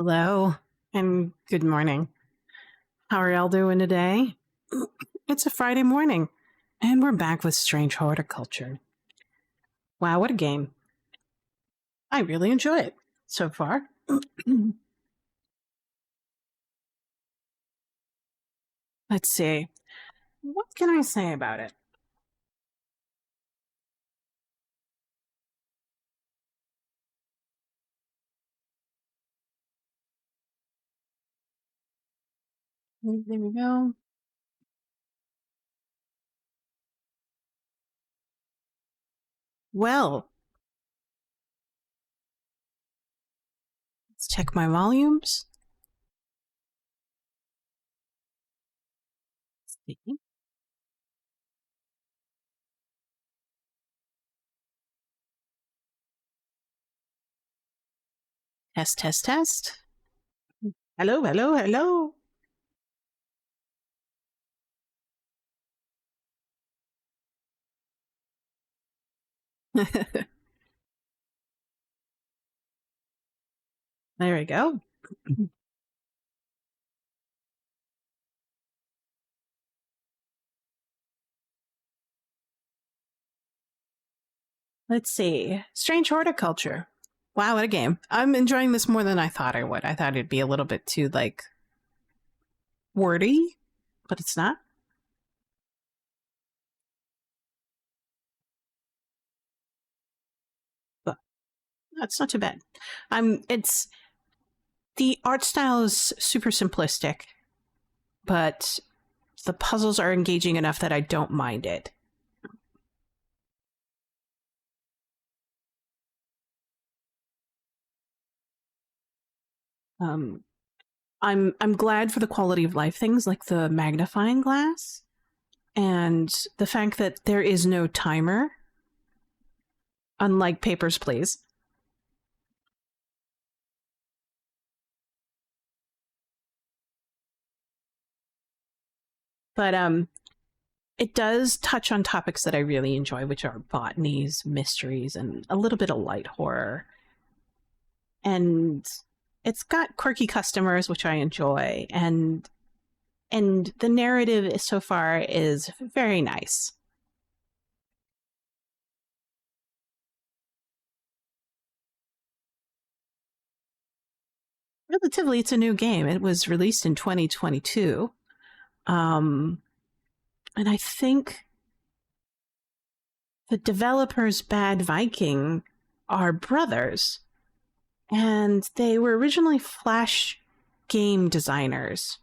Hello and good morning. How are y'all doing today? It's a Friday morning and we're back with Strange Horticulture. Wow, what a game. I really enjoy it so far. Let's see. What can I say about it? There we go. Well, let's check my volumes. Let's see. Test, test, test. Hello, hello, hello. There we go. Let's see. Strange Horticulture. Wow, what a game. I'm enjoying this more than I thought I would. I thought it'd be a little bit too, wordy, but it's not. But that's not too bad. It's the art style is super simplistic, but the puzzles are engaging enough that I don't mind it. Um, I'm glad for the quality of life things like the magnifying glass and the fact that there is no timer, unlike Papers, Please. But it does touch on topics that I really enjoy, which are botanies, mysteries, and a little bit of light horror. And it's got quirky customers, which I enjoy, and the narrative so far is very nice. Relatively, it's a new game. It was released in 2022. And I think the developers Bad Viking are brothers, and they were originally Flash game designers.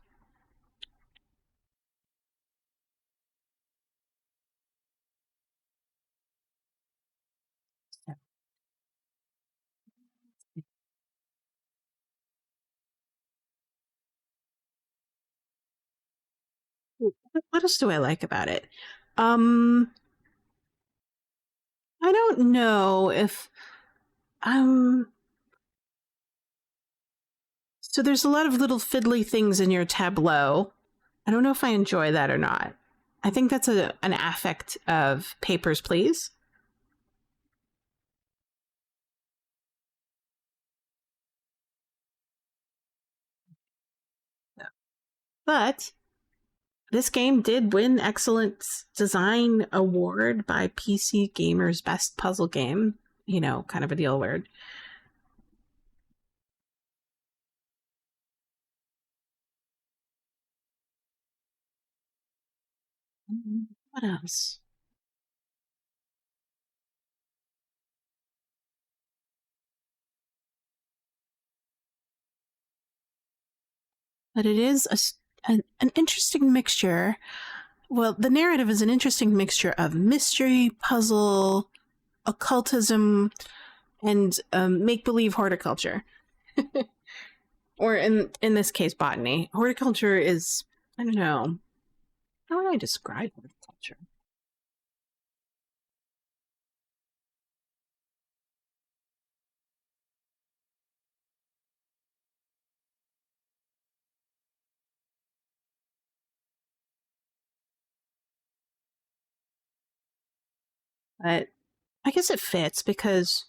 What else do I like about it? Um, I don't know if so there's a lot of little fiddly things in your tableau. I don't know if I enjoy that or not. I think that's an affect of Papers, Please. But this game did win Excellence Design Award by PC Gamer's Best Puzzle Game. You know, kind of a deal word. What else? But it is an interesting mixture. Well, the narrative is an interesting mixture of mystery, puzzle, occultism, and make believe horticulture. Or in this case, botany. Horticulture is, I don't know, how would I describe horticulture? But I guess it fits because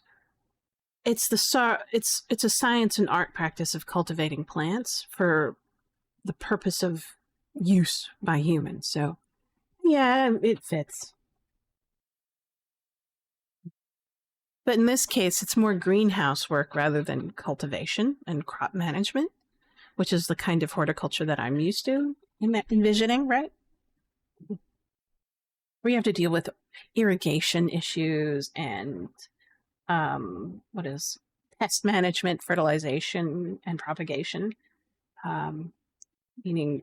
it's a science and art practice of cultivating plants for the purpose of use by humans. So, yeah, it fits. But in this case, it's more greenhouse work rather than cultivation and crop management, which is the kind of horticulture that I'm used to envisioning, right? Where you have to deal with irrigation issues and pest management, fertilization, and propagation, meaning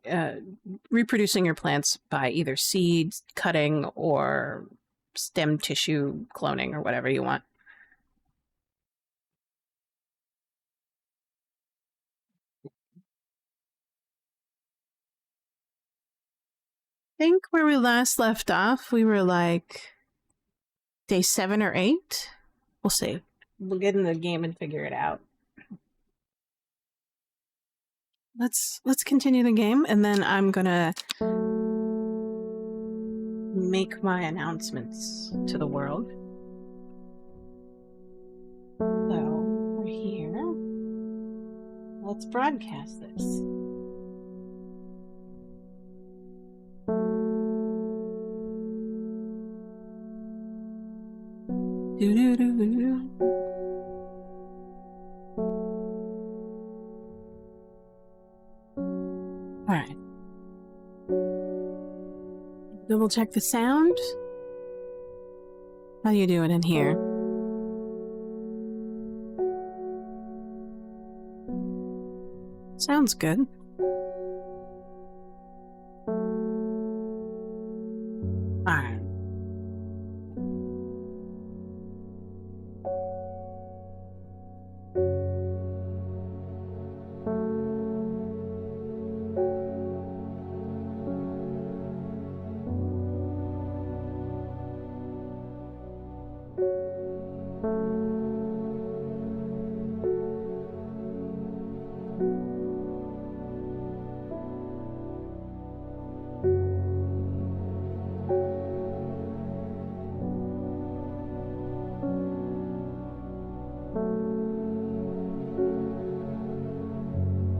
reproducing your plants by either seed cutting or stem tissue cloning or whatever you want. I think where we last left off, we were like day 7 or 8. We'll see. We'll get in the game and figure it out. Let's continue the game, and then I'm gonna make my announcements to the world. So we're here. Let's broadcast this. Do-do-do-do-do. All right. Double check the sound. How you doing in here? Sounds good. All right.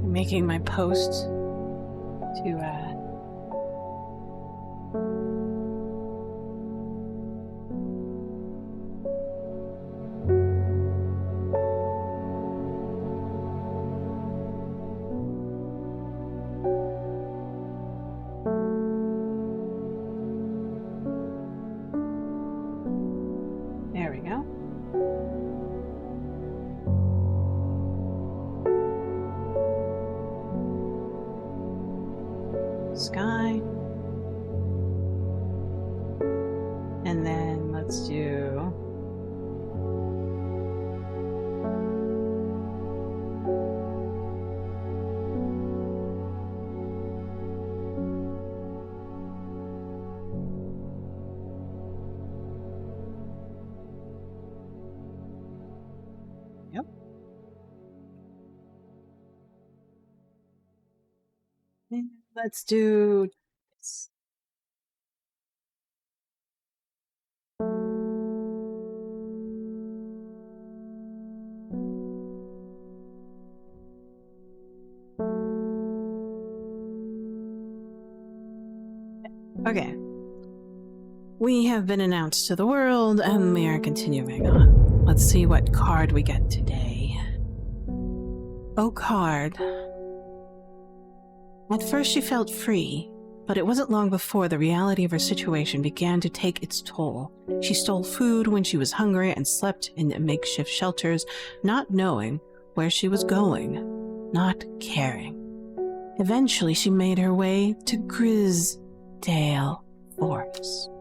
Making my post to there we go. Sky. And then let's do yep. And let's do this. Okay. We have been announced to the world, and we are continuing on. Let's see what card we get today. Oh, card. At first she felt free, but it wasn't long before the reality of her situation began to take its toll. She stole food when she was hungry and slept in makeshift shelters, not knowing where she was going, not caring. Eventually she made her way to Grisdale Forest.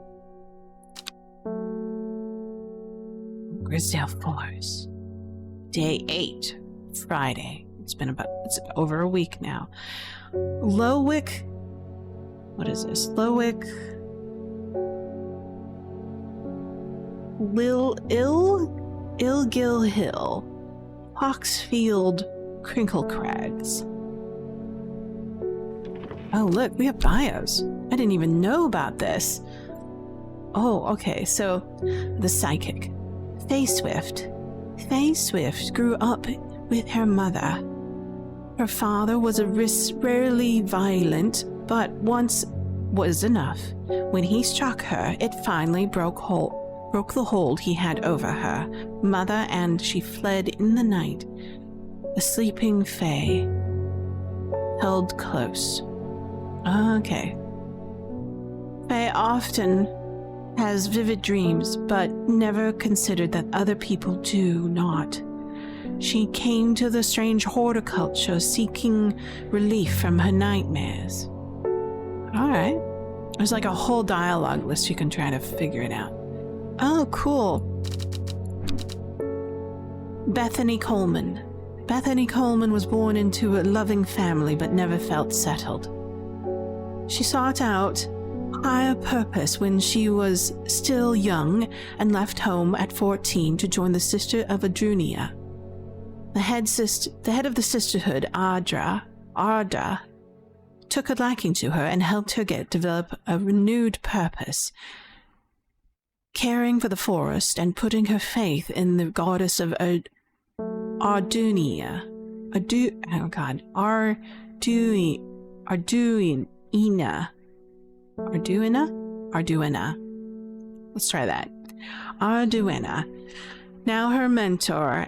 Grisdale Forest. Day 8, Friday. It's over a week now. Lowick. What is this? Lowick. Ilgill Hill. Hawksfield Crinkle Crags. Oh, look, we have bios. I didn't even know about this. Oh, okay, so the psychic. Faye Swift, Faye Swift grew up with her mother. Her father was rarely violent, but once was enough. When he struck her, it finally broke the hold he had over her mother, and she fled in the night. The sleeping Faye held close. Okay. Faye often has vivid dreams, but never considered that other people do not. She came to the strange horticulture seeking relief from her nightmares. Alright. There's like a whole dialogue list, you can try to figure it out. Oh, cool. Bethany Coleman. Bethany Coleman was born into a loving family but never felt settled. She sought out higher purpose when she was still young and left home at 14 to join the Sister of Adrunia. The head of the sisterhood, Arda, took a liking to her and helped her develop a renewed purpose, caring for the forest and putting her faith in the goddess of Arduina. Arduina. Let's try that. Arduina. Now her mentor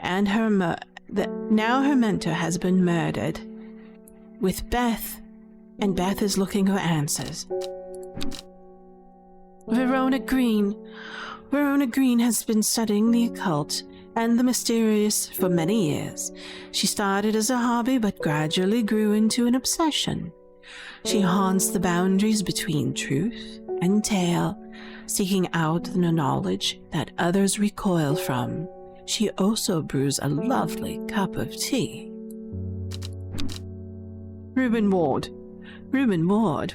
has been murdered. With Beth, and Beth is looking for answers. Verona Green has been studying the occult and the mysterious for many years. She started as a hobby but gradually grew into an obsession. She haunts the boundaries between truth and tale, seeking out the knowledge that others recoil from. She also brews a lovely cup of tea. Reuben Ward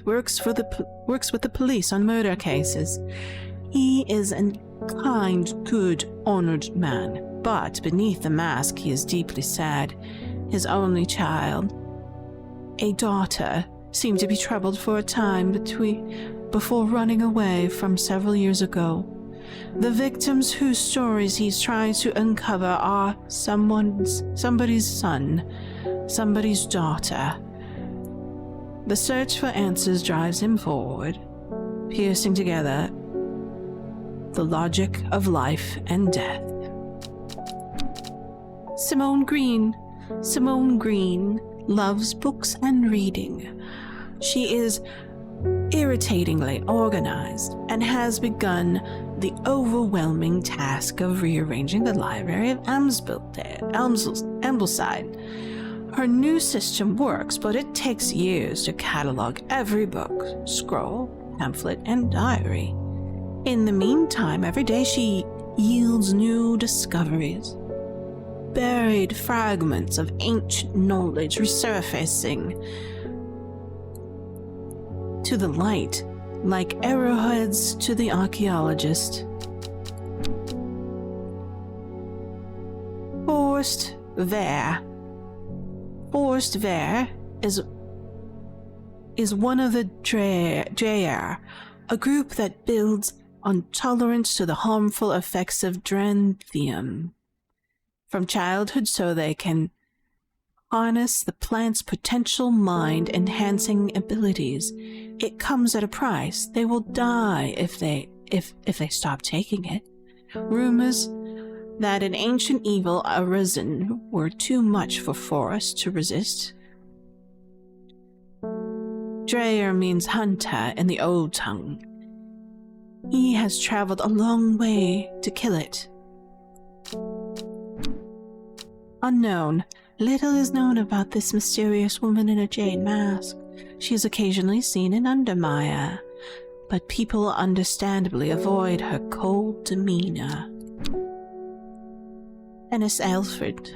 works with the police on murder cases. He is a kind, good, honored man, but beneath the mask he is deeply sad. His only child, a daughter, seemed to be troubled for a time before running away from several years ago. The victims whose stories he's trying to uncover are somebody's son, somebody's daughter. The search for answers drives him forward, piecing together the logic of life and death. Simone Green loves books and reading. She is irritatingly organized and has begun the overwhelming task of rearranging the library of Ambleside. Her new system works, but it takes years to catalog every book, scroll, pamphlet, and diary. In the meantime, every day she yields new discoveries. Buried fragments of ancient knowledge resurfacing to the light, like arrowheads to the archaeologist. Forest Ver is one of the Dreyer, a group that builds on tolerance to the harmful effects of Dranthium from childhood so they can harness the plant's potential mind-enhancing abilities. It comes at a price. They will die if they stop taking it. Rumors that an ancient evil arisen were too much for Forrest to resist. Dreyer means hunter in the old tongue. He has traveled a long way to kill it. Unknown. Little is known about this mysterious woman in a jade mask. She is occasionally seen in Undermire, but people understandably avoid her cold demeanor. Ennis Alfred,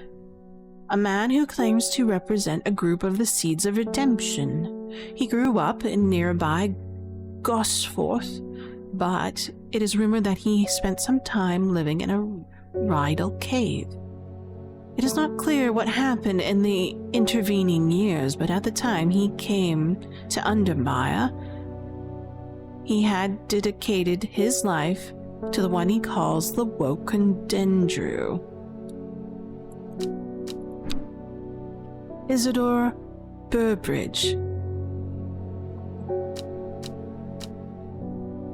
a man who claims to represent a group of the Seeds of Redemption. He grew up in nearby Gosforth, but it is rumored that he spent some time living in a Rydal cave. It is not clear what happened in the intervening years, but at the time he came to Undermire, he had dedicated his life to the one he calls the Woken Dendru. Isidore Burbridge.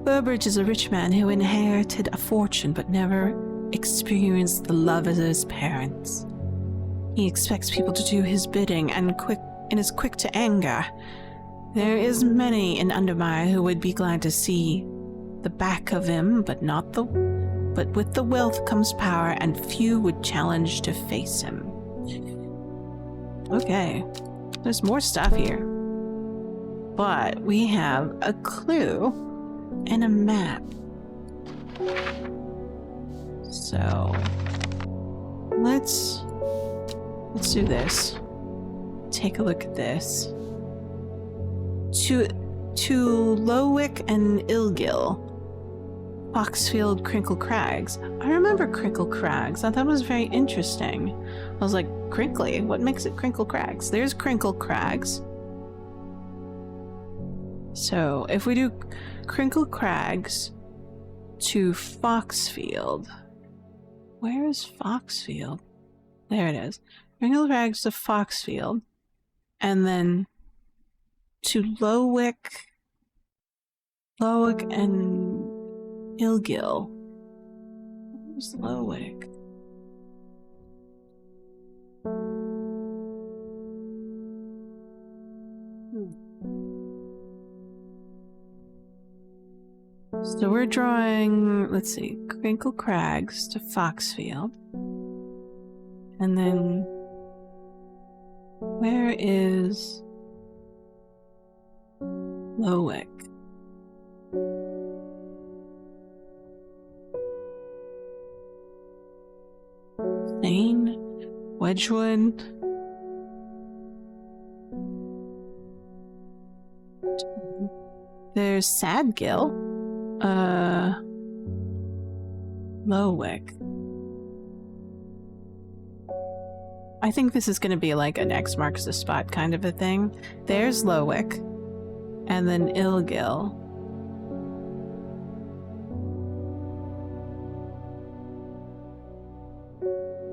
Burbridge is a rich man who inherited a fortune but never experienced the love of his parents. He expects people to do his bidding and is quick to anger. There is many in Undermire who would be glad to see the back of him, but with the wealth comes power, and few would challenge to face him. Okay, there's more stuff here. But we have a clue and a map. So let's do this. Take a look at this. To Lowick and Ilgil. Foxfield Crinkle Crags. I remember Crinkle Crags. I thought it was very interesting. I was like, crinkly? What makes it Crinkle Crags? There's Crinkle Crags. So if we do Crinkle Crags to Foxfield. Where is Foxfield? There it is. Crinkle Crags to Foxfield. And then to Lowick and Ilgil. Where's Lowick? So we're drawing, let's see, Crinkle Crags to Foxfield. And then where is Lowick? Thane? Wedgwood? There's Sadgill. Lowick. I think this is going to be like an X marks the spot kind of a thing. There's Lowick. And then Ilgil.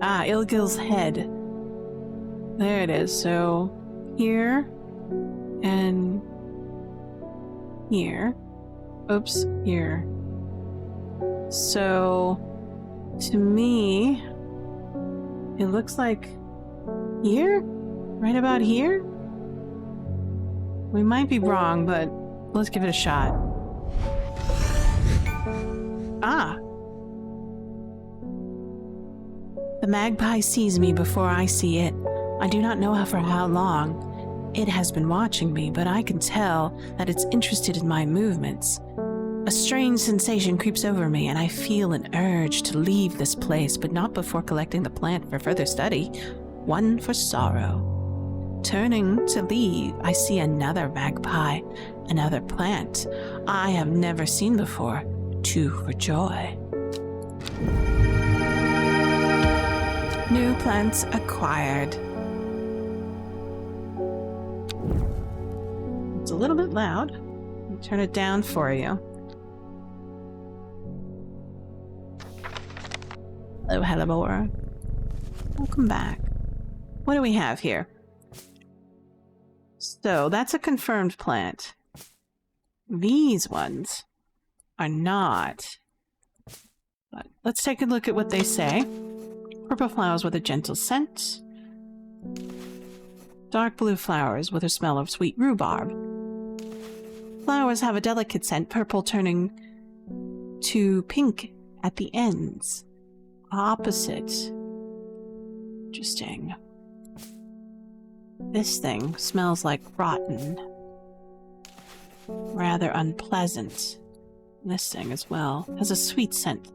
Ah, Ilgil's head. There it is. So here and here. Oops, here. So to me, it looks like here? Right about here? We might be wrong, but let's give it a shot. Ah! The magpie sees me before I see it. I do not know for how long. It has been watching me, but I can tell that it's interested in my movements. A strange sensation creeps over me, and I feel an urge to leave this place, but not before collecting the plant for further study. One for sorrow. Turning to leave, I see another magpie, another plant I have never seen before. Two for joy. New plants acquired. It's a little bit loud. I'll turn it down for you. Hello, Hellebore. Welcome back. What do we have here? So, that's a confirmed plant. These ones are not. But let's take a look at what they say. Purple flowers with a gentle scent. Dark blue flowers with a smell of sweet rhubarb. Flowers have a delicate scent, purple turning to pink at the ends. Opposite. Interesting. This thing smells like rotten. Rather unpleasant. This thing as well has a sweet scent.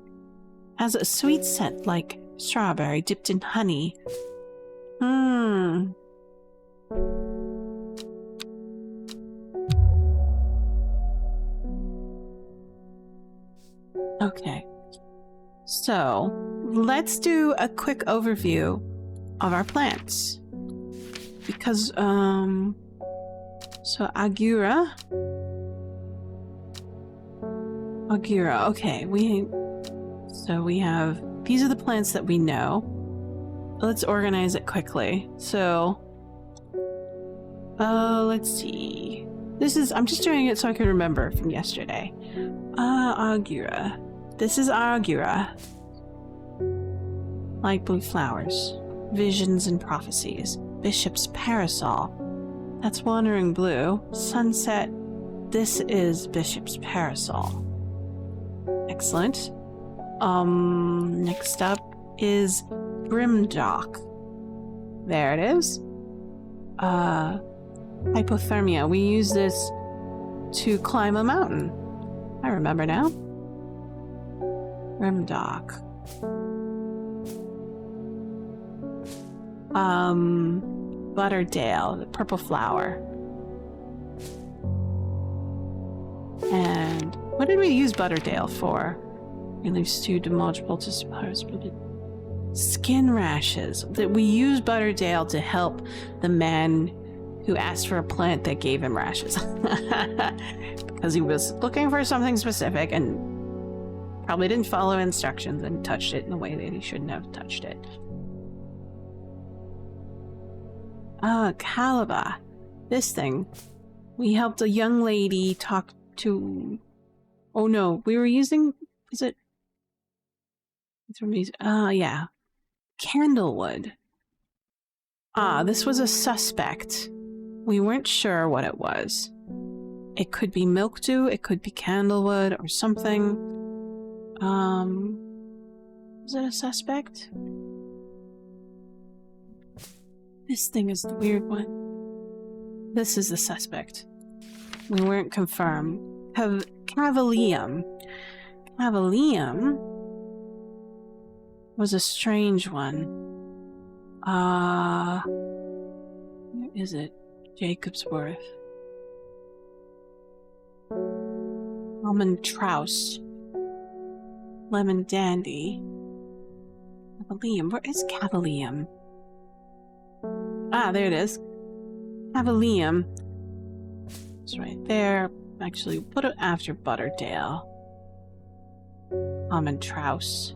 Has a sweet scent like strawberry dipped in honey. Okay. So, let's do a quick overview of our plants. Because, so Agura, okay, we have, these are the plants that we know. Let's organize it quickly. So, Let's see. I'm just doing it so I can remember from yesterday. Augura. This is Augura. Light blue flowers. Visions and prophecies. Bishop's parasol. That's wandering blue. Sunset. This is Bishop's parasol. Excellent. Next up is Brimdock. There it is. Hypothermia. We use this to climb a mountain. I remember now. Brimdock. Butterdale, the purple flower. And what did we use Butterdale for? Relieves too demulgible to suppose. Skin rashes. That we use Butterdale to help the man who asked for a plant that gave him rashes. Because he was looking for something specific and probably didn't follow instructions and touched it in a way that he shouldn't have touched it. Caliba. This thing. We helped a young lady talk to... Oh no, we were using... Is it... yeah. Candlewood. This was a suspect. We weren't sure what it was. It could be milkdew, it could be candlewood, or something. Is it a suspect? This thing is the weird one. This is the suspect. We weren't confirmed. Cavalium. Cavalium was a strange one. Where is it? Jacobsworth. Almond Trouse. Lemon Dandy. Cavalium. Where is Cavalium? There it is. Cavalium. It's right there. Actually, put it after Butterdale. Almond Trouse.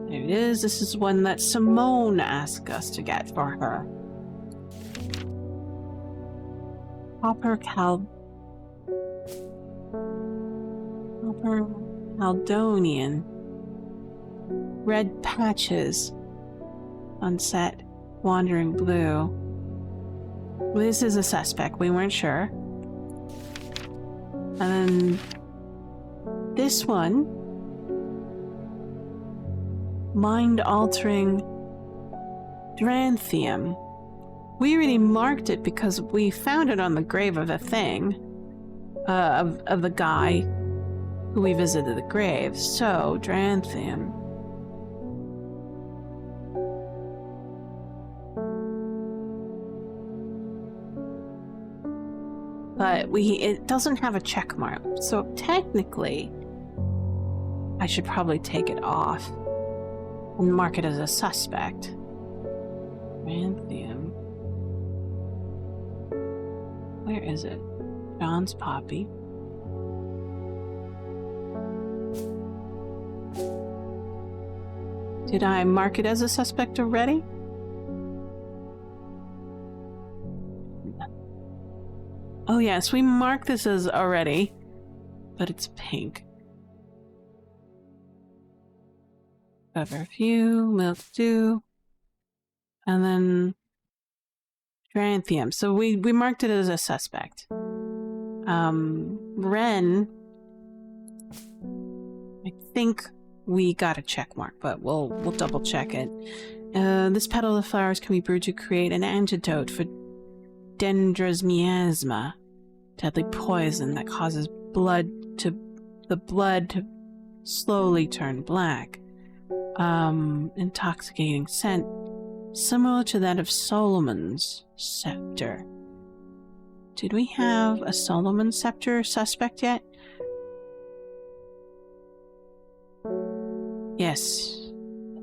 There it is. This is one that Simone asked us to get for her. Copper Caldonian. Red patches. Sunset. Wandering blue. This is a suspect. We weren't sure. And then this one. Mind-altering Dranthium. We already marked it because we found it on the grave of a thing. Of the guy who we visited the grave. So, Dranthium. But it doesn't have a check mark. So technically, I should probably take it off and mark it as a suspect. Dranthium. Where is it? John's Poppy. Did I mark it as a suspect already? Oh yes, we marked this as already, but it's pink. Feverfew, milkdew, and then Dranthium. So we marked it as a suspect. Wren, I think we got a check mark, but we'll double check it. This petal of flowers can be brewed to create an antidote for dendrosmiasma, deadly poison that causes the blood to slowly turn black. Intoxicating scent, similar to that of Solomon's scepter. Did we have a Solomon scepter suspect yet? Yes.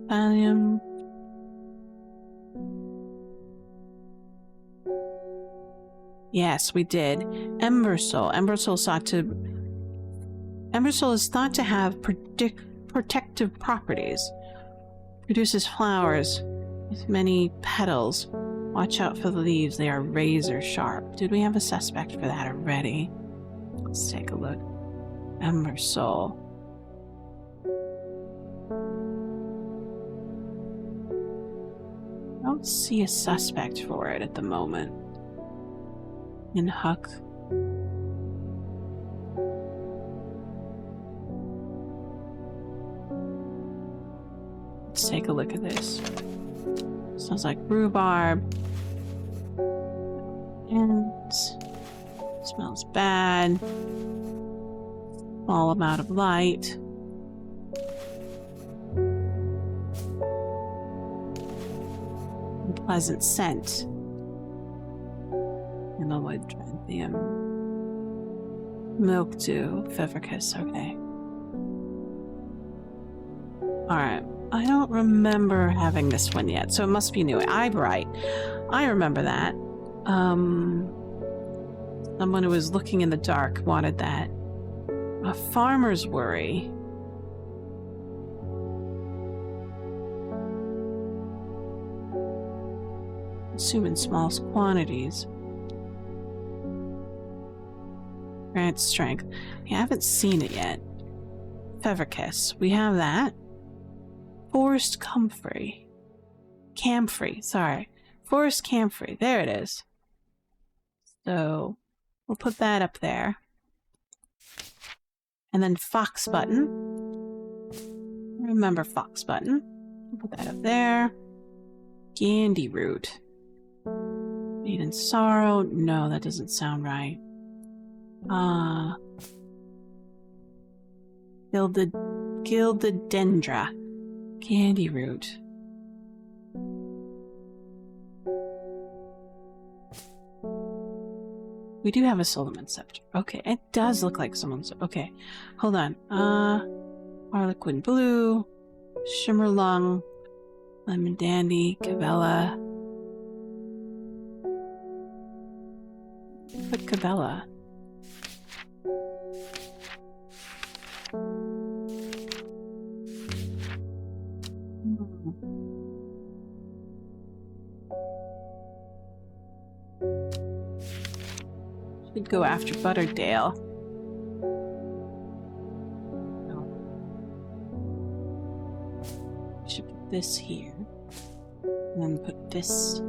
Thallium. Yes, we did. Embersol. Embersol is thought to have protective properties. Produces flowers with many petals. Watch out for the leaves. They are razor sharp. Did we have a suspect for that already? Let's take a look. Ember Soul. I don't see a suspect for it at the moment. In Huck. Let's take a look at this. Sounds like rhubarb. And smells bad. Small amount of light. Pleasant scent. And the wood Transium. Milkdew. Fevercus. Okay. Alright. I don't remember having this one yet, so it must be new. Eyebright. I remember that. Someone who was looking in the dark wanted that. A farmer's worry. Consume in small quantities. Grant strength. I haven't seen it yet. Fevercus. We have that. Forest comfrey. Camphor. Sorry. Forest camphor. There it is. So we'll put that up there. And then fox button. Remember fox button. We'll put that up there. Gandy root. Maiden sorrow. No, that doesn't sound right. Gildedendra. Candy root. We do have a Solomon scepter. Okay, it does look like someone's. Okay, hold on. Harlequin blue, shimmerlung, lemon dandy, cabela. Put cabela. Should go after Butterdale. No. Should put this here. And then put this.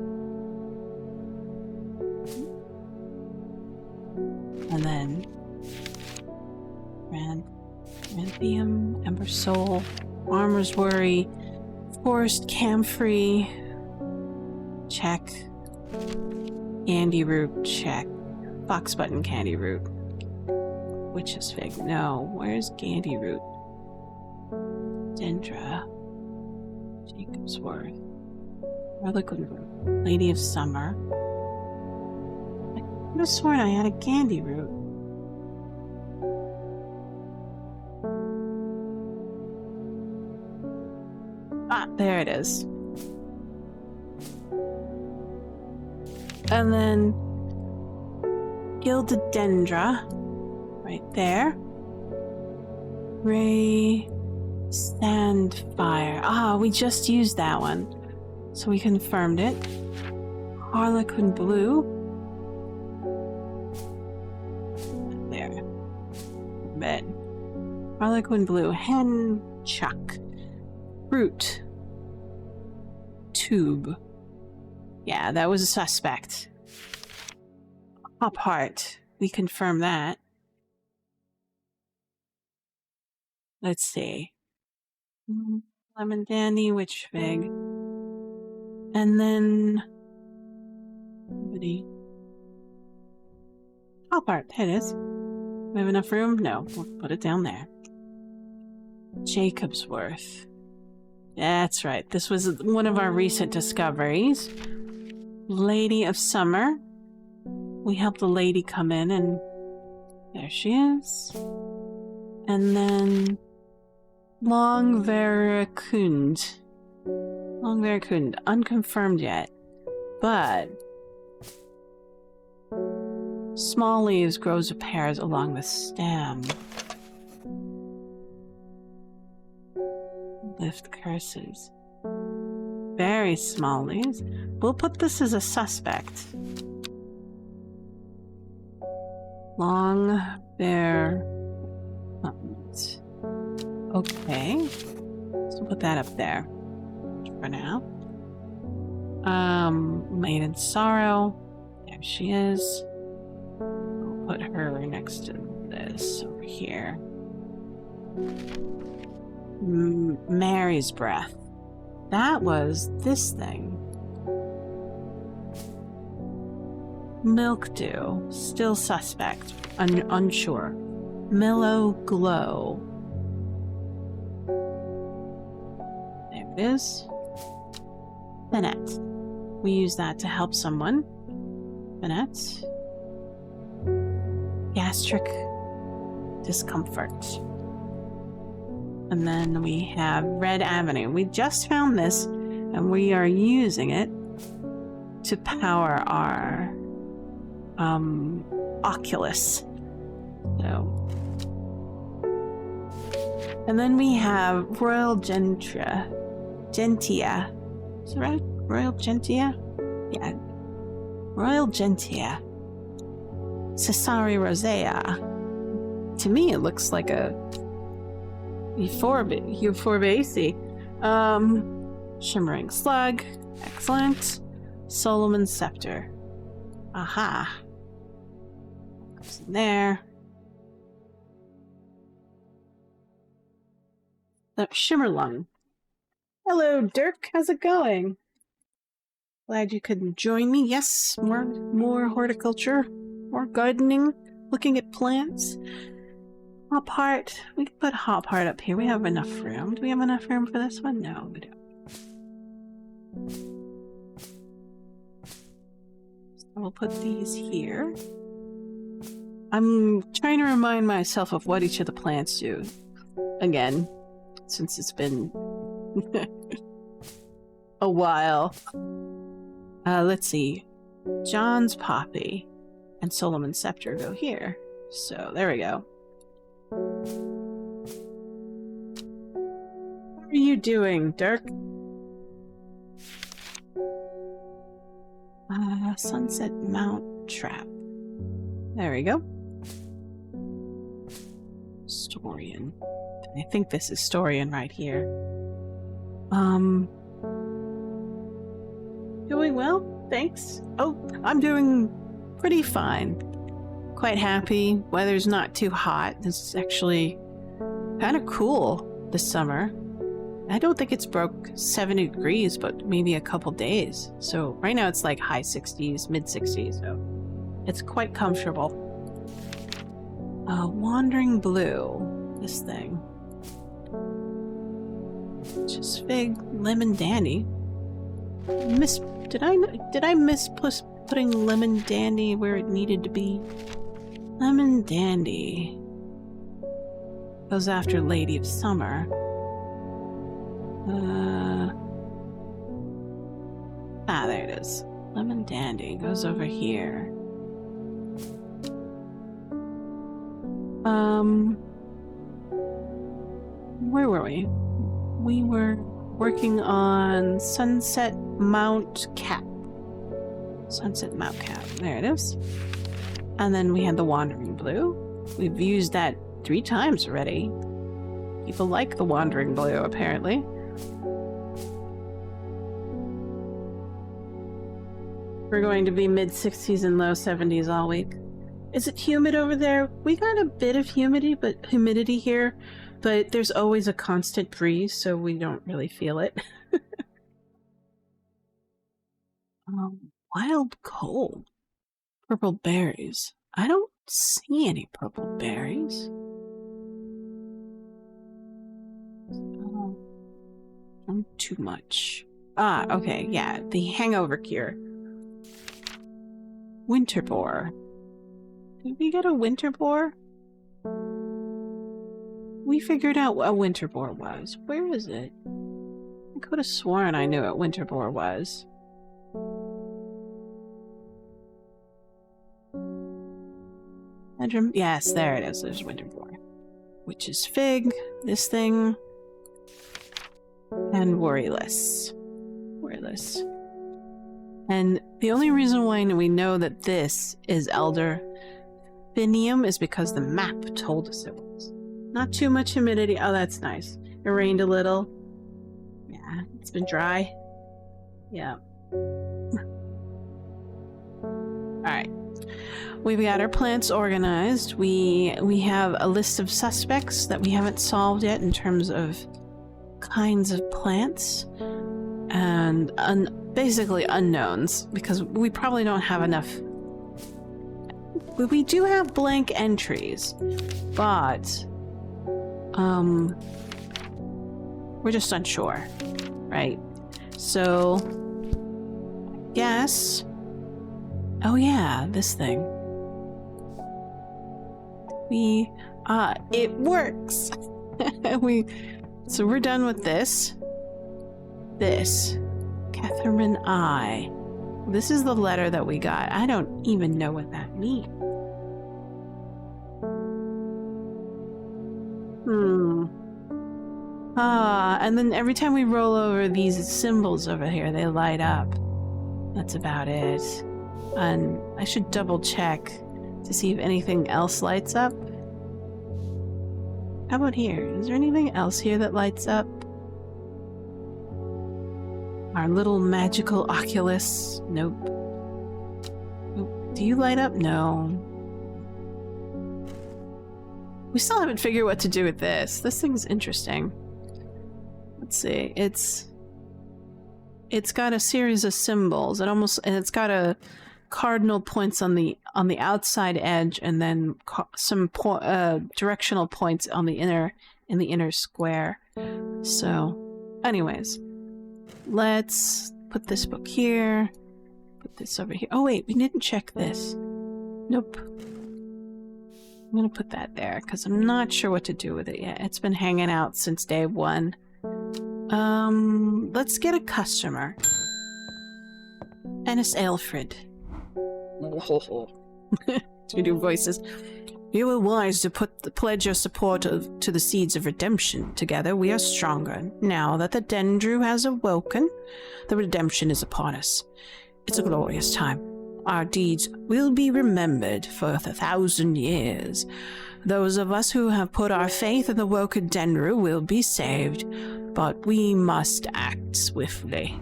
And then Ranthium, Ember Soul, Farmer's Worry, Forest Camphor, check. Candy Root, check. Fox Button Candy Root. Witch's Fig, no. Where's Candy Root? Dendra. Jacob's Worth. Harlequin Root. Lady of Summer. I could have sworn I had a Candy Root. Ah, there it is. And then Gildedendra, right there. Ray Sandfire. Ah, we just used that one, so we confirmed it. Harlequin blue. There. Bed. Harlequin blue. Hen chuck. Fruit. Tube. Yeah, that was a suspect. Pop heart. We confirm that. Let's see. Lemon dandy, witch fig. And then pop heart. There it is. We have enough room? No. We'll put it down there. Jacob's Worth. That's right. This was one of our recent discoveries. Lady of Summer. We helped a lady come in, and there she is. And then Longverkund. Longverkund. Unconfirmed yet. But small leaves grows of pears along the stem. Lift curses. Very small leaves. We'll put this as a suspect. Long, bare buttons. Okay. So put that up there for now. Maiden Sorrow. There she is. I'll put her next to this over here. Mary's Breath. That was this thing. Milkdew. Still suspect. Unsure. Mellow Glow. There it is. Finette. We use that to help someone. Finette. Gastric discomfort. And then we have Red Avenue. We just found this, and we are using it to power our Oculus. So, and then we have Royal Gentia. Is that right? Royal Gentia? Yeah. Royal Gentia. Cesare Rosea. To me, it looks like a Euphorbiaceae. Shimmering Slug. Excellent. Solomon's Scepter. Aha. Goes in there. The Shimmerlung. Hello, Dirk. How's it going? Glad you could join me. Yes, more horticulture, more gardening, looking at plants. Hop Heart. We can put Hop Heart up here. We have enough room. Do we have enough room for this one? No, we don't. So we'll put these here. I'm trying to remind myself of what each of the plants do. Again, since it's been a while. Let's see. John's Poppy and Solomon's Scepter go here. So there we go. How are you doing, Dirk? Sunset Mount Trap. There we go. Storian. I think this is Storian right here. Doing well, thanks. Oh, I'm doing pretty fine. Quite happy. Weather's not too hot. This is actually kind of cool this summer. I don't think it's broke 70 degrees, but maybe a couple days. So right now it's like high 60s, mid 60s, so it's quite comfortable. Wandering Blue, this thing. Just Fig, Lemon Dandy. Did I miss putting Lemon Dandy where it needed to be? Lemon Dandy goes after Lady of Summer. There it is. Lemon Dandy goes over here. Where were we? We were working on Sunset Mount Cap. Sunset Mount Cap. There it is. And then we had the Wandering Blue. We've used that 3 times already. People like the Wandering Blue, apparently. We're going to be mid-60s and low 70s all week. Is it humid over there? We got a bit of humidity here, but there's always a constant breeze, so we don't really feel it. Wild Cold. Purple berries. I don't see any purple berries. Too much. Okay, yeah, the hangover cure. Winter boar. Did we get a winter boar? We figured out what a winter boar was. Where is it? I could have sworn I knew what winter boar was. Bedroom. Yes, there it is. There's winter boar. Which is Fig, this thing, and Worryless. Where regardless. And the only reason why we know that this is Elder Finium is because the map told us it was. Not too much humidity. Oh, that's nice. It rained a little. Yeah, it's been dry. Yeah. Alright. We've got our plants organized. We have a list of suspects that we haven't solved yet in terms of kinds of plants. And basically unknowns, because we probably don't have enough. We do have blank entries, but we're just unsure, right? So, yes. Oh yeah, this thing. It works. So we're done with this. This. Catherine I. This is the letter that we got. I don't even know what that means. And then every time we roll over these symbols over here, they light up. That's about it. And I should double check to see if anything else lights up. How about here? Is there anything else here that lights up? Our little magical oculus. Nope. Nope. Do you light up? No. We still haven't figured what to do with this. This thing's interesting. Let's see. It's got a series of symbols. And it's got a cardinal points on the outside edge, and then some directional points on the inner square. So, anyways, let's put this book here. Put this over here. Oh wait, we didn't check this. Nope. I'm gonna put that there because I'm not sure what to do with it yet. It's been hanging out since day one. Let's get a customer. Ennis Alfred. Two new voices. You were wise to pledge your support to the seeds of redemption. Together we are stronger. Now that the Dendru has awoken, the redemption is upon us. It's a glorious time. Our deeds will be remembered for 1,000 years. Those of us who have put our faith in the woken Dendru will be saved, but we must act swiftly.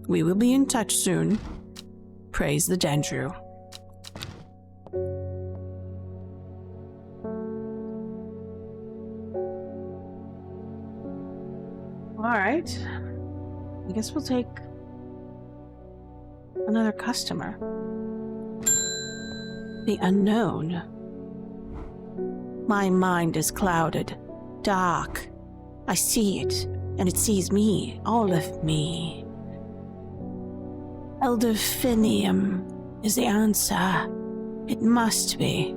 We will be in touch soon. Praise the Dendru. Alright. I guess we'll take another customer. The unknown. My mind is clouded, dark. I see it, and it sees me, all of me. Elder Finium is the answer. It must be.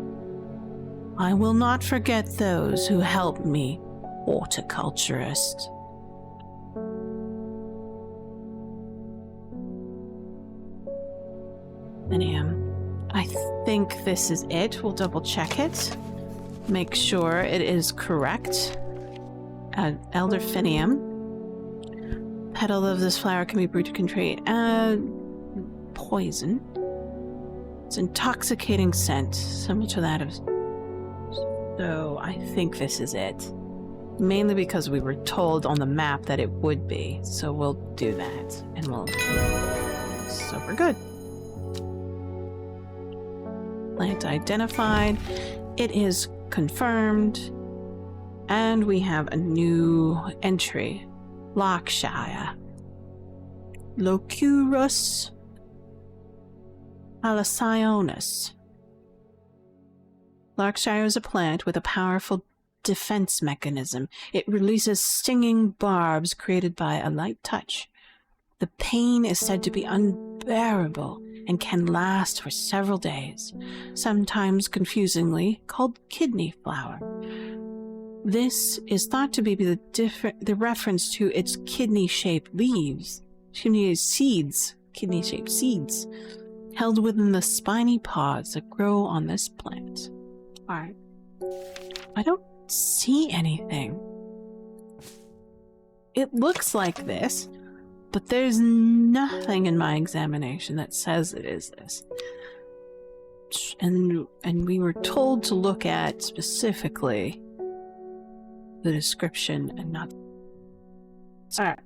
I will not forget those who helped me, horticulturist. Finium. I think this is it. We'll double check it. Make sure it is correct. Elder Finium. Petal of this flower can be brewed to contain poison. It's intoxicating scent, similar to that of... So I think this is it. Mainly because we were told on the map that it would be. So we'll do that. And we'll... So we're good. Plant identified. It is confirmed. And we have a new entry. Lockshire. Locurus Alacionus. Lockshire is a plant with a powerful defense mechanism. It releases stinging barbs created by a light touch. The pain is said to be unbearable and can last for several days, sometimes confusingly called kidney flower. This is thought to be the reference to its kidney-shaped leaves, kidney-shaped seeds, held within the spiny pods that grow on this plant. Alright. I don't see anything. It looks like this. but there's nothing in my examination that says it is this. And we were told to look at specifically the description and not... Alright.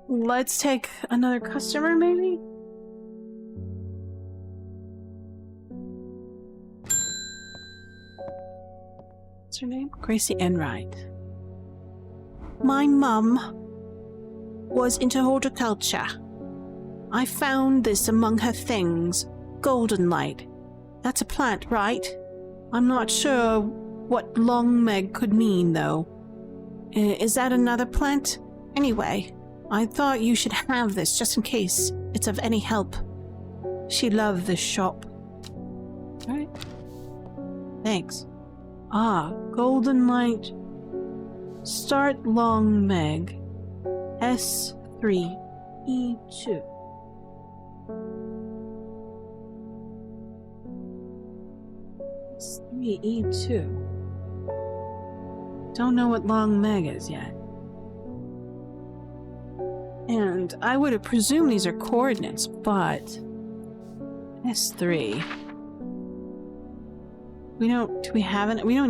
Let's take another customer, maybe? What's her name? Gracie Enright. My mum was into horticulture. I found this among her things. Golden light. That's a plant, right? I'm not sure what long meg could mean, though. Is that another plant? Anyway, I thought you should have this just in case it's of any help. She loved this shop. Alright. Thanks. Ah, golden light. Start long meg. S3 E2. S3 E2. Don't know what long meg is yet. And I would have presumed these are coordinates, but S3. We don't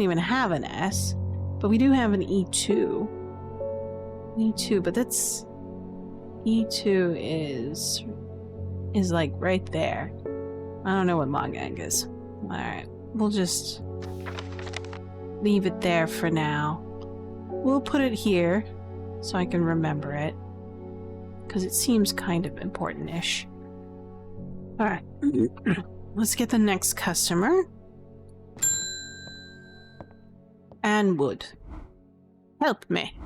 even have an S, but we do have an E2. E2, but that's E2 is like right there. I don't know what long egg is. Alright, we'll just leave it there for now. We'll put it here so I can remember it, because it seems kind of important-ish. Alright, let's get the next customer. Anne Wood. Help me.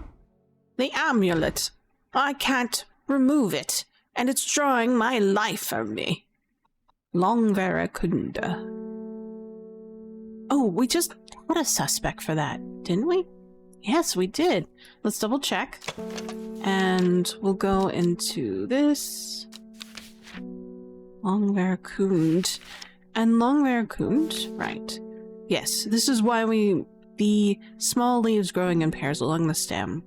The amulet. I can't remove it, and it's drawing my life from me. Longvera Kunda. Oh, we just had a suspect for that, didn't we? Yes, we did. Let's double check. And we'll go into this. Longvera Kund. And Longvera Kund, right. Yes, this is why the small leaves growing in pairs along the stem.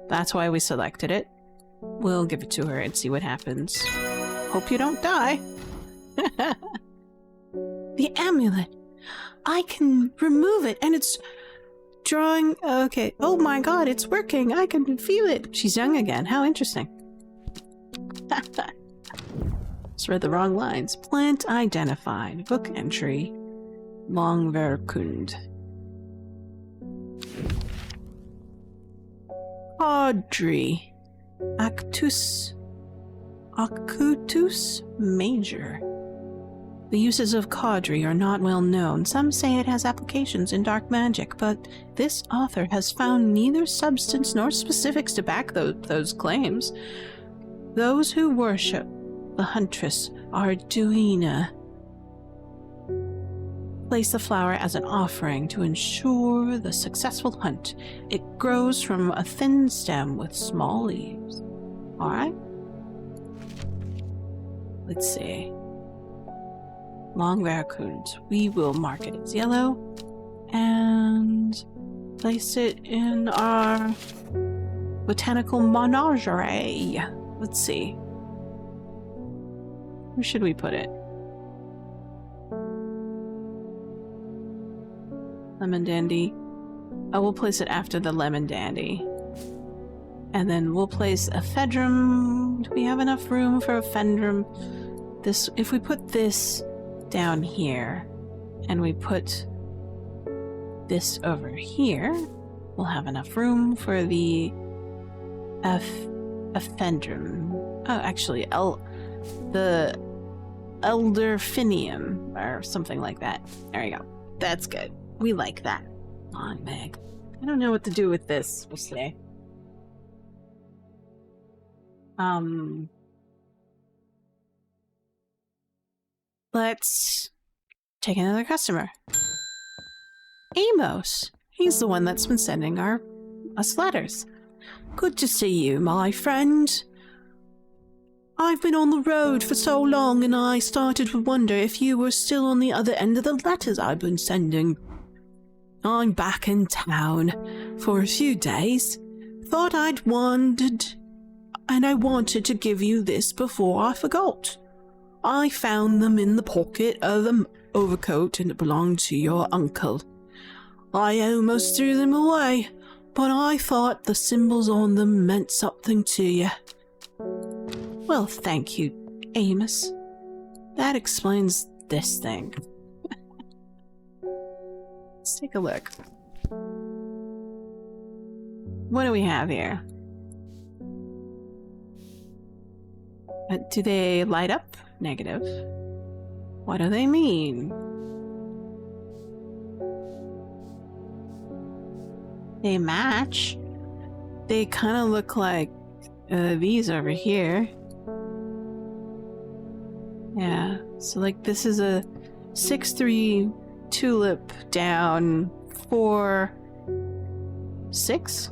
That's why we selected it. We'll give it to her and see what happens. Hope you don't die. The amulet. I can remove it and it's drawing... Okay. Oh my god, it's working. I can feel it. She's young again. How interesting. Just read the wrong lines. Plant identified. Book entry. Longverkund. Audrey. Acutus major. The uses of Caudry are not well known. Some say it has applications in dark magic, but this author has found neither substance nor specifics to back those claims. Those who worship the huntress Arduina place the flower as an offering to ensure the successful hunt. It grows from a thin stem with small leaves. Alright. Let's see. Longverkund. We will mark it as yellow and place it in our botanical menagerie. Let's see. Where should we put it? Lemon Dandy. I will place it after the Lemon Dandy. And then we'll place a Ephedrum. Do we have enough room for a Ephedrum? This, if we put this down here and we put this over here, we'll have enough room for the Ephedrum. Oh, actually, the Elderfinium or something like that. There you go. That's good. We like that. Come on, Meg. I don't know what to do with this. We'll see. Let's take another customer. Amos. He's the one that's been sending us letters. Good to see you, my friend. I've been on the road for so long and I started to wonder if you were still on the other end of the letters I've been sending. I'm back in town for a few days. Thought I'd wandered and I wanted to give you this before I forgot. I found them in the pocket of the overcoat and it belonged to your uncle. I almost threw them away, but I thought the symbols on them meant something to you. Well, thank you, Amos. That explains this thing. Let's take a look. What do we have here? Do they light up? Negative. What do they mean? They match. They kind of look like these over here. Yeah, so like this is a 6-3 tulip down 4 6?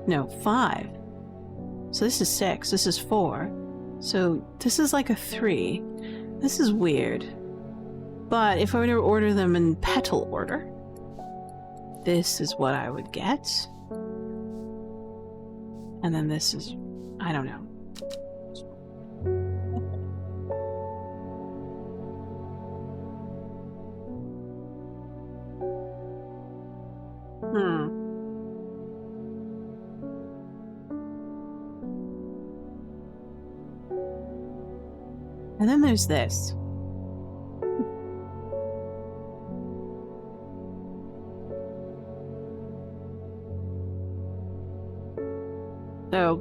No, 5. So this is 6, this is 4. So this is like a 3. This is weird. But if I were to order them in petal order, this is what I would get. And then this is, I don't know. And then there's this. So,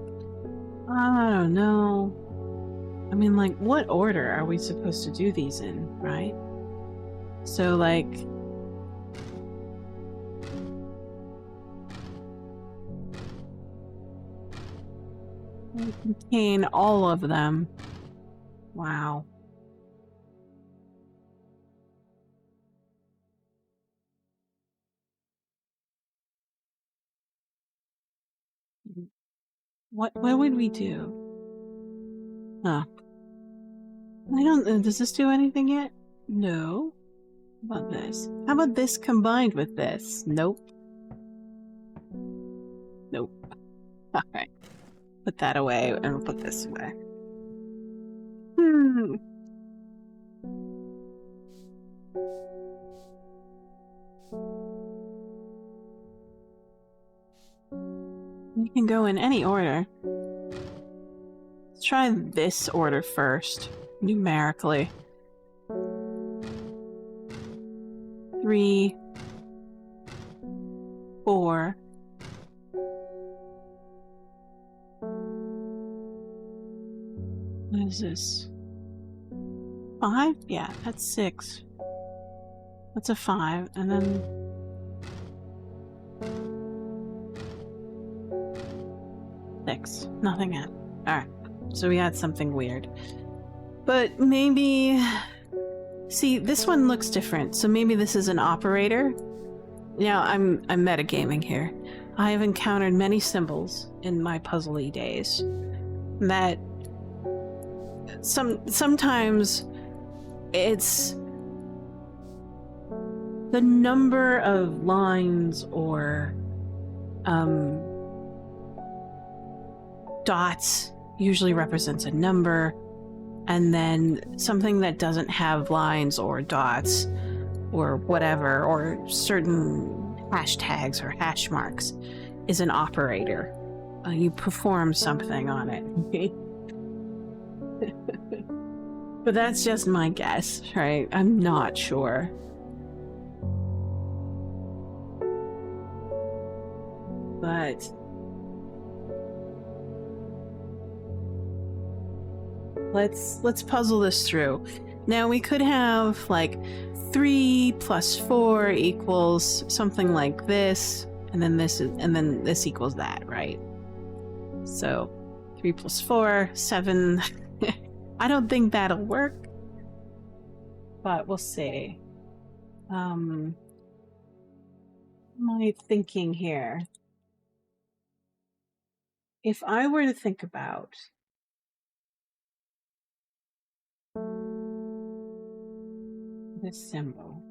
I don't know. I mean, like, what order are we supposed to do these in, right? So, like... they contain all of them. Wow. What would we do? Huh. I don't... does this do anything yet? No. How about this? How about this combined with this? Nope. Nope. Alright. Put that away and we'll put this away. We can go in any order. Let's try this order first, numerically. 3, 4. What is this? 5? Yeah, that's 6. That's a 5, and then... six. Nothing yet. Alright, so we had something weird. But maybe... see, this one looks different, so maybe this is an operator. Now, I'm metagaming here. I have encountered many symbols in my puzzly days that sometimes it's the number of lines or dots usually represents a number, and then something that doesn't have lines or dots or whatever, or certain hashtags or hash marks, is an operator. You perform something on it. But that's just my guess, right? I'm not sure. But let's puzzle this through. Now we could have like 3 plus 4 equals something like this, and then this is, and then this equals that, right? So 3 plus 4, 7. I don't think that'll work, but we'll see. What am I thinking here? If I were to think about this symbol,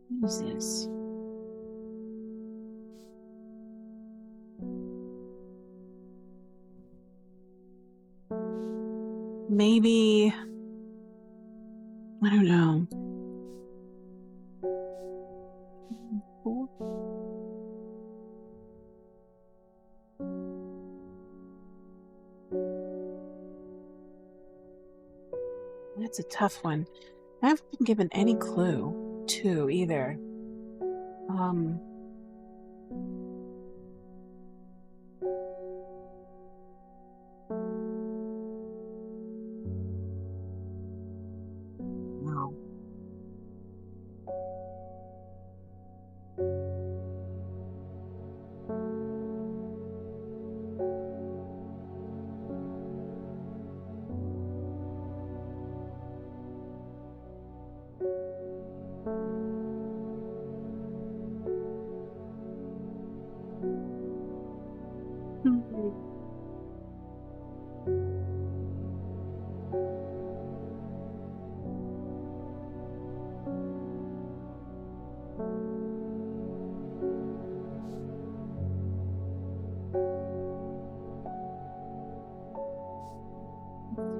what is this? Maybe... I don't know. That's a tough one. I haven't been given any clue to either. No.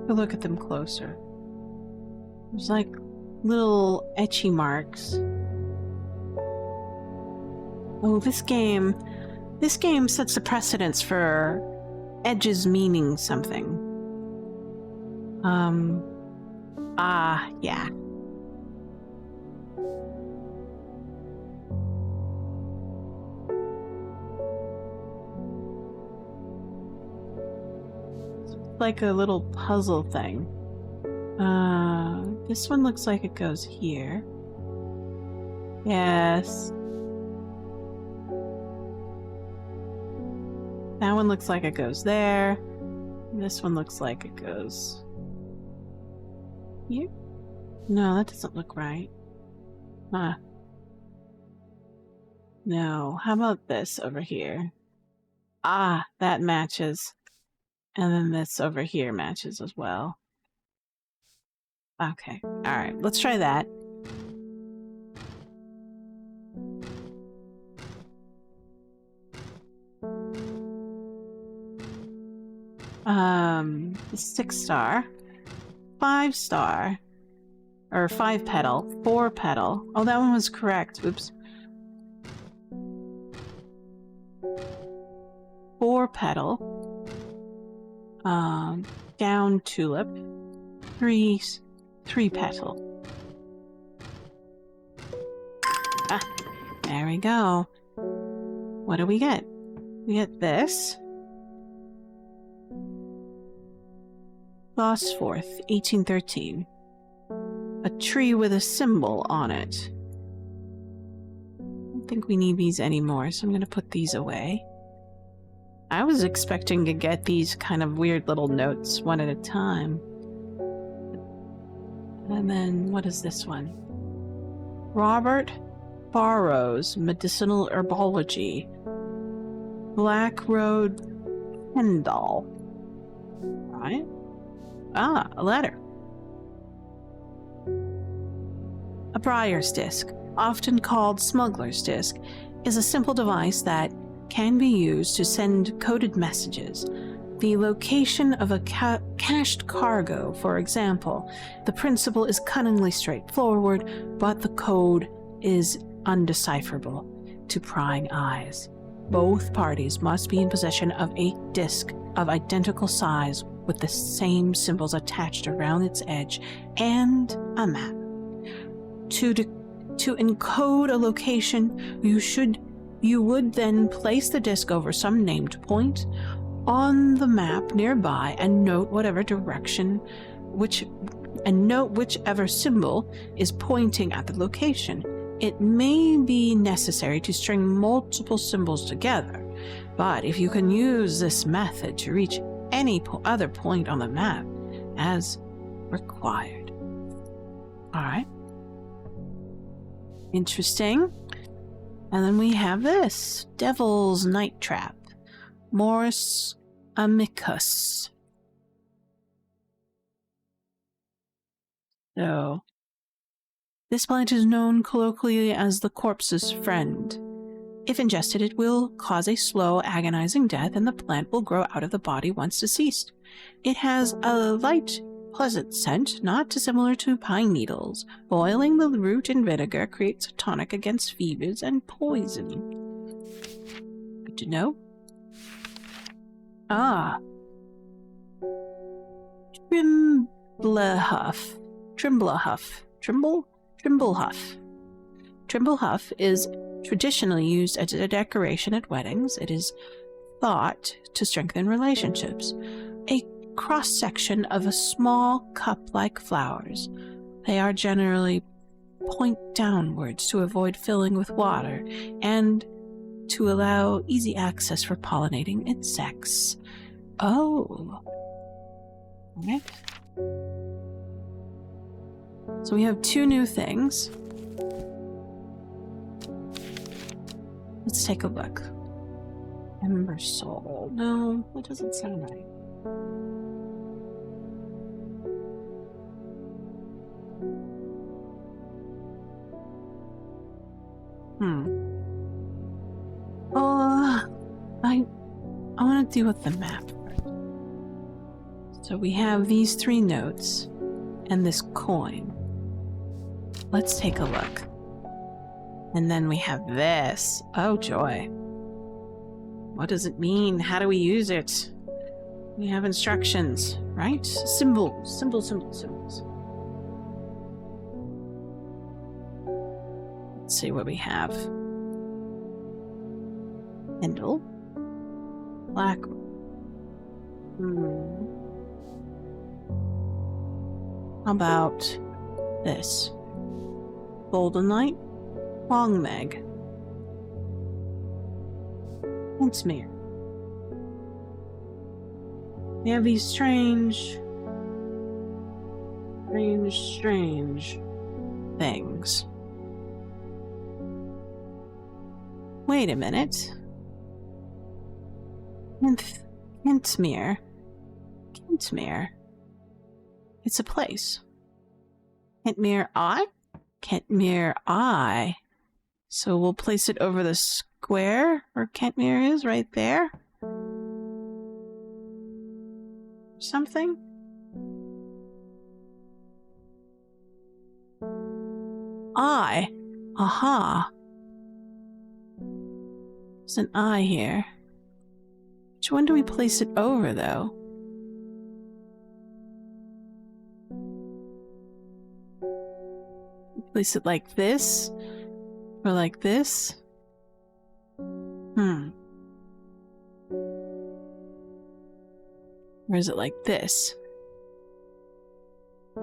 Look at them closer. There's like little etchy marks. Oh, this game sets the precedence for edges meaning something. Yeah. It's like a little puzzle thing. This one looks like it goes here. Yes. That one looks like it goes there. This one looks like it goes here. No, that doesn't look right. Huh. No, how about this over here? Ah, that matches. And then this over here matches as well. Okay, alright, let's try that. The 6-star, 5-star, or 5-petal, 4-petal. Oh, that one was correct. Oops. 4-petal, down tulip, 3-petal. Ah, there we go. What do we get? We get this. Gosforth, 1813. A tree with a symbol on it. I don't think we need these anymore, so I'm going to put these away. I was expecting to get these kind of weird little notes one at a time. And then, what is this one? Robert Barrow's Medicinal Herbology. Black Road, Kendall. Right? Ah, a letter. A Briar's disc, often called smuggler's disc, is a simple device that can be used to send coded messages. The location of a cached cargo, for example. The principle is cunningly straightforward, but the code is undecipherable to prying eyes. Both parties must be in possession of a disc of identical size with the same symbols attached around its edge and a map. To encode a location, you would then place the disc over some named point on the map nearby and note whatever direction whichever symbol is pointing at the location. It may be necessary to string multiple symbols together, but if you can use this method to reach any other point on the map as required. Alright. Interesting. And then we have this. Devil's Night Trap. Morus amicus. So, this plant is known colloquially as the corpse's friend. If ingested, it will cause a slow, agonizing death, and the plant will grow out of the body once deceased. It has a light pleasant scent, not dissimilar to pine needles. Boiling the root in vinegar creates a tonic against fevers and poison. Good to know. Ah. Trimblehuff. Trimblehuff is traditionally used as a decoration at weddings. It is thought to strengthen relationships. A cross-section of a small cup-like flowers. They are generally point downwards to avoid filling with water and to allow easy access for pollinating insects. Oh. Okay. So we have 2 new things. Let's take a look. Ember soul. No, that doesn't sound right. I want to deal with the map first. So we have these 3 notes and this coin. Let's take a look. And then we have this. Oh joy. What does it mean? How do we use it? We have instructions, right? Symbols. Let's see what we have. Handle. Black. How about this? Golden light. Long meg. And smear. We have these strange things. Wait a minute. Kentmere. It's a place. Kentmere Eye. So we'll place it over the square where Kentmere is, right there. Something. Eye. Aha. There's an eye here. Which one do we place it over, though? Place it like this? Or like this? Or is it like this? I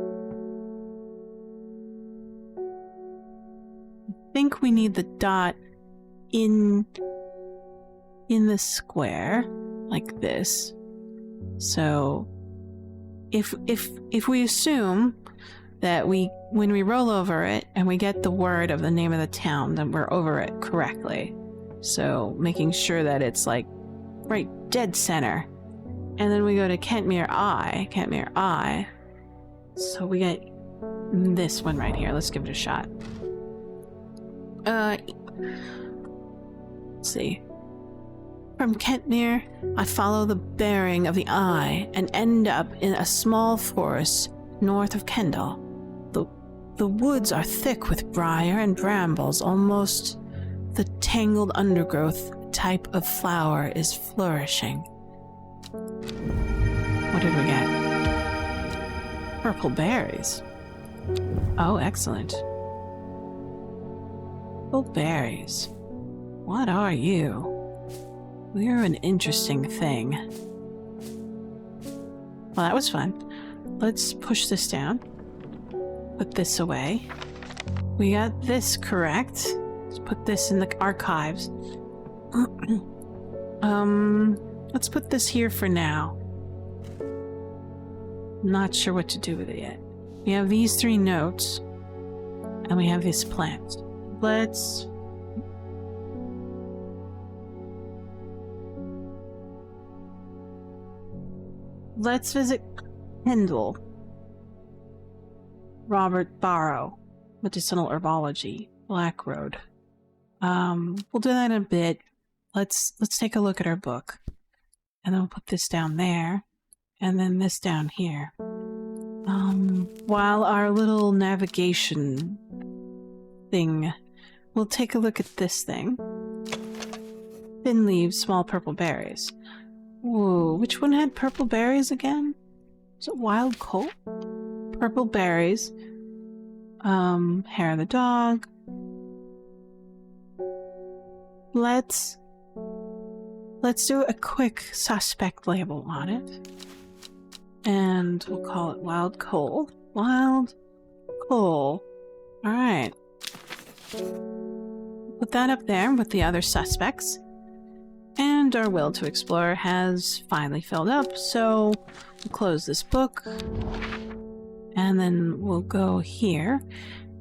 think we need the dot in the square, like this. So if we assume that when we roll over it and we get the word of the name of the town, then we're over it correctly. So making sure that it's like right dead center. And then we go to Kentmere Eye. So we get this one right here. Let's give it a shot. Let's see. From Kentmere, I follow the bearing of the eye and end up in a small forest north of Kendal. The woods are thick with briar and brambles, almost the tangled undergrowth type of flower is flourishing. What did we get? Purple berries. Oh, excellent. Purple berries. What are you? We're an interesting thing. Well, that was fun. Let's push this down. Put this away. We got this correct. Let's put this in the archives. Let's put this here for now. Not sure what to do with it yet. We have these 3 notes, and we have this plant. Let's visit Kendal. Robert Barrow, Medicinal Herbology, Black Road. We'll do that in a bit. Let's take a look at our book. And then we'll put this down there. And then this down here. While our little navigation thing, we'll take a look at this thing. Thin leaves, small purple berries. Whoa, which one had purple berries again? Is it wild coal? Purple berries. Hair of the dog. Let's do a quick suspect label on it. And we'll call it wild coal. Wild coal. Alright. Put that up there with the other suspects. And our will to explore has finally filled up, so we'll close this book. And then we'll go here.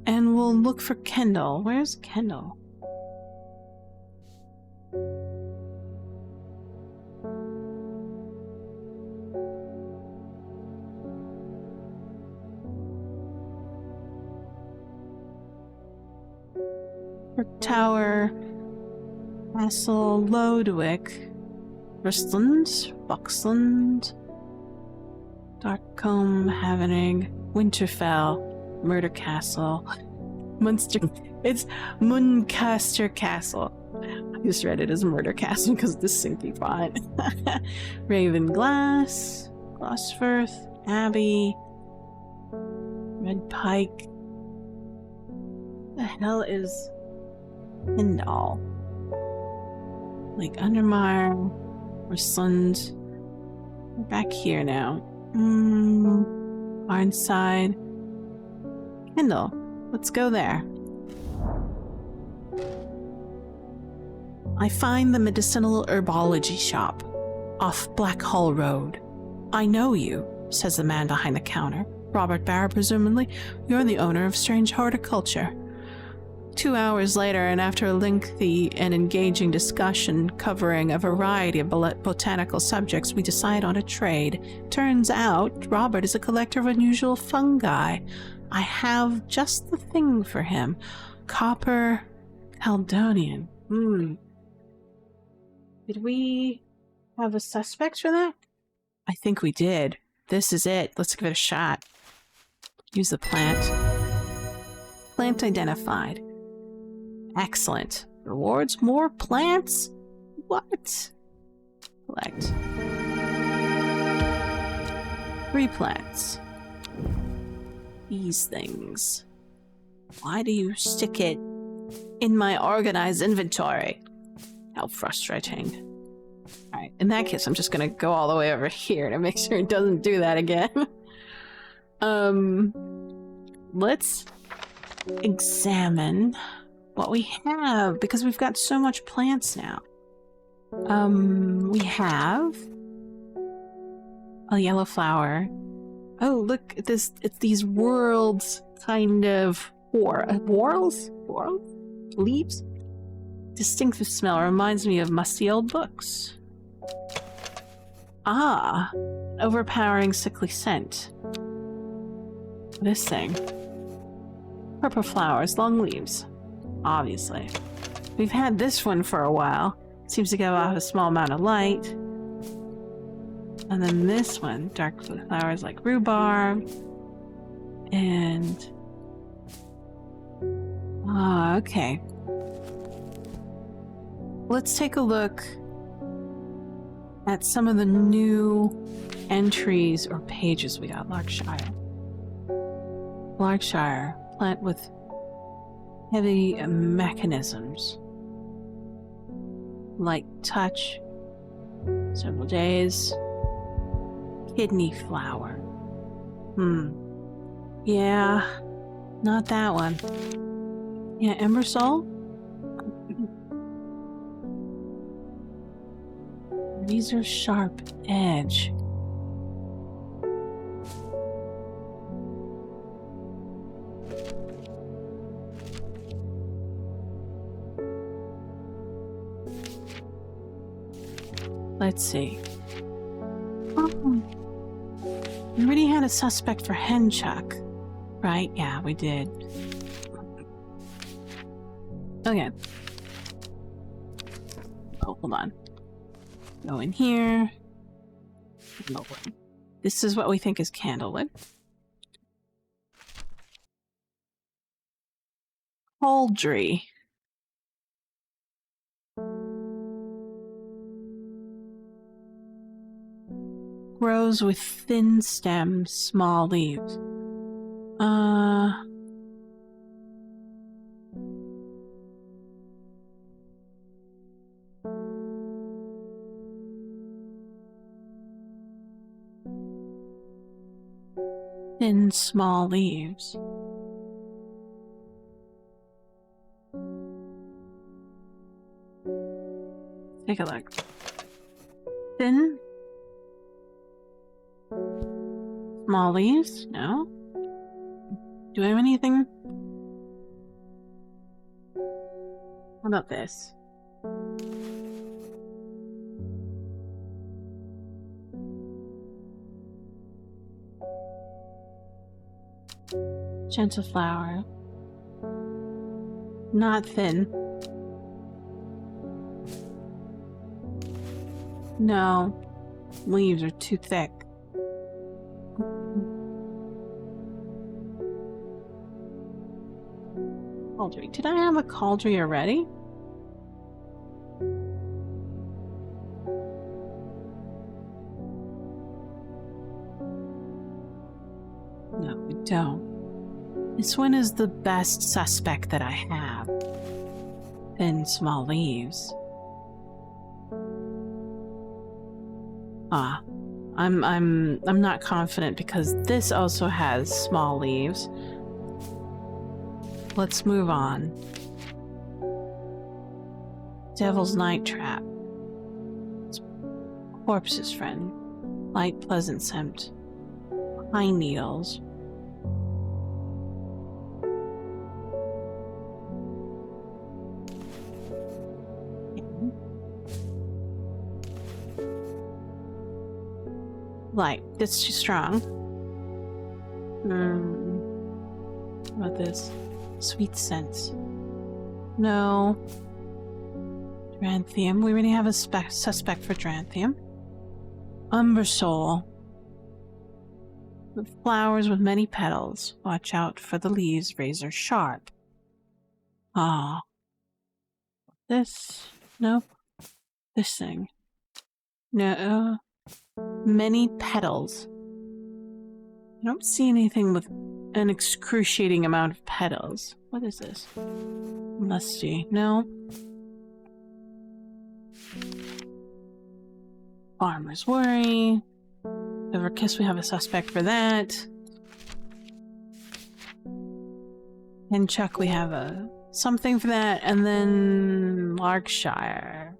And we'll look for Kendall. Where's Kendall? Tower, Castle, Lodwick, Bristland, Boxland, Darkcombe, Havenig, Winterfell, Murder Castle, Munster. It's Muncaster Castle. I just read it as Murder Castle because this sinky font. Raven Glass, Gosforth, Abbey, Red Pike. The hell is Kendall? Like Undermire, Rusland. We're back here now. Barnside. Kendall. Let's go there. I find the medicinal herbology shop off Blackhall Road. I know you, says the man behind the counter. Robert Barr, presumably. You're the owner of Strange Horticulture. 2 hours later, and after a lengthy and engaging discussion covering a variety of botanical subjects, we decide on a trade. Turns out, Robert is a collector of unusual fungi. I have just the thing for him. Copper Caledonian. Did we have a suspect for that? I think we did. This is it. Let's give it a shot. Use the plant. Plant identified. Excellent. Rewards more plants? What? Collect. 3 plants. These things. Why do you stick it in my organized inventory? How frustrating. Alright, in that case, I'm just gonna go all the way over here to make sure it doesn't do that again. Let's examine what we have, because we've got so much plants now. We have a yellow flower. Oh, look at this. It's these worlds kind of whorls? Leaves? Distinctive smell. Reminds me of musty old books. Ah, overpowering sickly scent. This thing. Purple flowers, long leaves. Obviously. We've had this one for a while. Seems to give off a small amount of light. And then this one, dark blue flowers like rhubarb. And... ah, okay. Let's take a look at some of the new entries or pages we got. Larkshire. Larkshire, plant with heavy mechanisms. Light touch. Several days. Kidney flower. Yeah, not that one. Yeah, Embersol? These are sharp edge. Let's see. Oh. We already had a suspect for Henchuck, right? Yeah, we did. Okay. Oh, hold on. Go in here. This is what we think is candlewood. Poultry. Grows with thin stems, small leaves. Thin, small leaves. Take a look. Thin, small leaves? No. Do I have anything? How about this? Gentle flower. Not thin. No. Leaves are too thick. Cauldry. Did I have a cauldry already? No, we don't. This one is the best suspect that I have. Thin, small leaves. I'm not confident because this also has small leaves. Let's move on. Devil's Night Trap. It's Corpse's Friend. Light, pleasant scent. Pine needles. Light. That's too strong. What about this? Sweet scent. No. Dranthium. We already have a suspect for Dranthium. Umbersole. Flowers with many petals. Watch out for the leaves, razor sharp. Ah. This. Nope. This thing. No. Many petals. I don't see anything with an excruciating amount of petals. What is this? Musty. No. Farmer's Worry. Overkiss, we have a suspect for that. And Chuck, we have a something for that. And then Larkshire.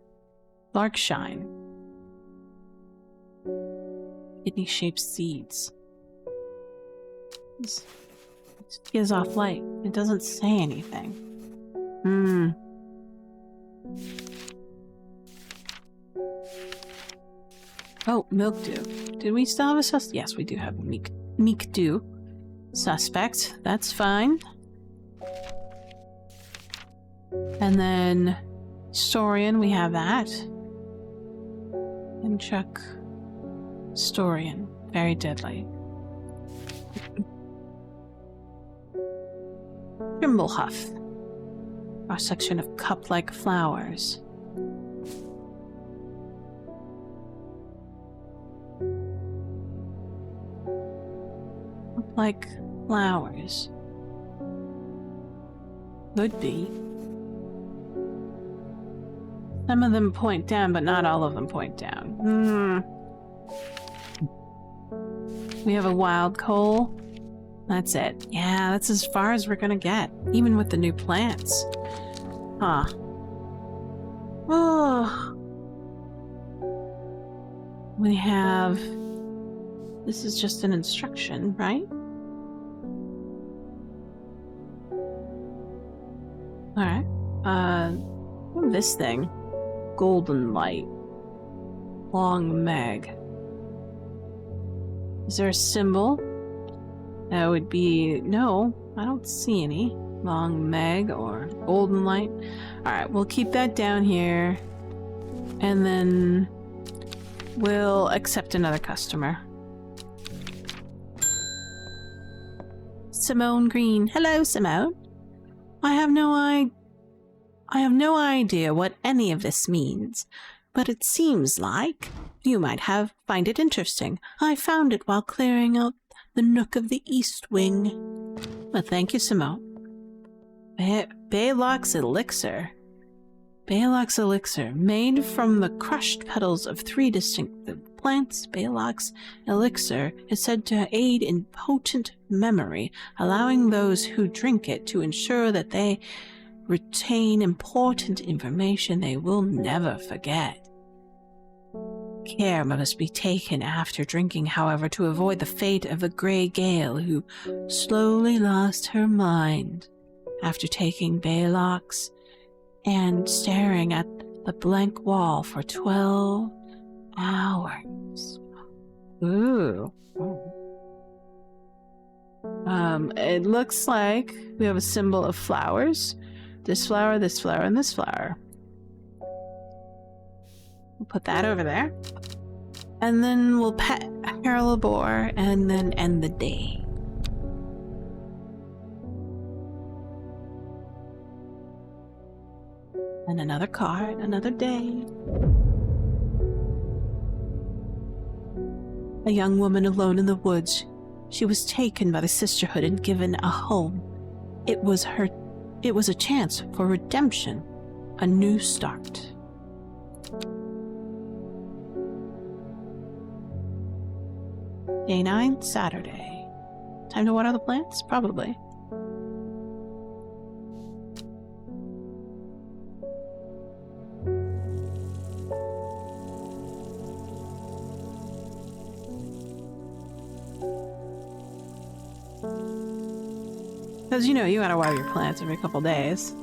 Larkshine. Kidney-shaped seeds. It gives off light. It doesn't say anything. Oh, milkdew. Did we still have a suspect? Yes, we do have a milkdew suspect. That's fine. And then Storian, we have that. And Chuck. Storian. Very deadly. Trimblehuff. Our section of cup-like flowers. Cup-like flowers. Could be. Some of them point down, but not all of them point down. We have a wild coal. That's it. Yeah, that's as far as we're gonna get, even with the new plants. Huh. Oh. We have... This is just an instruction, right? Alright. This thing. Golden light. Long Meg. Is there a symbol? That would be... No, I don't see any. Long Meg or golden light. Alright, we'll keep that down here. And then we'll accept another customer. Simone Green. Hello, Simone. I have no idea what any of this means, but it seems like you might find it interesting. I found it while clearing out the nook of the East Wing. Well, thank you, Simone. Baylock's Elixir. Baylock's Elixir, made from the crushed petals of 3 distinct plants. Baylock's Elixir is said to aid in potent memory, allowing those who drink it to ensure that they retain important information they will never forget. Care must be taken after drinking, however, to avoid the fate of the Grey Gale, who slowly lost her mind after taking Baylock's and staring at the blank wall for 12 hours. Ooh. It looks like we have a symbol of flowers. This flower, and this flower. We'll put that over there. And then we'll pet Harrelabor and then end the day. And another card, another day. A young woman alone in the woods. She was taken by the sisterhood and given a home. It was a chance for redemption, a new start. Day 9, Saturday. Time to water the plants? Probably. Because, you know, you gotta water your plants every couple days.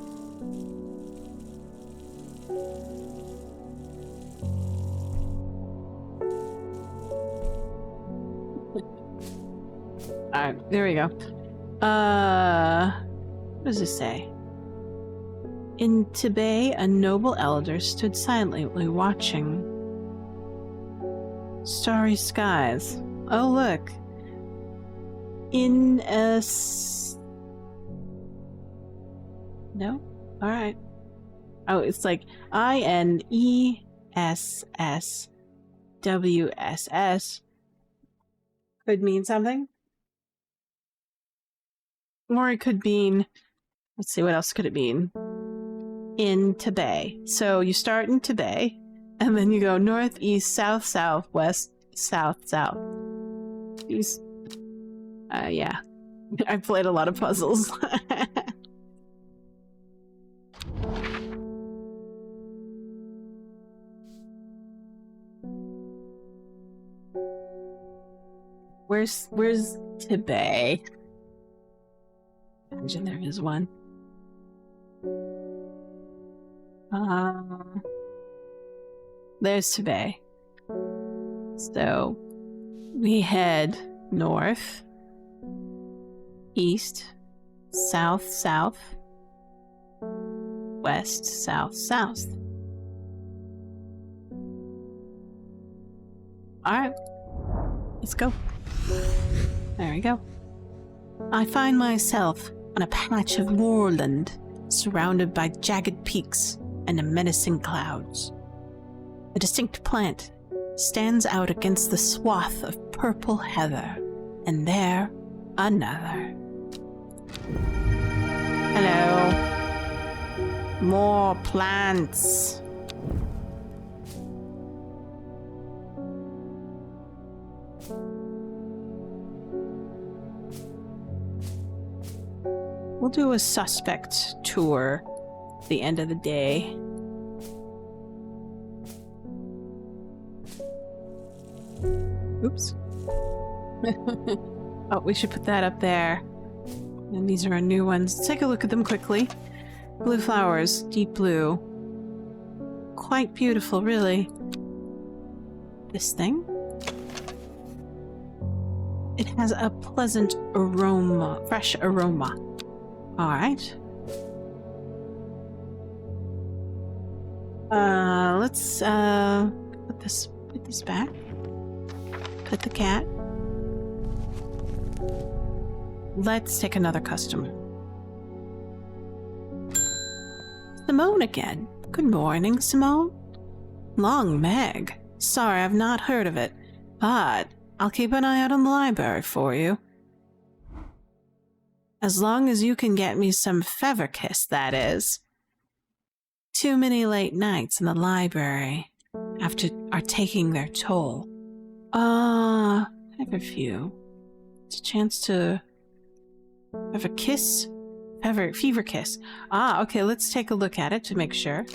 Alright, there we go. What does this say? In Tibet, a noble elder stood silently watching starry skies. Oh, look. In a... No? Alright. Oh, it's like INESSWSS. Could mean something. Or it could mean... Let's see, what else could it mean? In Tibet. So you start in Tibet, and then you go north, east, south, south, west, south, south. These... yeah. I played a lot of puzzles. Where's Tibet? Imagine there is one. There's Tibet. So we head north, east, south, south, west, south, south. Alright, let's go. There we go. I find myself on a patch of moorland surrounded by jagged peaks and menacing clouds. A distinct plant stands out against the swath of purple heather, and there another. Hello. More plants. We'll do a suspect tour at the end of the day. Oops. Oh, we should put that up there. And these are our new ones. Let's take a look at them quickly. Blue flowers, deep blue. Quite beautiful, really. This thing. It has a pleasant aroma, fresh aroma. Alright. Let's put this back. Put the cat. Let's take another customer. Simone again. Good morning, Simone. Long Meg. Sorry, I've not heard of it, but I'll keep an eye out on the library for you. As long as you can get me some Feverkiss, that is. Too many late nights in the library are taking their toll. Feverfew. It's a chance to have a kiss. Fever kiss. Okay, let's take a look at it to make sure.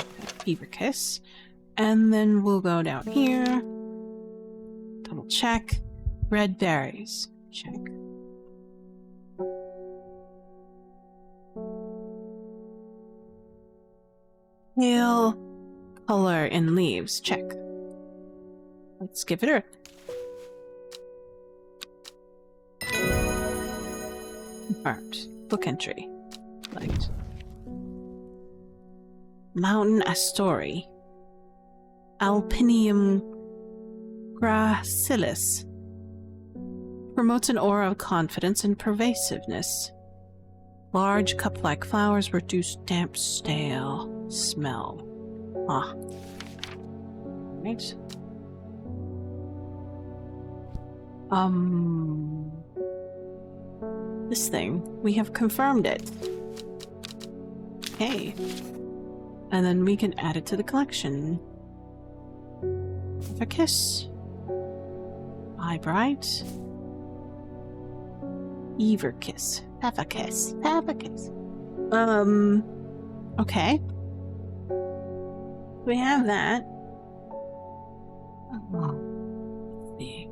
Fever kiss. And then we'll go down here. Double check. Red berries. Check. Pale color in leaves. Check. Let's give it a... Confirmed. Book entry. Right. Mountain Astori. Alpinium gracilis. Promotes an aura of confidence and pervasiveness. Large cup-like flowers reduce damp, stale smell. Right. This thing, we have confirmed it. Okay. And then we can add it to the collection. A kiss. Eyebright. Everkiss. Feverkiss. Feverkiss. Okay. We have that. Let's see.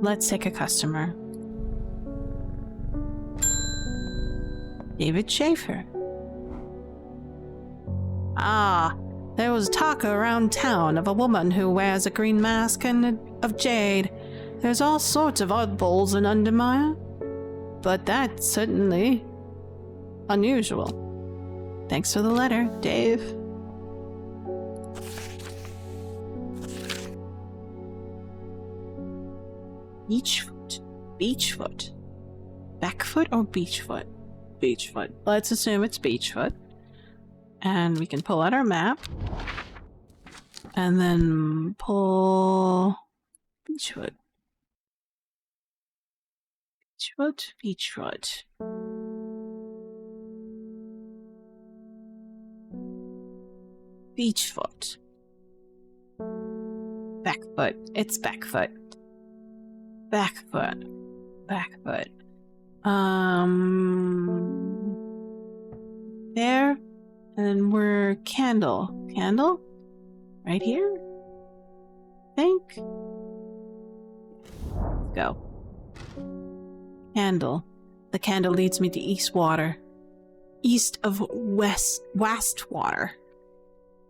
Let's take a customer. David Schaefer. There was talk around town of a woman who wears a green mask and of jade. There's all sorts of oddballs in Undermire, but that's certainly unusual. Thanks for the letter, Dave. Beachfoot. Beachfoot. Backfoot or beachfoot? Beachfoot. Let's assume it's beachfoot. And we can pull out our map. And then pull... Beachfoot. Beachfoot. Beachfoot. Beachfoot. Backfoot. It's backfoot. Backfoot. Backfoot. There. And then we're candle. Candle? Right here? Think. Let's go. Candle. The candle leads me to Eastwater. East of Wastwater.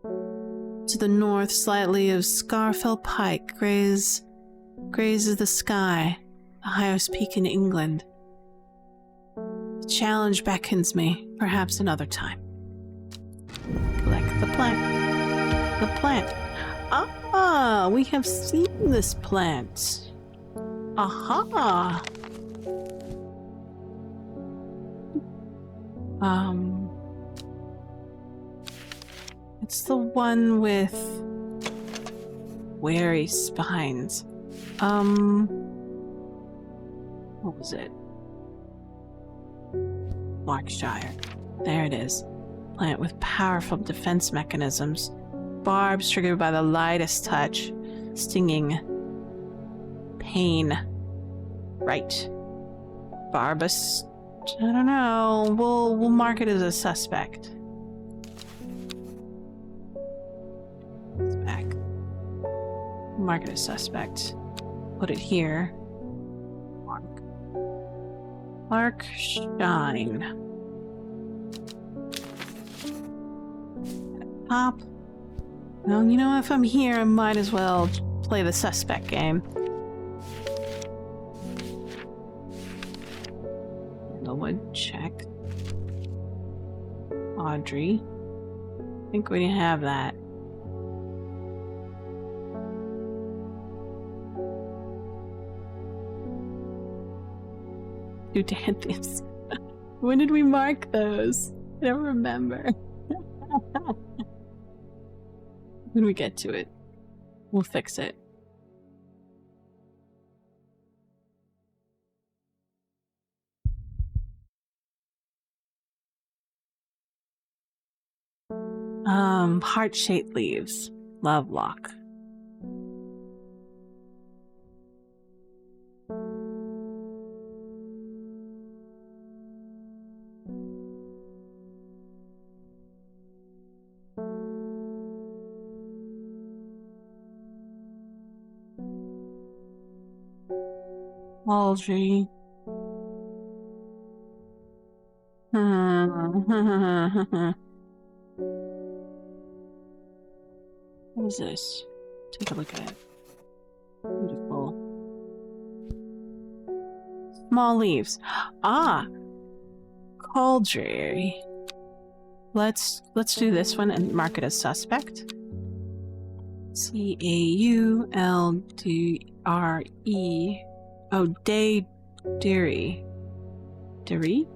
To the north, slightly of Scarfell Pike grazes the sky, the highest peak in England. The challenge beckons me, perhaps another time. Collect the plant. The plant. We have seen this plant. Aha! It's the one with wary spines. What was it? Markshire. There it is. Plant with powerful defense mechanisms. Barbs triggered by the lightest touch. Stinging. Pain. Right. Barbus. I don't know. We'll mark it as a suspect. It's back. Mark it as suspect. Put it here. Mark Shine. Pop. Well, you know, if I'm here, I might as well play the suspect game. Would check. Audrey. I think we didn't have that. Botanist. When did we mark those? I don't remember. When we get to it, we'll fix it. Heart-shaped leaves. Lovelock. Audrey. What is this? Take a look at it. Beautiful. Small leaves. Ah! Cauldry. Let's do this one and mark it as suspect. C-A-U-L-D-R-E. Oh, Dairy. Dairy? Dairy.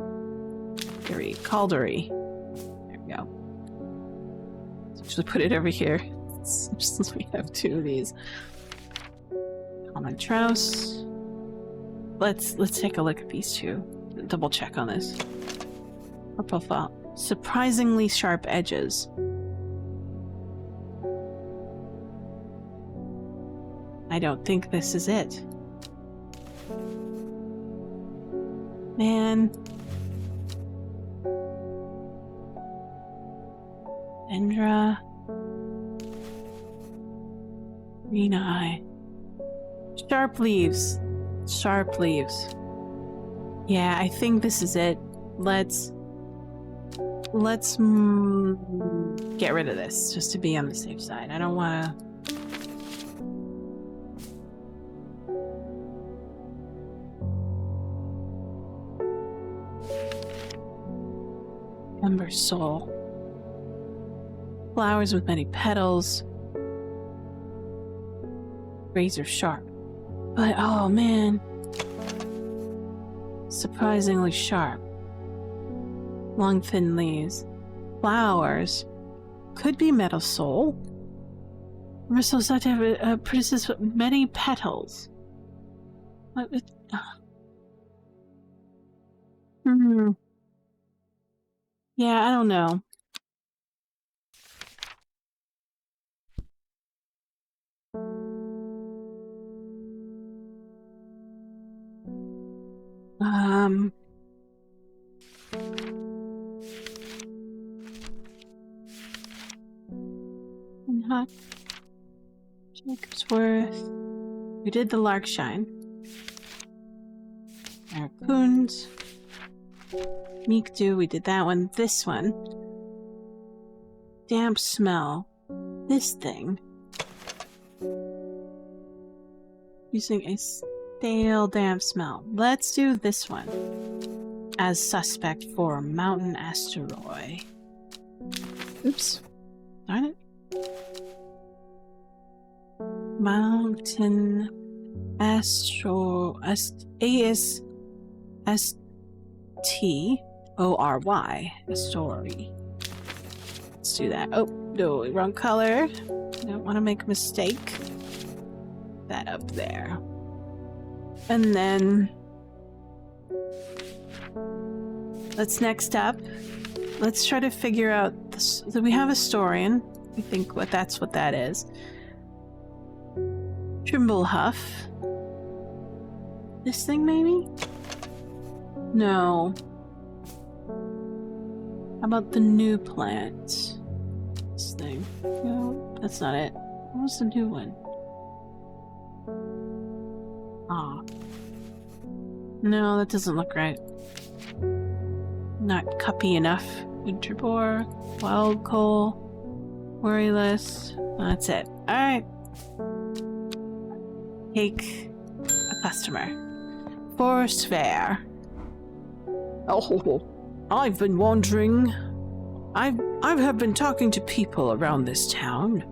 Caldery. There we go. Let's actually put it over here. Since we have two of these. Common Trouse. Let's take a look at these two. Double check on this. Our profile. Surprisingly sharp edges. I don't think this is it. Man. Endra. Green eye. Sharp leaves. Sharp leaves. Yeah, I think this is it. Let's get rid of this just to be on the safe side. I don't want to. Ember soul. Flowers with many petals. Razor sharp. But oh man. Surprisingly sharp. Long thin leaves. Flowers. Could be metal soul. We're so sad to have a princess with many petals. What? Yeah, I don't know. Hot. Jacobsworth. We did the Larkshine. Raccoons. Meek Dew, we did that one. This one. Damp smell. This thing. Using a stale damp smell. Let's do this one as suspect for Mountain Asteroid. Oops. Darn it. Mountain A-S-S-T-O-R-Y. Astory. Let's do that. Oh, no, wrong color. Don't want to make a mistake. That up there. And then let's next up. Let's try to figure out this. So we have a historian. I think that's what that is. Trimblehuff. This thing, maybe? No. How about the new plant? This thing. No, that's not it. What was the new one? Ah. No, that doesn't look right. Not cuppy enough. Winter boar, wild coal, worryless. That's it. Alright. Take a customer. Forest fair. Oh, I've been wandering. I have been talking to people around this town,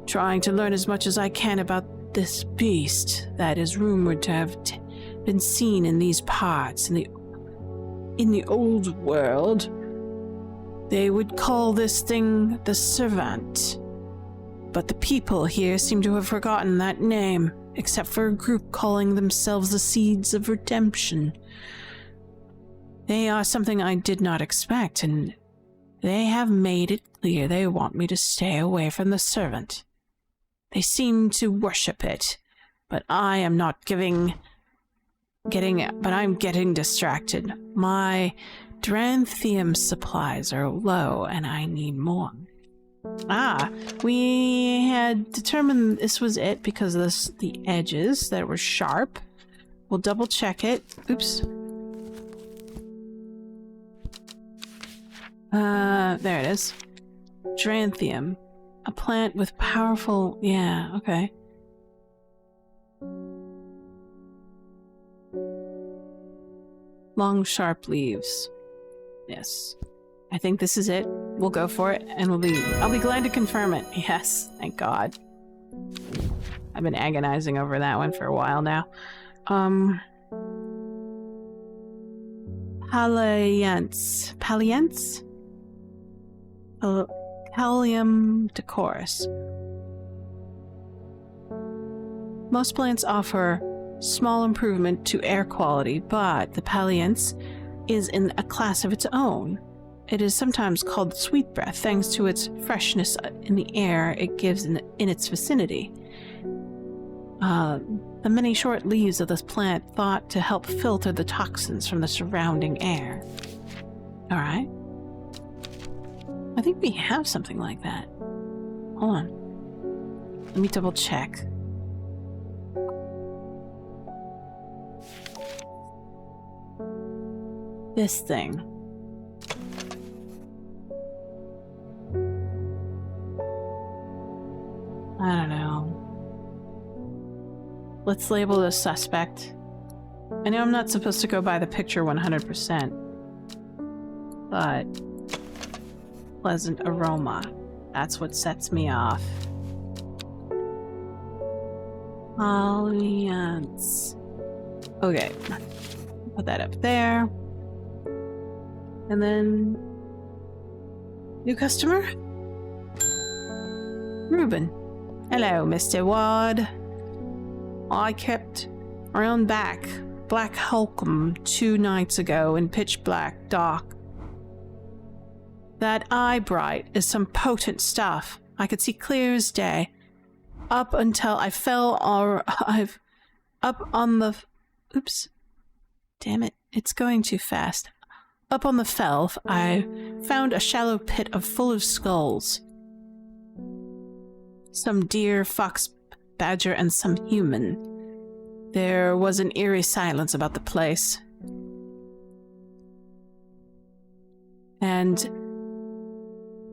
trying to learn as much as I can about this beast that is rumored to have been seen in these parts in the in the old world, they would call this thing the Servant. But the people here seem to have forgotten that name, except for a group calling themselves the Seeds of Redemption. They are something I did not expect, and they have made it clear they want me to stay away from the Servant. They seem to worship it, but I am not I'm getting distracted. My Dranthium supplies are low, and I need more. Ah, we had determined this was it because of the edges that were sharp. We'll double check it. Oops. There it is. Dranthium. A plant with powerful... Yeah, okay. Long, sharp leaves. Yes. I think this is it. We'll go for it, and I'll be glad to confirm it. Yes, thank God. I've been agonizing over that one for a while now. Palliance. Palliance? Pallium decoris. Most plants offer small improvement to air quality, but the Palliance is in a class of its own. It is sometimes called sweet breath, thanks to its freshness in the air it gives in its vicinity. The many short leaves of this plant thought to help filter the toxins from the surrounding air. Alright. I think we have something like that. Hold on. Let me double check. This thing. I don't know. Let's label this suspect. I know I'm not supposed to go by the picture 100%, but pleasant aroma. That's what sets me off. Alliance. Okay. Put that up there. And then... new customer? Reuben. Hello, Mr. Ward. I kept around Black Holcomb 2 nights ago in pitch black dark. That eye bright is some potent stuff. I could see clear as day. Up until I fell up on the... Oops. Damn it. It's going too fast. Up on the fell, I found a shallow pit full of skulls. Some deer, fox, badger, and some human. There was an eerie silence about the place. And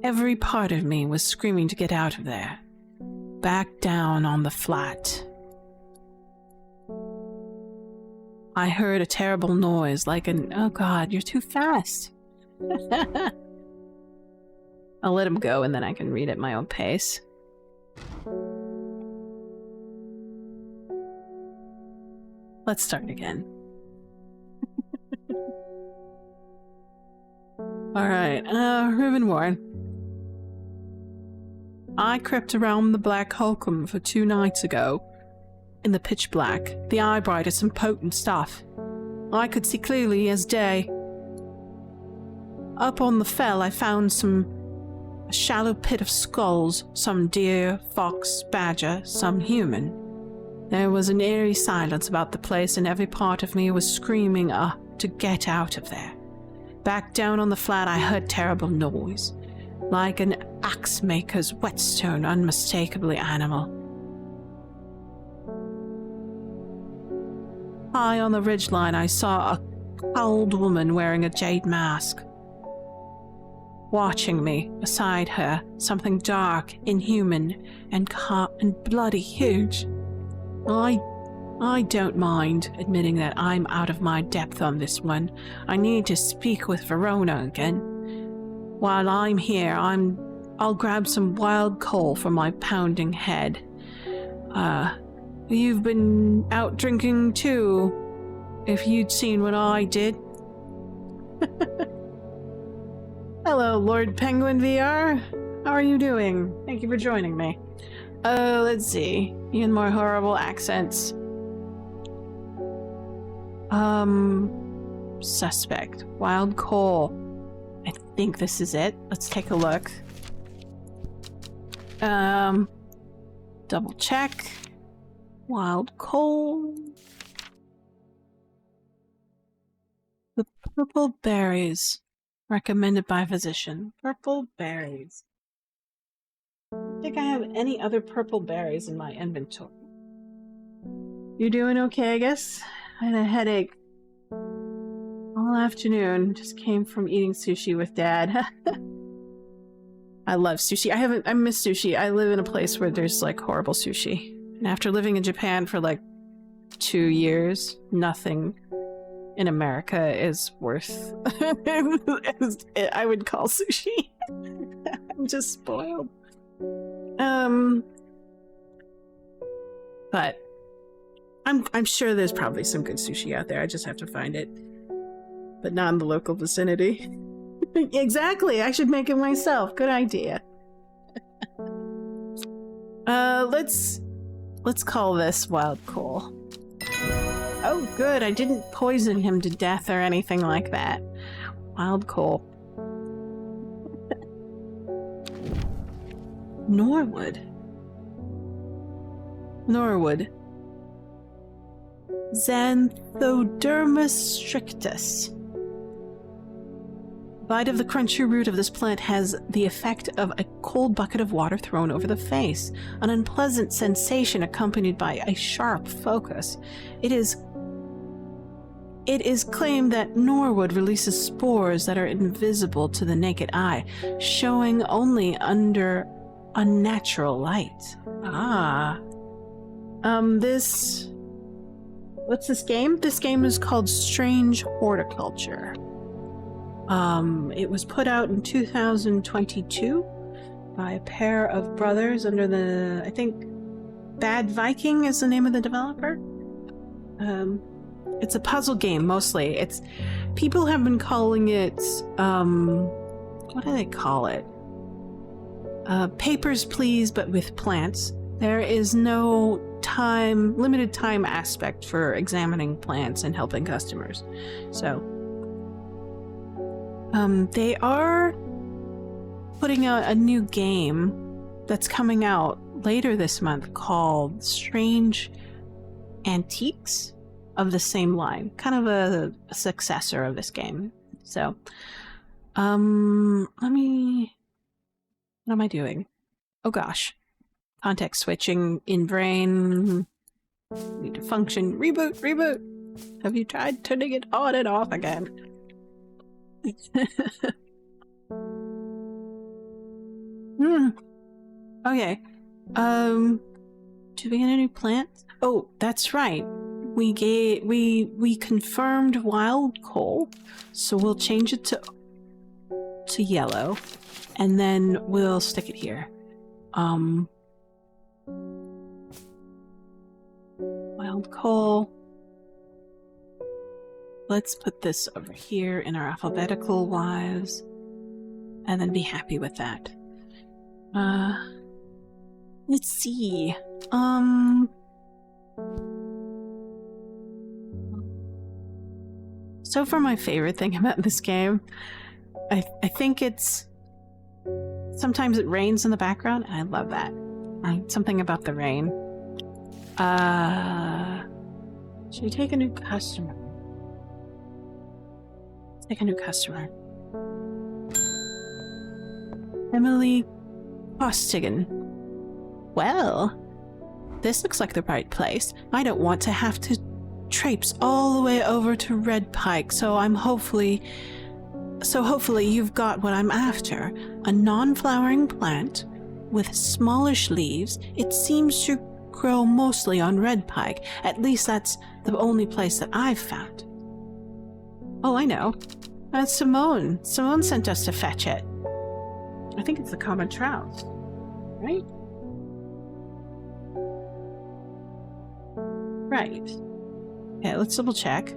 every part of me was screaming to get out of there. Back down on the flat. I heard a terrible noise, like an... Oh God, you're too fast. I'll let him go and then I can read at my own pace. Let's start again. Alright, Reuben Warren. I crept around the Black Holcomb for 2 nights ago. In the pitch black, the eye bright is some potent stuff. I could see clearly as day. Up on the fell I found a shallow pit of skulls, some deer, fox, badger, some human. There was an eerie silence about the place, and every part of me was screaming to get out of there. Back down on the flat I heard terrible noise, like an axe maker's whetstone, unmistakably animal. High on the ridgeline I saw a cowled woman wearing a jade mask. Watching me, beside her, something dark, inhuman, and bloody huge. I don't mind admitting that I'm out of my depth on this one. I need to speak with Verona again. While I'm here, I'll grab some wild coal for my pounding head. You've been out drinking too, if you'd seen what I did. Hello, Lord Penguin VR. How are you doing? Thank you for joining me. Let's see. Even more horrible accents. Suspect. Wild coal. I think this is it. Let's take a look. Double check. Wild coal. The purple berries. Recommended by physician. Purple berries. I don't think I have any other purple berries in my inventory. You doing okay, I guess? I had a headache all afternoon. Just came from eating sushi with Dad. I love sushi. I miss sushi. I live in a place where there's like horrible sushi. And after living in Japan for like 2 years, nothing in America is worth I would call sushi. I'm just spoiled. But I'm sure there's probably some good sushi out there. I just have to find it. But not in the local vicinity. Exactly. I should make it myself. Good idea. Let's call this wild coal. Oh, good. I didn't poison him to death or anything like that. Wild coal. Norwood. Xanthodermus strictus. Bite of the crunchy root of this plant has the effect of a cold bucket of water thrown over the face, an unpleasant sensation accompanied by a sharp focus. It is claimed that Norwood releases spores that are invisible to the naked eye, showing only under unnatural light. What's this game? This game is called Strange Horticulture. It was put out in 2022 by a pair of brothers under the, I think, Bad Viking is the name of the developer. It's a puzzle game mostly. People have been calling it, what do they call it? Papers, Please, but with plants. There is no limited time aspect for examining plants and helping customers. So, they are putting out a new game that's coming out later this month called Strange Antiques of the same line. Kind of a successor of this game. So, what am I doing? Oh gosh. Context switching in brain. Need to function. Reboot. Have you tried turning it on and off again? Okay. Do we get any plants? Oh, that's right. We confirmed wild coal, so we'll change it to yellow, and then we'll stick it here. Wild coal. Let's put this over here in our alphabetical wise, and then be happy with that. Let's see. So far, my favorite thing about this game, I think it's sometimes it rains in the background, and I love that. Something about the rain. Should we take a new customer? Let's take a new customer. Emily Costigan. Well, this looks like the right place. I don't want to have to traipse all the way over to Red Pike, so hopefully you've got what I'm after. A non-flowering plant with smallish leaves. It seems to grow mostly on Red Pike. At least that's the only place that I've found. Oh, I know. That's Simone. Simone sent us to fetch it. I think it's the common trout, right? Right. Okay, let's double check.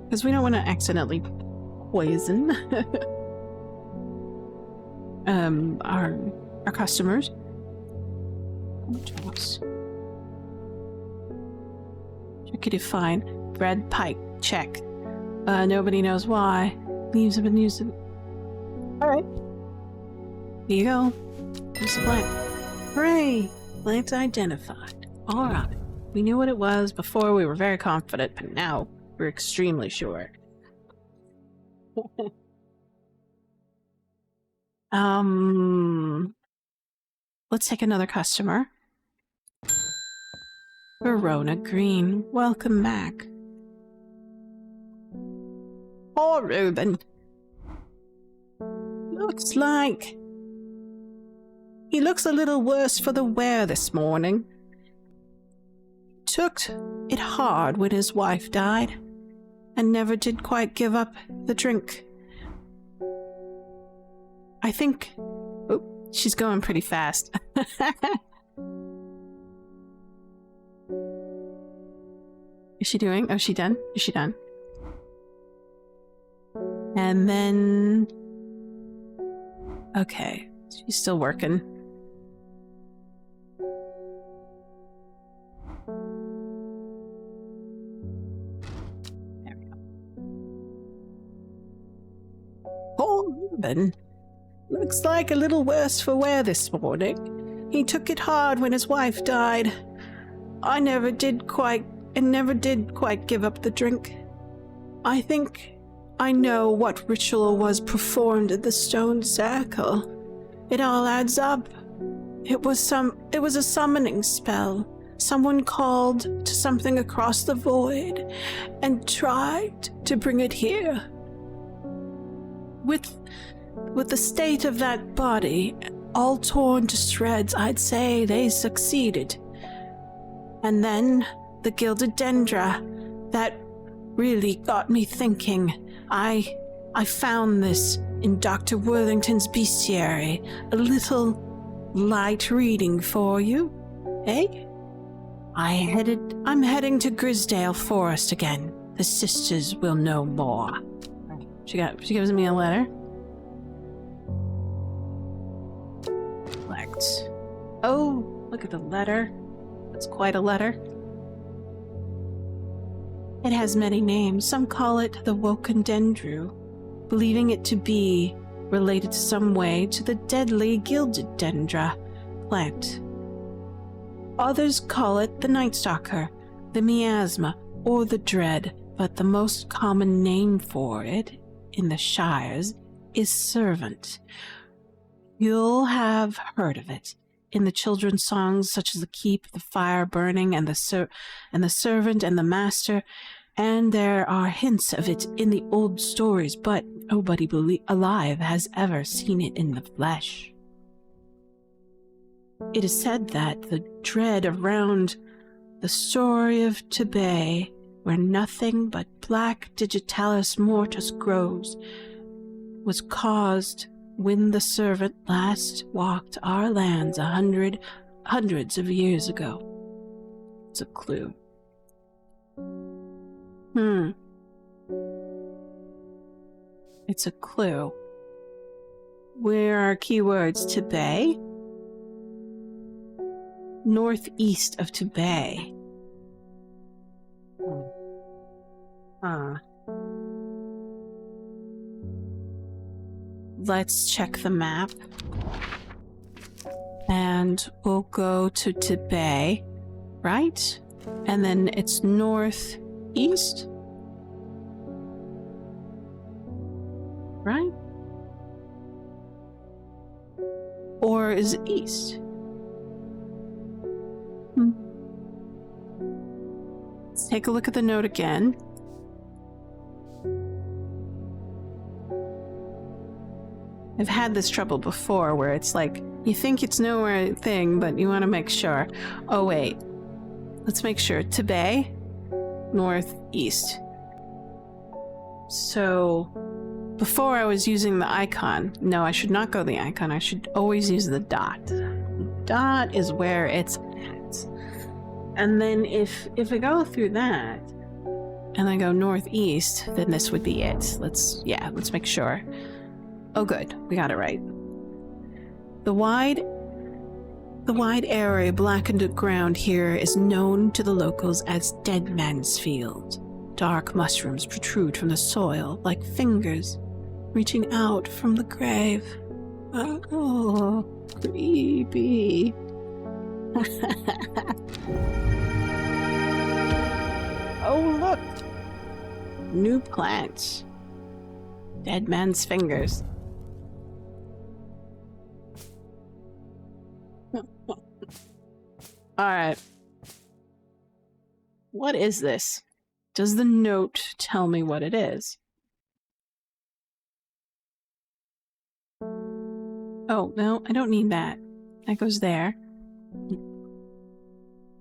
Because we don't want to accidentally poison our customers. Chickadee fine. Bread pike, check. Nobody knows why. Leaves have been used. Alright. Here you go. There's a plant. Hooray! Plant identified. Alright. We knew what it was before, we were very confident, but now we're extremely sure. Let's take another customer. Verona Green, welcome back. Oh, Reuben. Looks like he looks a little worse for the wear this morning. Took it hard when his wife died, and never did quite give up the drink. I think... Oh, she's going pretty fast. Is she doing? Oh, she done? Is she done? And then... Okay, she's still working. There we go. Poor Reuben. Looks like a little worse for wear this morning. He took it hard when his wife died. I never did quite give up the drink. I think I know what ritual was performed at the stone circle. It all adds up. It was a summoning spell. Someone called to something across the void and tried to bring it here. With the state of that body all torn to shreds, I'd say they succeeded. And then the gilded dendra, that really got me thinking. I found this in Dr. Worthington's bestiary. A little light reading for you, eh? I'm heading to Grisdale Forest again. The sisters will know more. She gives me a letter. Collect. Oh, look at the letter. It's quite a letter. It has many names. Some call it the Woken Dendru, believing it to be related some way to the deadly gilded dendra plant. Others call it the Night Stalker, the miasma, or the dread, but the most common name for it in the Shires is servant. You'll have heard of it in the children's songs such as The Keep, The Fire Burning, and the Servant and the Master, and there are hints of it in the old stories, but nobody alive has ever seen it in the flesh. It is said that the dread around the story of Tibet, where nothing but black digitalis mortis grows, was caused when the servant last walked our lands hundreds of years ago. It's a clue. It's a clue. Where are keywords? Tibet? Northeast of Tibet. Let's check the map. And we'll go to Tibet, right? And then it's northeast? Right? Or is it east? Let's take a look at the note again. I've had this trouble before where it's like, you think it's nowhere thing, but you want to make sure. Oh wait, let's make sure. Tibet, northeast. So, before I was using the icon. No, I should not go the icon. I should always use the dot. Dot is where it's at. And then if I go through that and I go northeast, then this would be it. Let's make sure. Oh, good. We got it right. The wide area blackened ground here is known to the locals as Dead Man's Field. Dark mushrooms protrude from the soil like fingers reaching out from the grave. Oh, creepy. Oh, look! New plants. Dead Man's Fingers. Alright. What is this? Does the note tell me what it is? Oh, no, I don't need that. That goes there.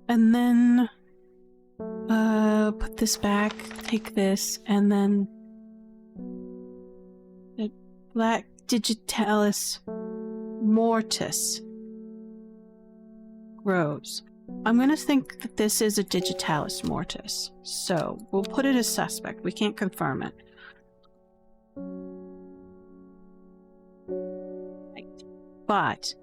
And then... put this back, take this, and then... the Black Digitalis Mortis grows. I'm gonna think that this is a Digitalis Mortis, so we'll put it as suspect. We can't confirm it. Right. But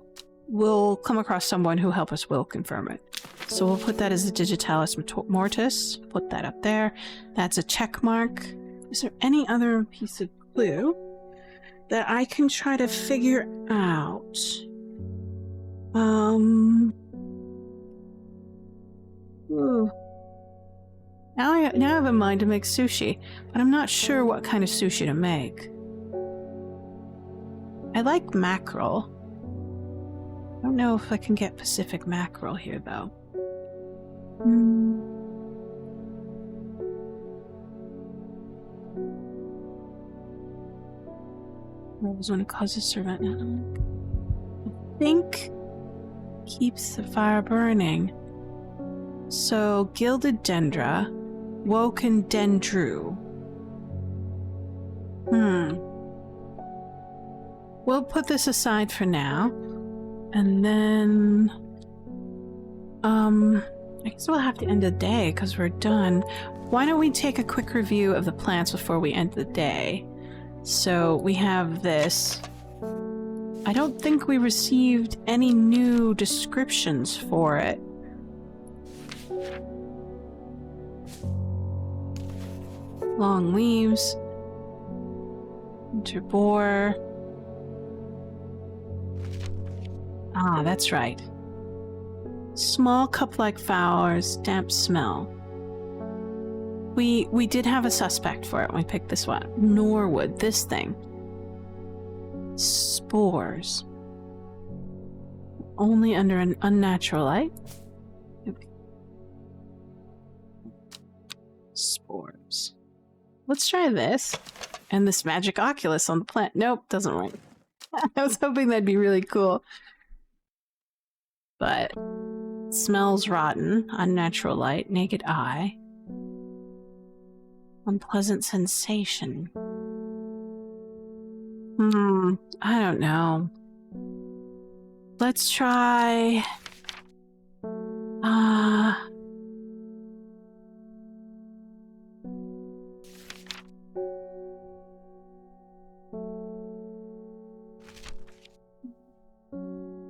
we'll come across someone who will confirm it. So we'll put that as a Digitalis Mortis. Put that up there. That's a check mark. Is there any other piece of clue that I can try to figure out? Ooh. Now I have a mind to make sushi, but I'm not sure what kind of sushi to make. I like mackerel. I don't know if I can get Pacific mackerel here, though. Rose when it causes servant. I think keeps the fire burning. So gilded dendra, woken dendru. We'll put this aside for now. And then, I guess we'll have to end the day because we're done. Why don't we take a quick review of the plants before we end the day? So we have this. I don't think we received any new descriptions for it. Long leaves. Winter boar. Ah, that's right. Small cup-like flowers, damp smell. We did have a suspect for it when we picked this one. Norwood, this thing. Spores. Only under an unnatural light. Okay. Spores. Let's try this. And this magic oculus on the plant. Nope, doesn't work. I was hoping that'd be really cool. But smells rotten, unnatural light, naked eye. Unpleasant sensation. I don't know. Let's try...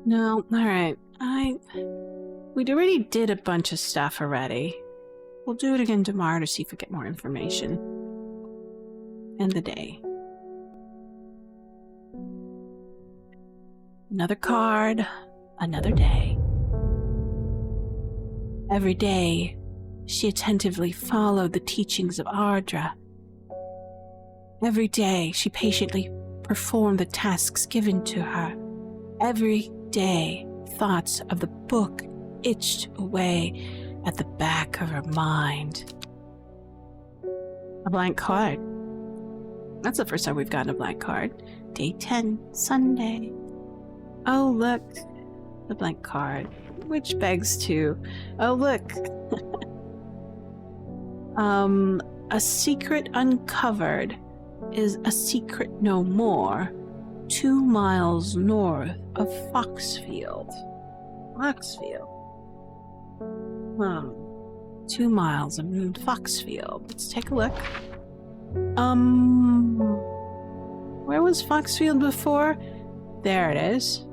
No, alright. We already did a bunch of stuff already. We'll do it again tomorrow to see if we get more information. End the day. Another card, another day. Every day, she attentively followed the teachings of Ardra. Every day, she patiently performed the tasks given to her. Every day, thoughts of the book itched away at the back of her mind. A blank card. That's the first time we've gotten a blank card. Day 10, Sunday. Oh, look. The blank card. Which begs to... Oh, look. A secret uncovered is a secret no more. 2 miles north of Foxfield. Foxfield? 2 miles in Foxfield. Let's take a look. Where was Foxfield before? There it is.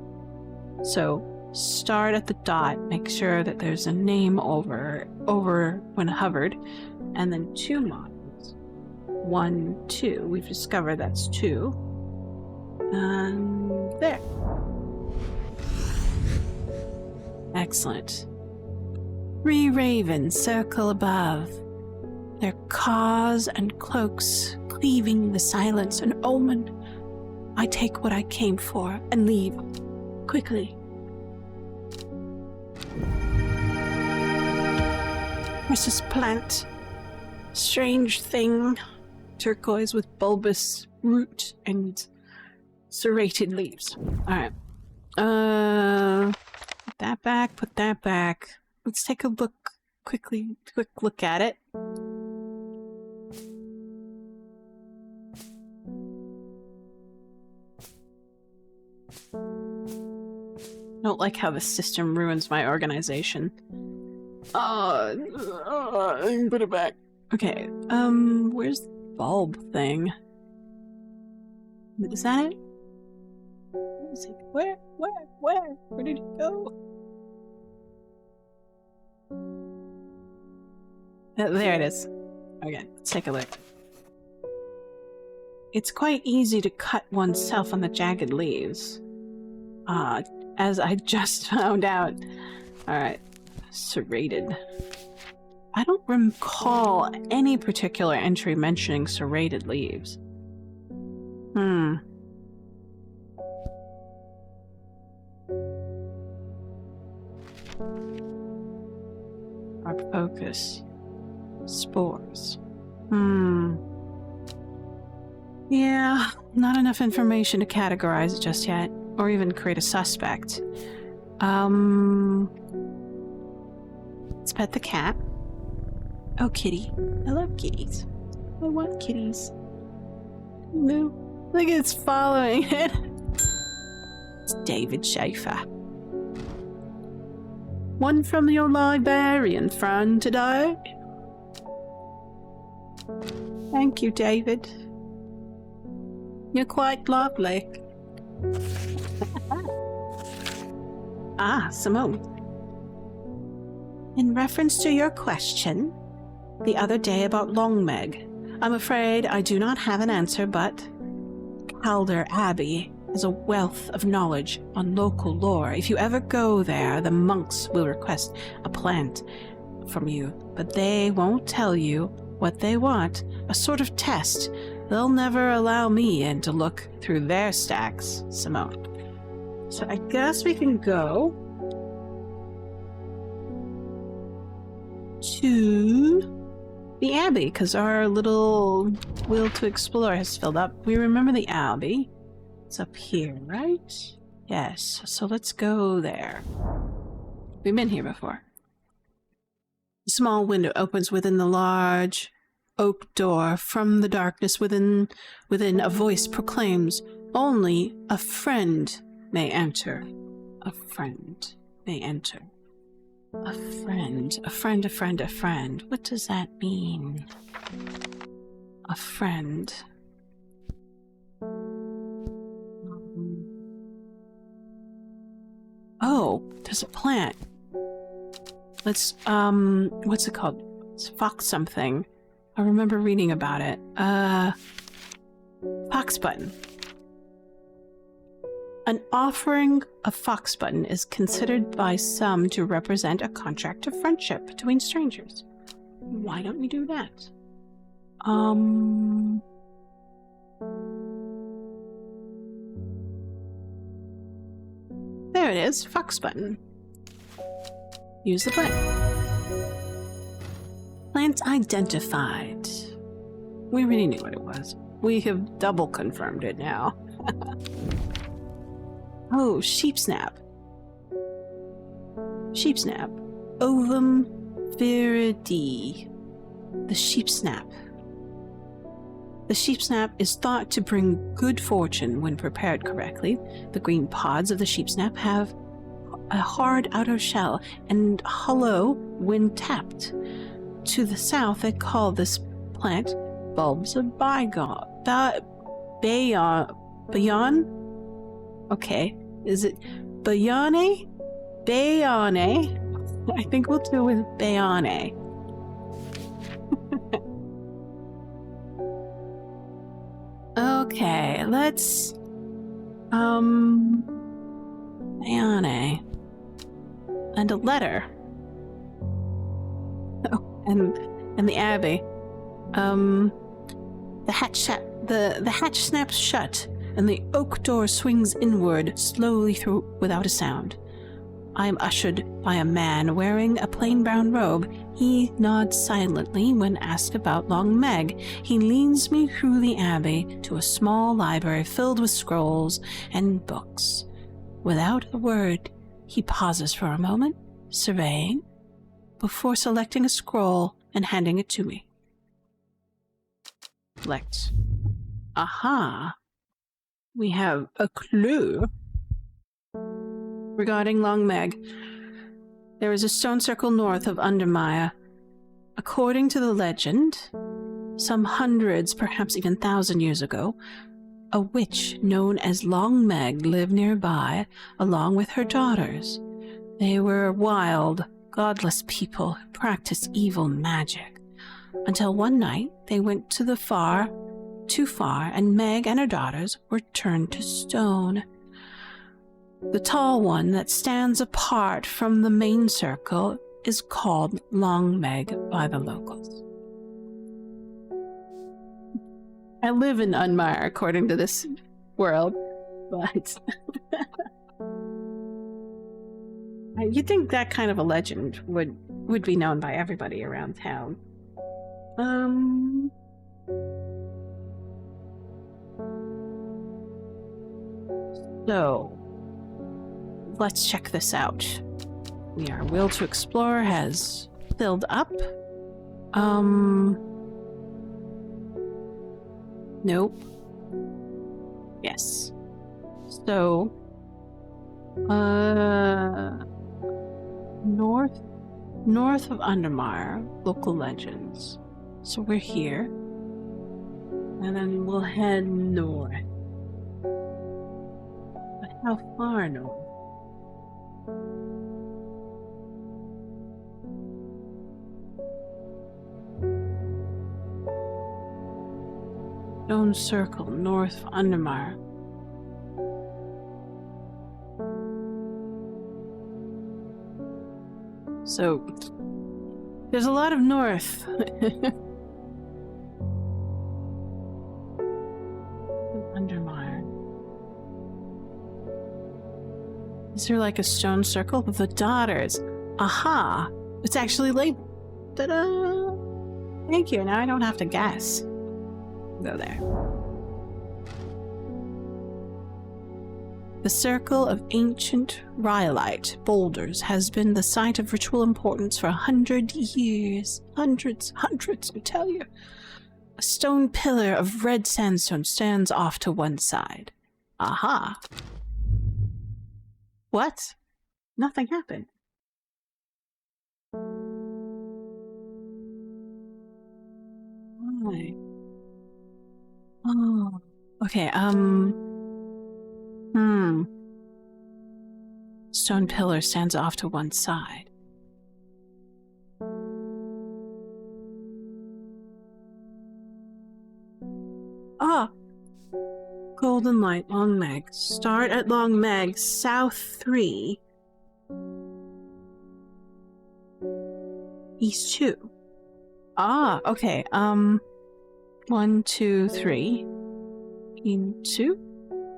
So start at the dot. Make sure that there's a name over when hovered, and then 2 miles. 1, 2. We've discovered that's 2. And there. Excellent. 3 ravens circle above, their caws and cloaks cleaving the silence, an omen. I take what I came for and leave quickly. Precious plant, strange thing, turquoise with bulbous root and serrated leaves. All right. Put that back. Put that back. Let's take a look quickly. Quick look at it. I don't like how the system ruins my organization. Put it back. Okay. Where's the bulb thing? Is that it? Where did it go? There it is. Okay, let's take a look. It's quite easy to cut oneself on the jagged leaves. As I just found out. Alright. Serrated. I don't recall any particular entry mentioning serrated leaves. Our focus. Spores. Yeah, not enough information to categorize it just yet, or even create a suspect. Let's pet the cat. Oh, kitty. I love kitties. I want kitties. No, look, it's following it. It's David Schaefer. One from your librarian friend today. Thank you, David. You're quite lovely. Simone. In reference to your question the other day about Longmeg, I'm afraid I do not have an answer, but Calder Abbey has a wealth of knowledge on local lore. If you ever go there, the monks will request a plant from you, but they won't tell you what they want, a sort of test. They'll never allow me in to look through their stacks, Simone. So I guess we can go to the Abbey, because our little will to explore has filled up. We remember the Abbey. It's up here, right? Yes, so let's go there. We've been here before. A small window opens within the large oak door. From the darkness within a voice proclaims, only a friend may enter. A friend may enter. A friend. A friend, a friend, a friend. What does that mean? A friend. Oh, there's a plant. Let's, what's it called? It's fox something. I remember reading about it. Foxbutton. An offering of foxbutton is considered by some to represent a contract of friendship between strangers. Why don't we do that? There it is, foxbutton. Use the plant. Plant identified. We already knew what it was. We have double confirmed it now. Oh, sheepsnap. Sheepsnap. Ovum viridi. The sheepsnap. The sheepsnap is thought to bring good fortune when prepared correctly. The green pods of the sheepsnap have a hard outer shell and hollow when tapped. To the south, they call this plant bulbs of bygone. Bayon? Okay. Is it Bayane? Bayane? I think we'll do with Bayane. Okay, let's... Bayane. And a letter. Oh, and the abbey. The hatch snaps shut, and the oak door swings inward slowly through without a sound. I am ushered by a man wearing a plain brown robe. He nods silently when asked about Long Meg. He leads me through the abbey to a small library filled with scrolls and books. Without a word, he pauses for a moment, surveying, before selecting a scroll and handing it to me. Select. Aha! We have a clue. Regarding Long Meg, there is a stone circle north of Undermire. According to the legend, some hundreds, perhaps even 1,000 years ago, a witch known as Long Meg lived nearby, along with her daughters. They were wild, godless people who practiced evil magic. Until one night, they went too far, and Meg and her daughters were turned to stone. The tall one that stands apart from the main circle is called Long Meg by the locals. I live in Unmire, according to this world, but you'd think that kind of a legend would be known by everybody around town. So, let's check this out. Our will to explore has filled up. Nope. Yes. So, north of Undermire, local legends. So we're here. And then we'll head north. But how far north? Stone circle north of Undermire. So there's a lot of north. Undermire. Is there like a stone circle with the daughters? Aha! It's actually labeled. Ta-da! Thank you. Now I don't have to guess. Go there. The circle of ancient rhyolite boulders has been the site of ritual importance for 100 years. Hundreds, I tell you. A stone pillar of red sandstone stands off to one side. Aha. What? Nothing happened. Why? Oh, okay, Stone pillar stands off to one side. Ah! Golden light, Long Meg. Start at Long Meg, south 3. East 2. Ah, okay, 1, 2, 3. In 2?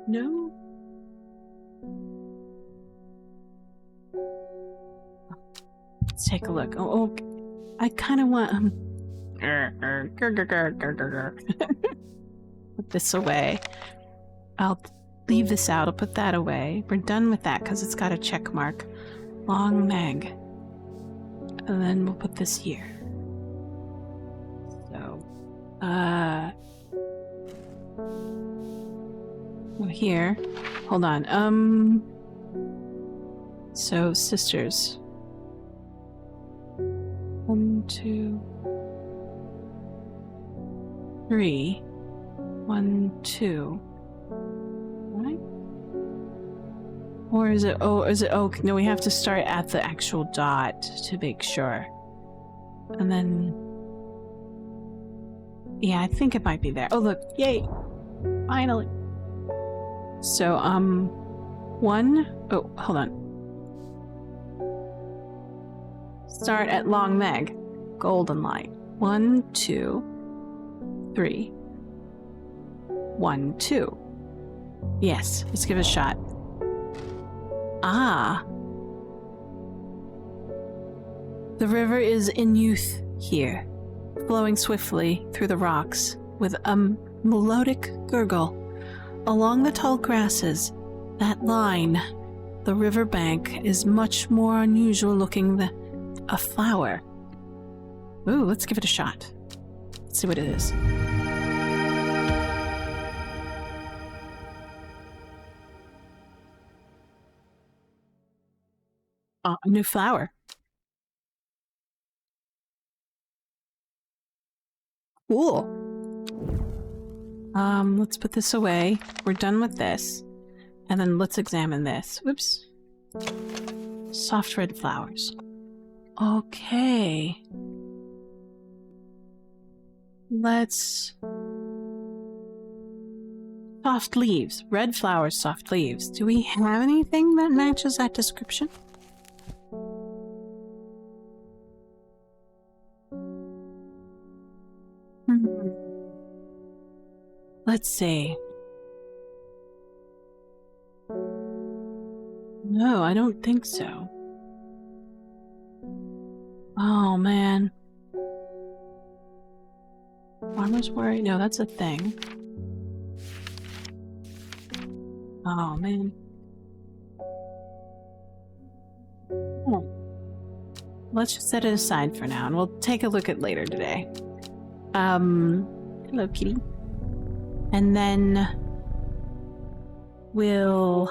No? Let's take a look. Oh, I kind of want... Put this away. I'll leave this out. I'll put that away. We're done with that because it's got a check mark. Long Meg. And then we'll put this here. So, here. Hold on. So, sisters. 1, 2, 3. 1, 2. Right? Or is it, no, we have to start at the actual dot to make sure. And then, yeah, I think it might be there. Oh, look, yay! Finally! So, 1, oh, hold on. Start at long meg, golden light. 1, 2, 3. 1, 2. Yes, let's give it a shot. Ah. The river is in youth here, flowing swiftly through the rocks with a melodic gurgle. Along the tall grasses that line the river bank is much more unusual looking than a flower. Ooh, let's give it a shot. Let's see what it is. A new flower. Cool. Let's put this away. We're done with this. And then let's examine this. Whoops. Soft red flowers. Okay. Let's... Soft leaves. Red flowers, soft leaves. Do we have anything that matches that description? Let's see. No, I don't think so. Oh, man. Farmer's worry? No, that's a thing. Oh, man. Let's just set it aside for now, and we'll take a look at later today. Hello, kitty. And then we'll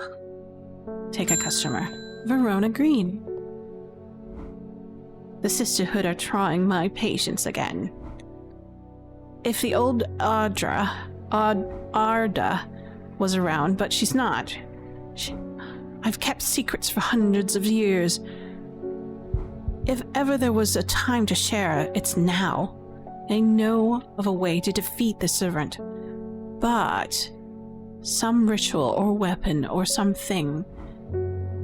take a customer. Verona Green. The Sisterhood are trying my patience again. If the old Arda was around, but she's not. I've kept secrets for hundreds of years. If ever there was a time to share, it's now. I know of a way to defeat the servant, but some ritual or weapon or something.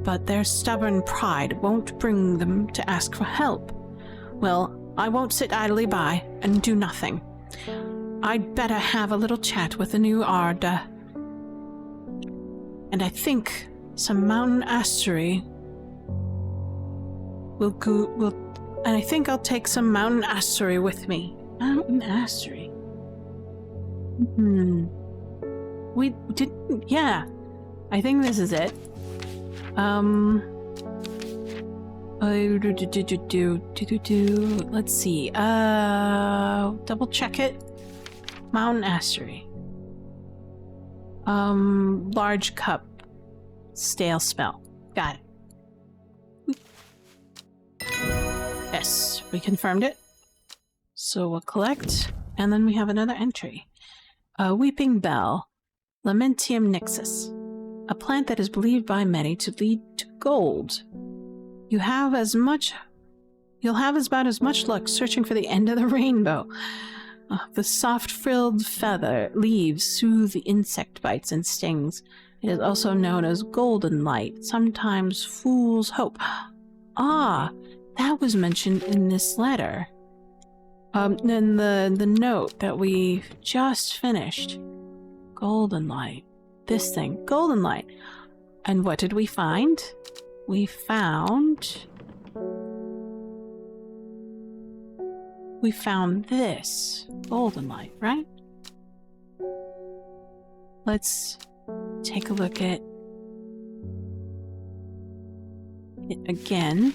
But their stubborn pride won't bring them to ask for help. Well, I won't sit idly by and do nothing. I'd better have a little chat with the new Arda. And I think some mountain astery and I think I'll take some mountain astery with me. Mountain astery. We didn't, yeah. I think this is it. Let's see. Double check it. Mountain astery. Large cup. Stale spell. Got it. Yes, we confirmed it. So we'll collect, and then we have another entry. A weeping bell. Lamentium nixus. A plant that is believed by many to lead to gold. You'll have about as much luck searching for the end of the rainbow. The soft frilled feather leaves soothe the insect bites and stings. It is also known as golden light, sometimes fool's hope. Ah, that was mentioned in this letter. Then the note that we just finished. Golden light. This thing. Golden light. And what did we find? We found this. Golden light, right? Let's take a look at it again.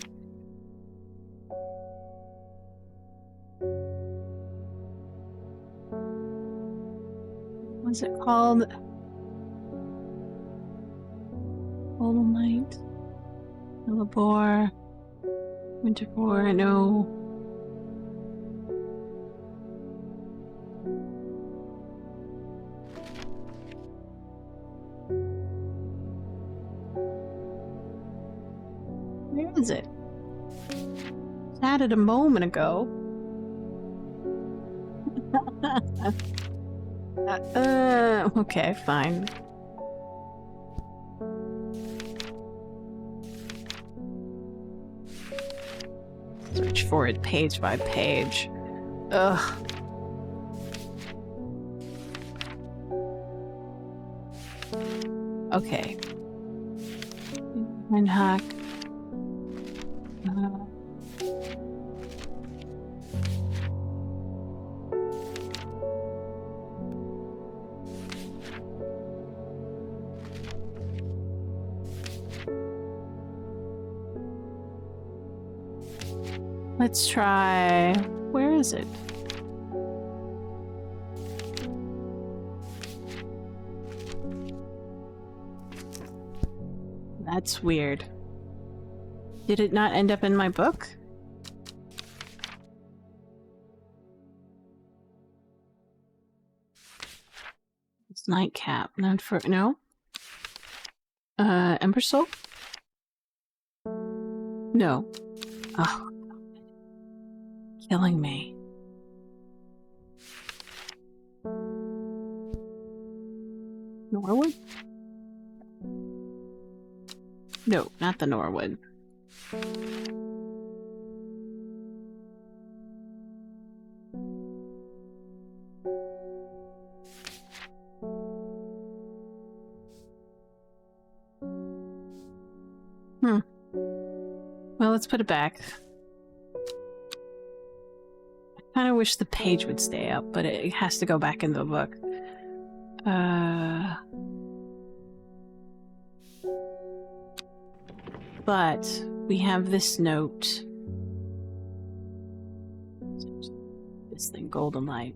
What's it called? Golden light. Hellebore. Winterboar, no. Where is it? I had it a moment ago. Okay, fine. Search for it page by page. Ugh. Okay. And hack. Let's try... Where is it? That's weird. Did it not end up in my book? It's nightcap. Not for... No? Ember Soul? No. Oh. Killing me. Norwood? No, not the Norwood. Well, let's put it back. I kind of wish the page would stay up, but it has to go back in the book. But we have this note. This thing, Golden Light.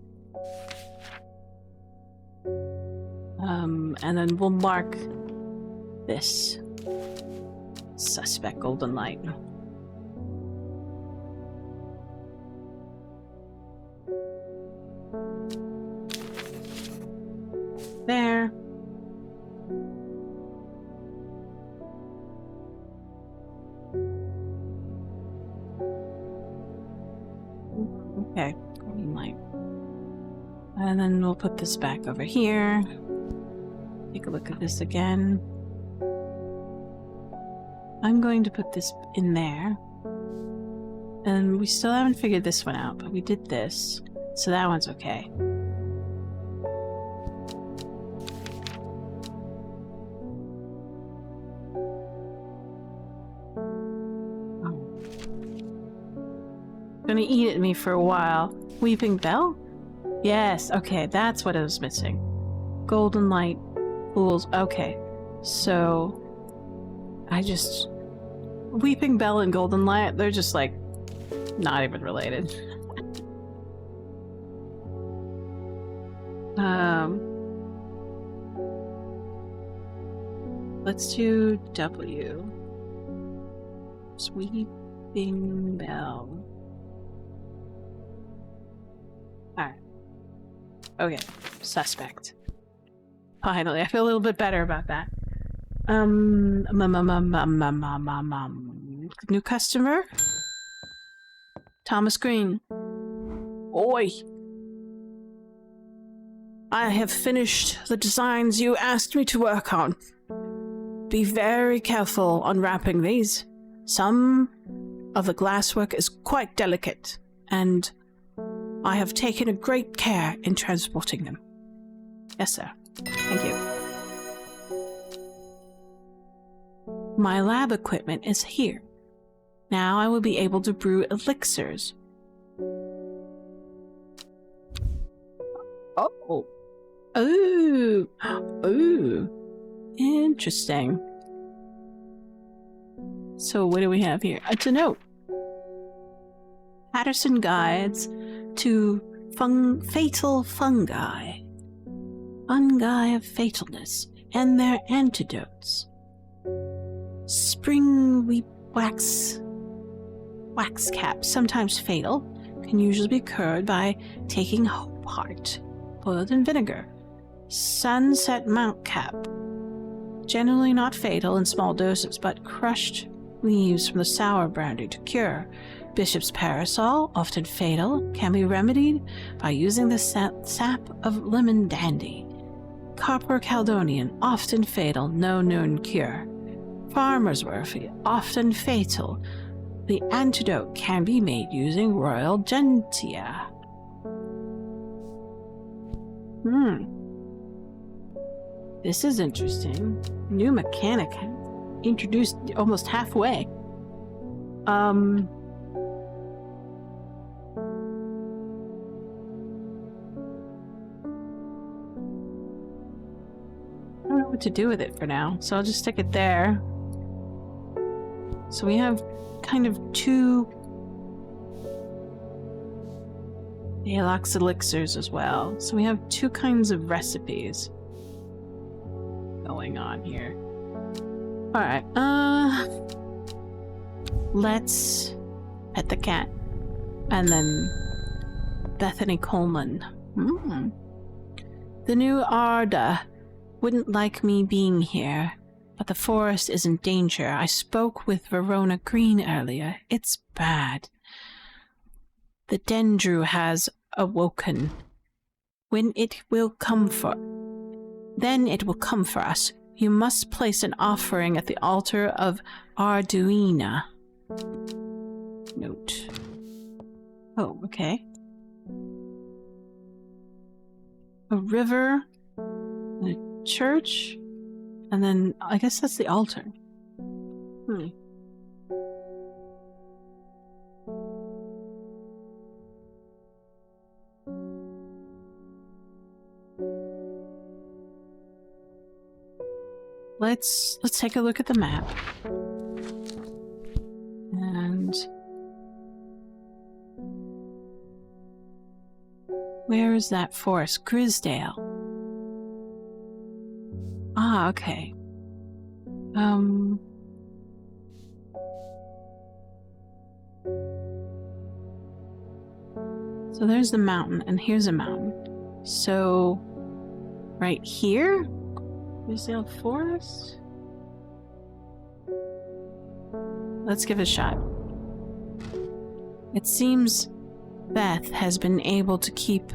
And then we'll mark this. Suspect Golden Light. There. Okay, green light. And then we'll put this back over here. Take a look at this again. I'm going to put this in there. And we still haven't figured this one out, but we did this. So that one's okay. Gonna eat at me for a while. Weeping Bell? Yes, okay, that's what I was missing. Golden Light, Pools, okay. So, I just... Weeping Bell and Golden Light, they're just like, not even related. Let's do W. Weeping Bell. Alright. Okay. Suspect. Finally, I feel a little bit better about that. New customer? Thomas Green. Oi! I have finished the designs you asked me to work on. Be very careful unwrapping these. Some of the glasswork is quite delicate, and I have taken a great care in transporting them. Yes, sir. Thank you. My lab equipment is here. Now I will be able to brew elixirs. Oh. Ooh. Ooh. Interesting. So what do we have here? It's a note. Patterson Guides to fatal fungi. Fungi of fatalness and their antidotes. Spring Wax cap, sometimes fatal, can usually be cured by taking hope heart, boiled in vinegar. Sunset mount cap, generally not fatal in small doses, but crushed leaves from the sour brandy to cure. Bishop's parasol, often fatal, can be remedied by using the sap of lemon dandy. Copper Caledonian, often fatal, no known cure. Farmer's Worthy, often fatal. The antidote can be made using royal gentian. This is interesting. New mechanic introduced almost halfway. I don't know what to do with it for now, so I'll just stick it there. So we have kind of two Alox elixirs as well. So we have two kinds of recipes going on here. Alright, let's pet the cat. And then Bethany Coleman. The new Arda wouldn't like me being here, but the forest is in danger. I spoke with Verona Green earlier. It's bad. The Dendru has awoken. Then it will come for us. You must place an offering at the altar of Arduina. Note. Oh, okay. A river, a church, and then I guess that's the altar. Let's take a look at the map. And where is that forest? Grisdale. Ah, okay. So there's the mountain, and here's a mountain. So right here? Grisdale Forest? Let's give it a shot. It seems Beth has been able to keep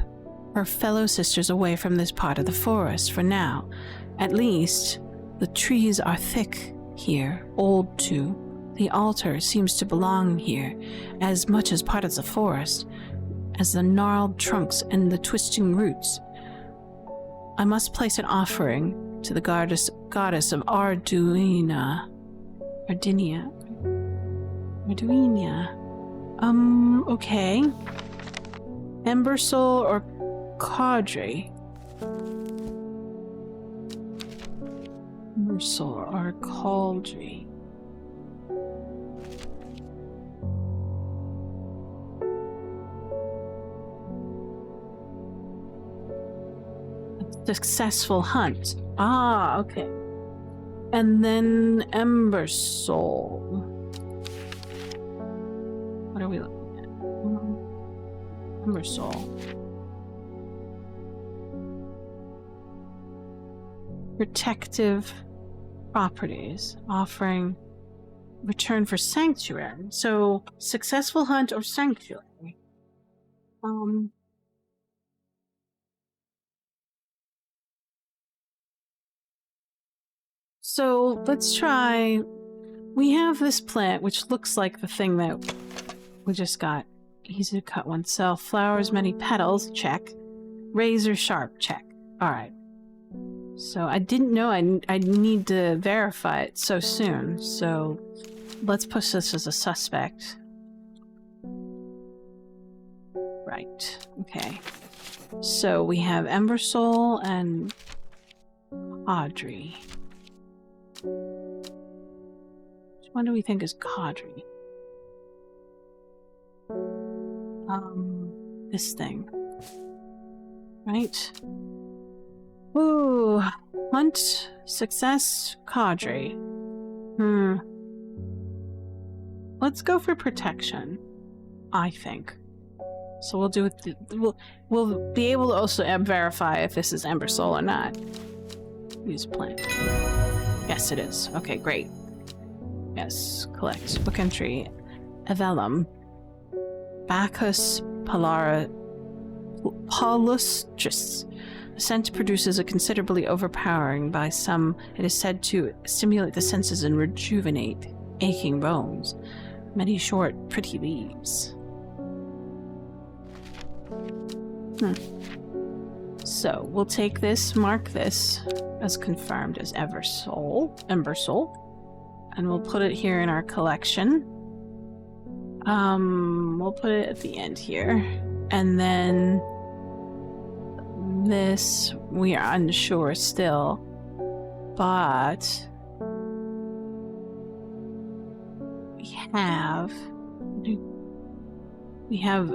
her fellow sisters away from this part of the forest for now. At least, the trees are thick here, old too. The altar seems to belong here, as much as part of the forest, as the gnarled trunks and the twisting roots. I must place an offering to the goddess of Arduina. Okay. Ember Soul or Caudry? Ember Soul or Caudry? Successful hunt. Ah, okay. And then Ember Soul. What are we looking at? Ember Soul. Protective properties. Offering return for sanctuary. So, successful hunt or sanctuary. So let's try, we have this plant which looks like the thing that we just got. Easy to cut oneself. Flowers, many petals, check. Razor sharp, check. Alright. So I didn't know I'd need to verify it so soon, so let's push this as a suspect. Right, okay. So we have Ember Soul and Audrey. Which one do we think is Caudry? This thing. Right? Ooh. Hunt. Success. Caudry. let's go for protection, I think. So we'll do it. We'll be able to also verify if this is Ember Soul or not. Use plant. Yes, it is. Okay, great. Yes, collect. Book entry. Evelum. Bacchus palustris. The scent produces a considerably overpowering. By some, it is said to stimulate the senses and rejuvenate aching bones. Many short, pretty leaves. So we'll take this, mark this as confirmed as Ember Soul, and we'll put it here in our collection. We'll put it at the end here, and then this we are unsure still, but we have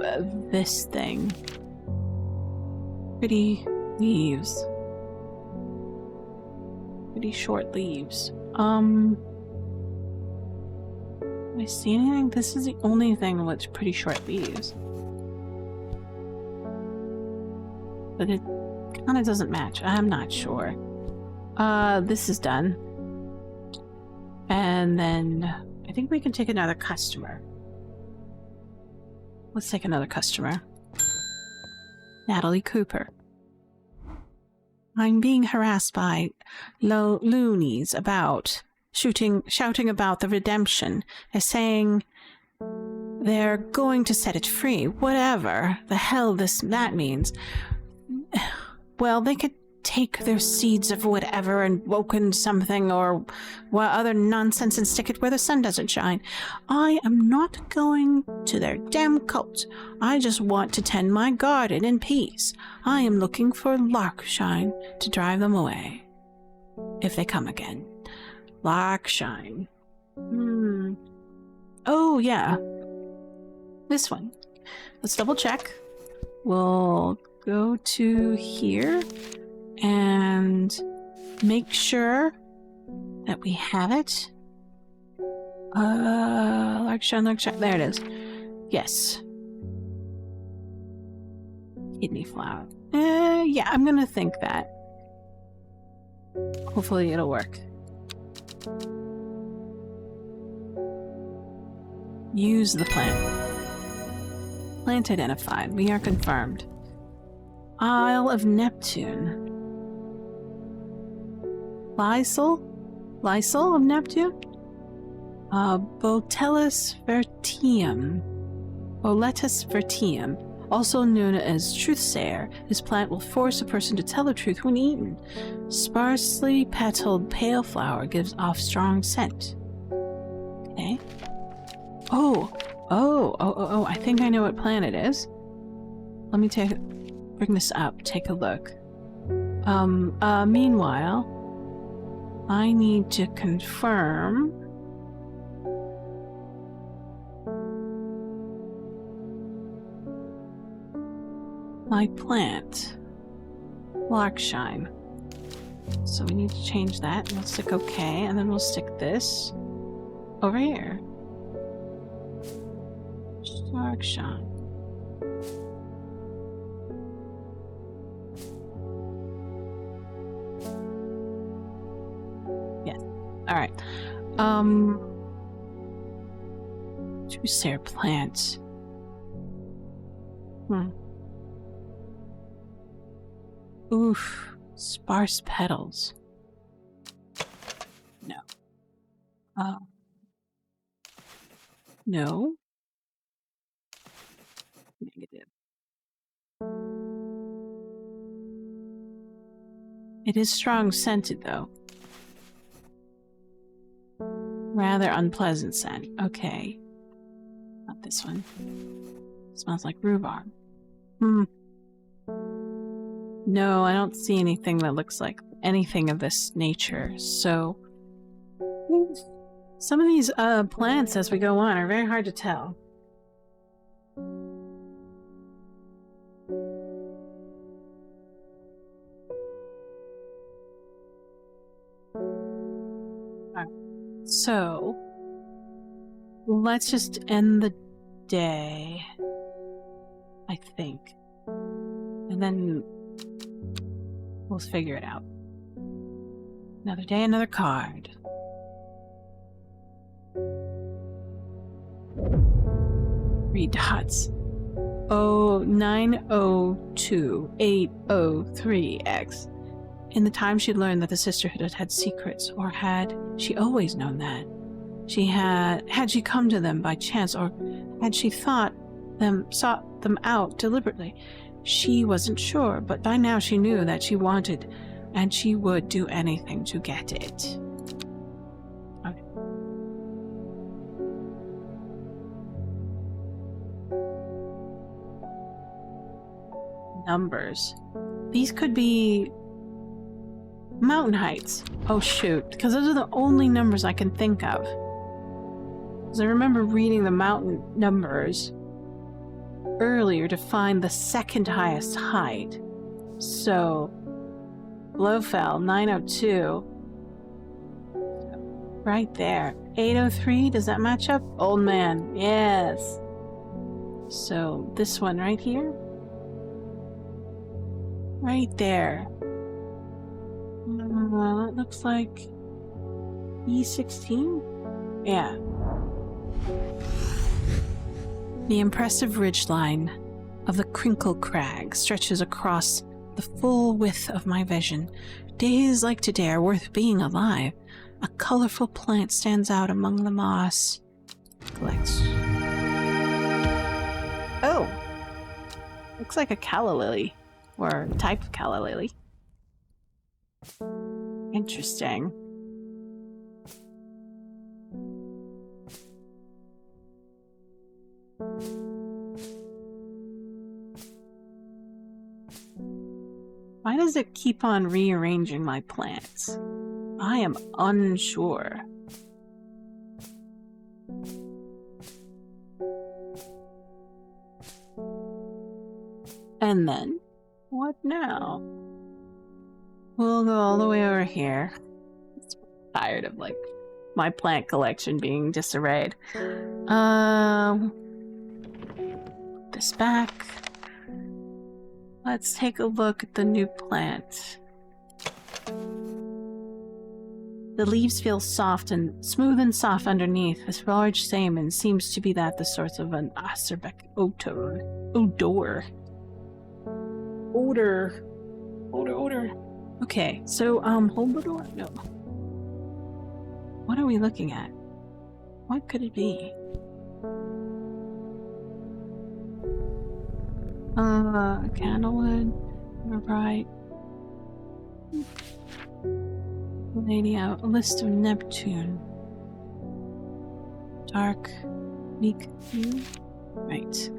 this thing. Pretty leaves. Pretty short leaves. Do I see anything? This is the only thing with pretty short leaves. But it kind of doesn't match. I'm not sure. This is done. And then I think we can take another customer. Let's take another customer. Natalie Cooper. I'm being harassed by loonies about shouting about the redemption. They're saying they're going to set it free. Whatever the hell that means. Well, they could take their seeds of whatever and woken something or what other nonsense and stick it where the sun doesn't shine. I am not going to their damn cult. I just want to tend my garden in peace. I am looking for Larkshine to drive them away. If they come again. Larkshine. Oh, yeah. This one. Let's double check. We'll go to here and make sure that we have it. Larkshine. There it is. Yes. Kidney flower. Yeah, I'm gonna think that. Hopefully it'll work. Use the plant. Plant identified. We are confirmed. Isle of Neptune. Lysol of Neptune? Boletus vertium, also known as truthsayer. This plant will force a person to tell the truth when eaten. Sparsely petaled pale flower gives off strong scent. Okay. Oh, I think I know what plant it is. Let me bring this up, take a look. Meanwhile, I need to confirm my plant, Larkshine. So we need to change that. We'll stick OK, and then we'll stick this over here. Larkshine. Alright. Truthsayer plant. Oof. Sparse petals. No. No. Negative. It is strong scented, though. Rather unpleasant scent. Okay. Not this one. Smells like rhubarb. No, I don't see anything that looks like anything of this nature. So, some of these plants as we go on are very hard to tell. So, let's just end the day, I think. And then we'll figure it out. Another day, another card. Three dots. 902-803X. In the time she'd learned that the sisterhood had had secrets, or had she always known that? Had she come to them by chance, or had she sought them out deliberately? She wasn't sure, but by now she knew that she wanted, and she would do anything to get it. Okay. Numbers. These could be mountain heights. Oh shoot, because those are the only numbers I can think of. Because I remember reading the mountain numbers earlier to find the second highest height. So, Blofeld, 902. Right there. 803, does that match up? Old man, yes. So, this one right here? Right there. It looks like E16? Yeah. The impressive ridgeline of the Crinkle Crag stretches across the full width of my vision. Days like today are worth being alive. A colorful plant stands out among the moss. Collects. Oh! Looks like a calla lily. Or a type of calla lily. Interesting. Why does it keep on rearranging my plants? I am unsure. And then, what now? We'll go all the way over here. I'm tired of, like, my plant collection being disarrayed. This back. Let's take a look at the new plant. The leaves feel soft and smooth and soft underneath. This large stamen seems to be the source of an acerbic odor. Odor. Okay, so, hold the door? No. What are we looking at? What could it be? Candlewood, right. Lady out, a list of Neptune. Dark, weak hue. Right.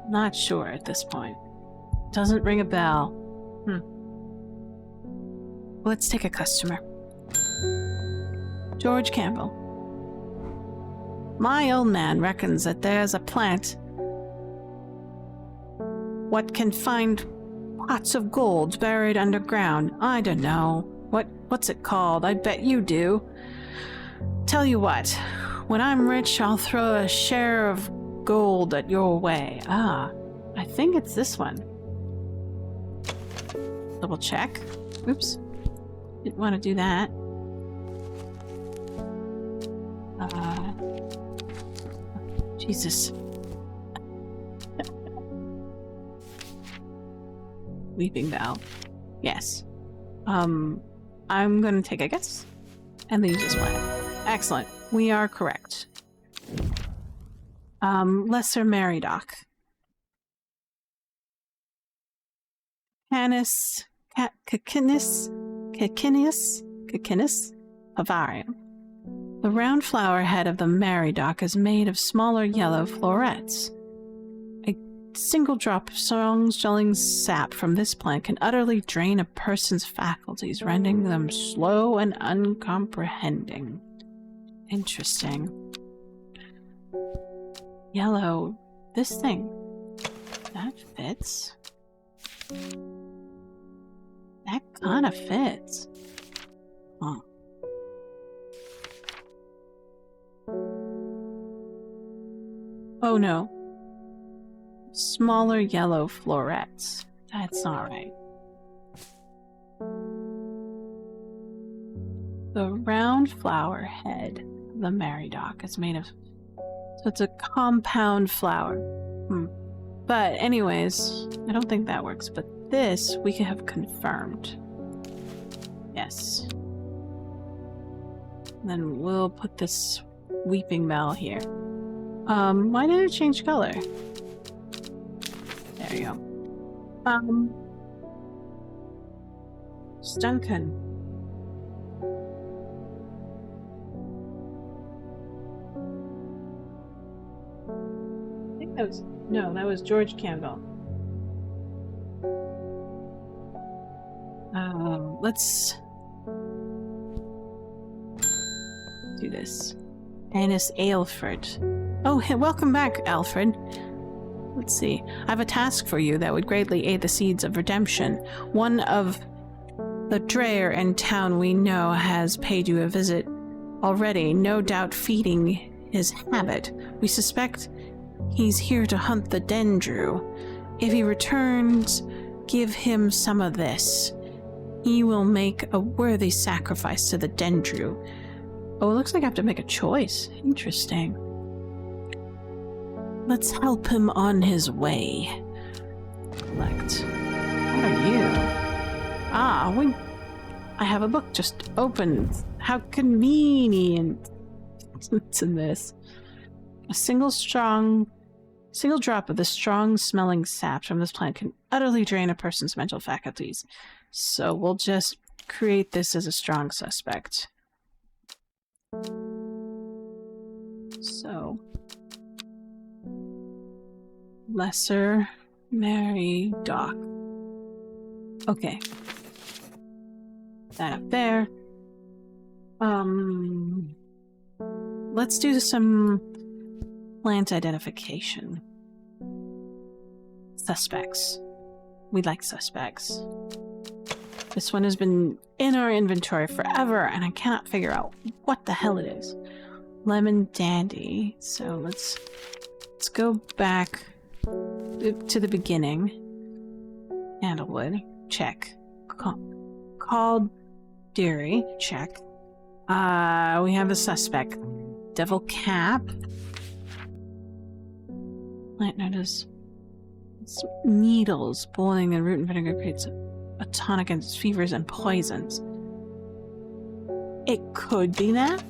Not sure at this point. Doesn't ring a bell. Let's take a customer. George Campbell. My old man reckons that there's a plant what can find pots of gold buried underground. I don't know. What's it called? I bet you do. Tell you what, when I'm rich, I'll throw a share of gold at your way. I think it's this one. Double check. Oops. Didn't want to do that. Jesus. Weeping Bough. Yes. I'm gonna take a guess. And use this one. Excellent. We are correct. Lesser Meridoc. Canis Pavarium. The round flower head of the Meridoc is made of smaller yellow florets. A single drop of strong-smelling sap from this plant can utterly drain a person's faculties, rendering them slow and uncomprehending. Interesting. Yellow. This thing. That fits. That kind of fits. Huh. Oh no. Smaller yellow florets. That's not right. The round flower head of the Maridoc is made of... So it's a compound flower. But anyways, I don't think that works. But this we can have confirmed. Yes. And then we'll put this weeping bell here. Why did it change color? There you go. Stunken. I think that was... No, that was George Campbell. Let's do this. Annis Aelfred. Oh, hey, welcome back, Alfred. Let's see. I have a task for you that would greatly aid the seeds of redemption. One of the Dreyer in town we know has paid you a visit already, no doubt feeding his habit. We suspect he's here to hunt the Dendrew. If he returns, give him some of this. He will make a worthy sacrifice to the Dendrew. Oh, it looks like I have to make a choice. Interesting. Let's help him on his way. Collect. What are you? I have a book just opened. How convenient. What's in this? A single drop of the strong smelling sap from this plant can utterly drain a person's mental faculties. So we'll just create this as a strong suspect. So, Lesser Maridoc. Okay. That up there. Let's do some plant identification. Suspects. We like suspects. This one has been in our inventory forever, and I cannot figure out what the hell it is. Lemon Dandy. So let's go back to the beginning. Candlewood. Check. Called Dairy. Check. We have a suspect. Devil Cap. Plant notice. It's needles boiling in root and vinegar creates a tonic against fevers and poisons. It could be that.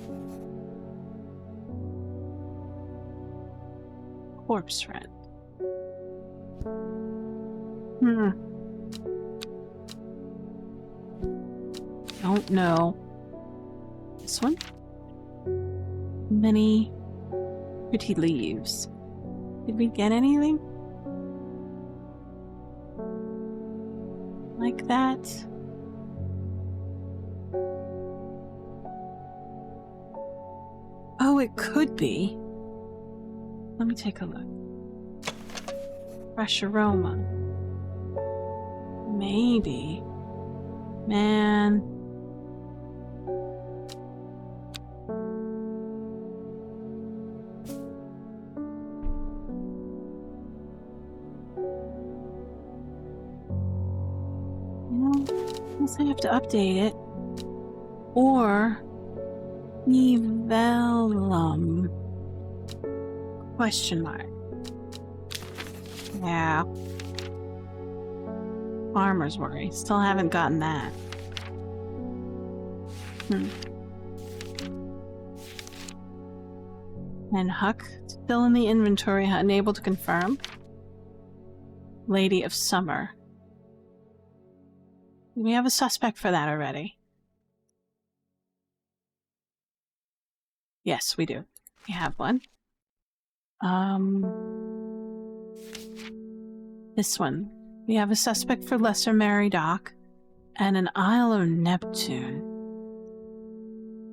Corpse rent. Don't know. This one? Many pretty leaves. Did we get anything? Like that? Oh, it could be. Let me take a look. Fresh aroma. Maybe. Man. I have to update it. Or Nivellum? Question mark. Yeah. Farmer's worry. Still haven't gotten that. And Huck, still in the inventory, unable to confirm. Lady of Summer. We have a suspect for that already. Yes, we do. We have one. This one. We have a suspect for Lesser Maridoc and an Isle of Neptune.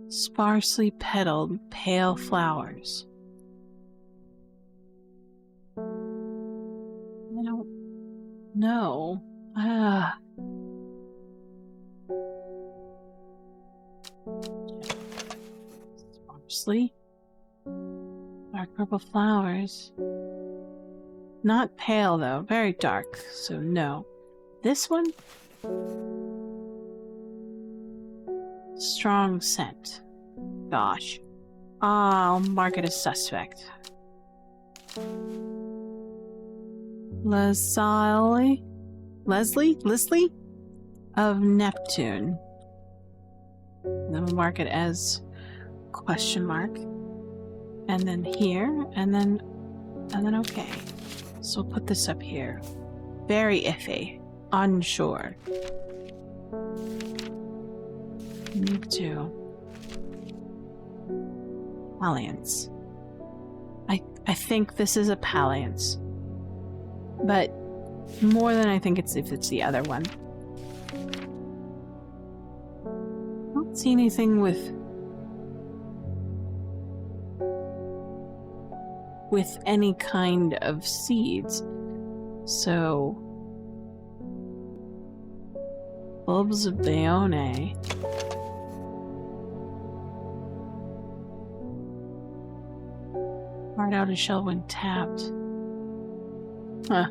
Sparsely petaled pale flowers. I don't know. Sleep. Dark purple flowers. Not pale though, very dark, so no. This one? Strong scent. Gosh. I'll mark it as suspect. Leslie of Neptune. Then we'll mark it as question mark. And then here, and then okay. So we'll put this up here. Very iffy. Unsure. Move to Palliance. I think this is a Palliance. But more than I think it's if it's the other one. I don't see anything with any kind of seeds. So bulbs of Bayonne. Hard outer shell when tapped. Huh.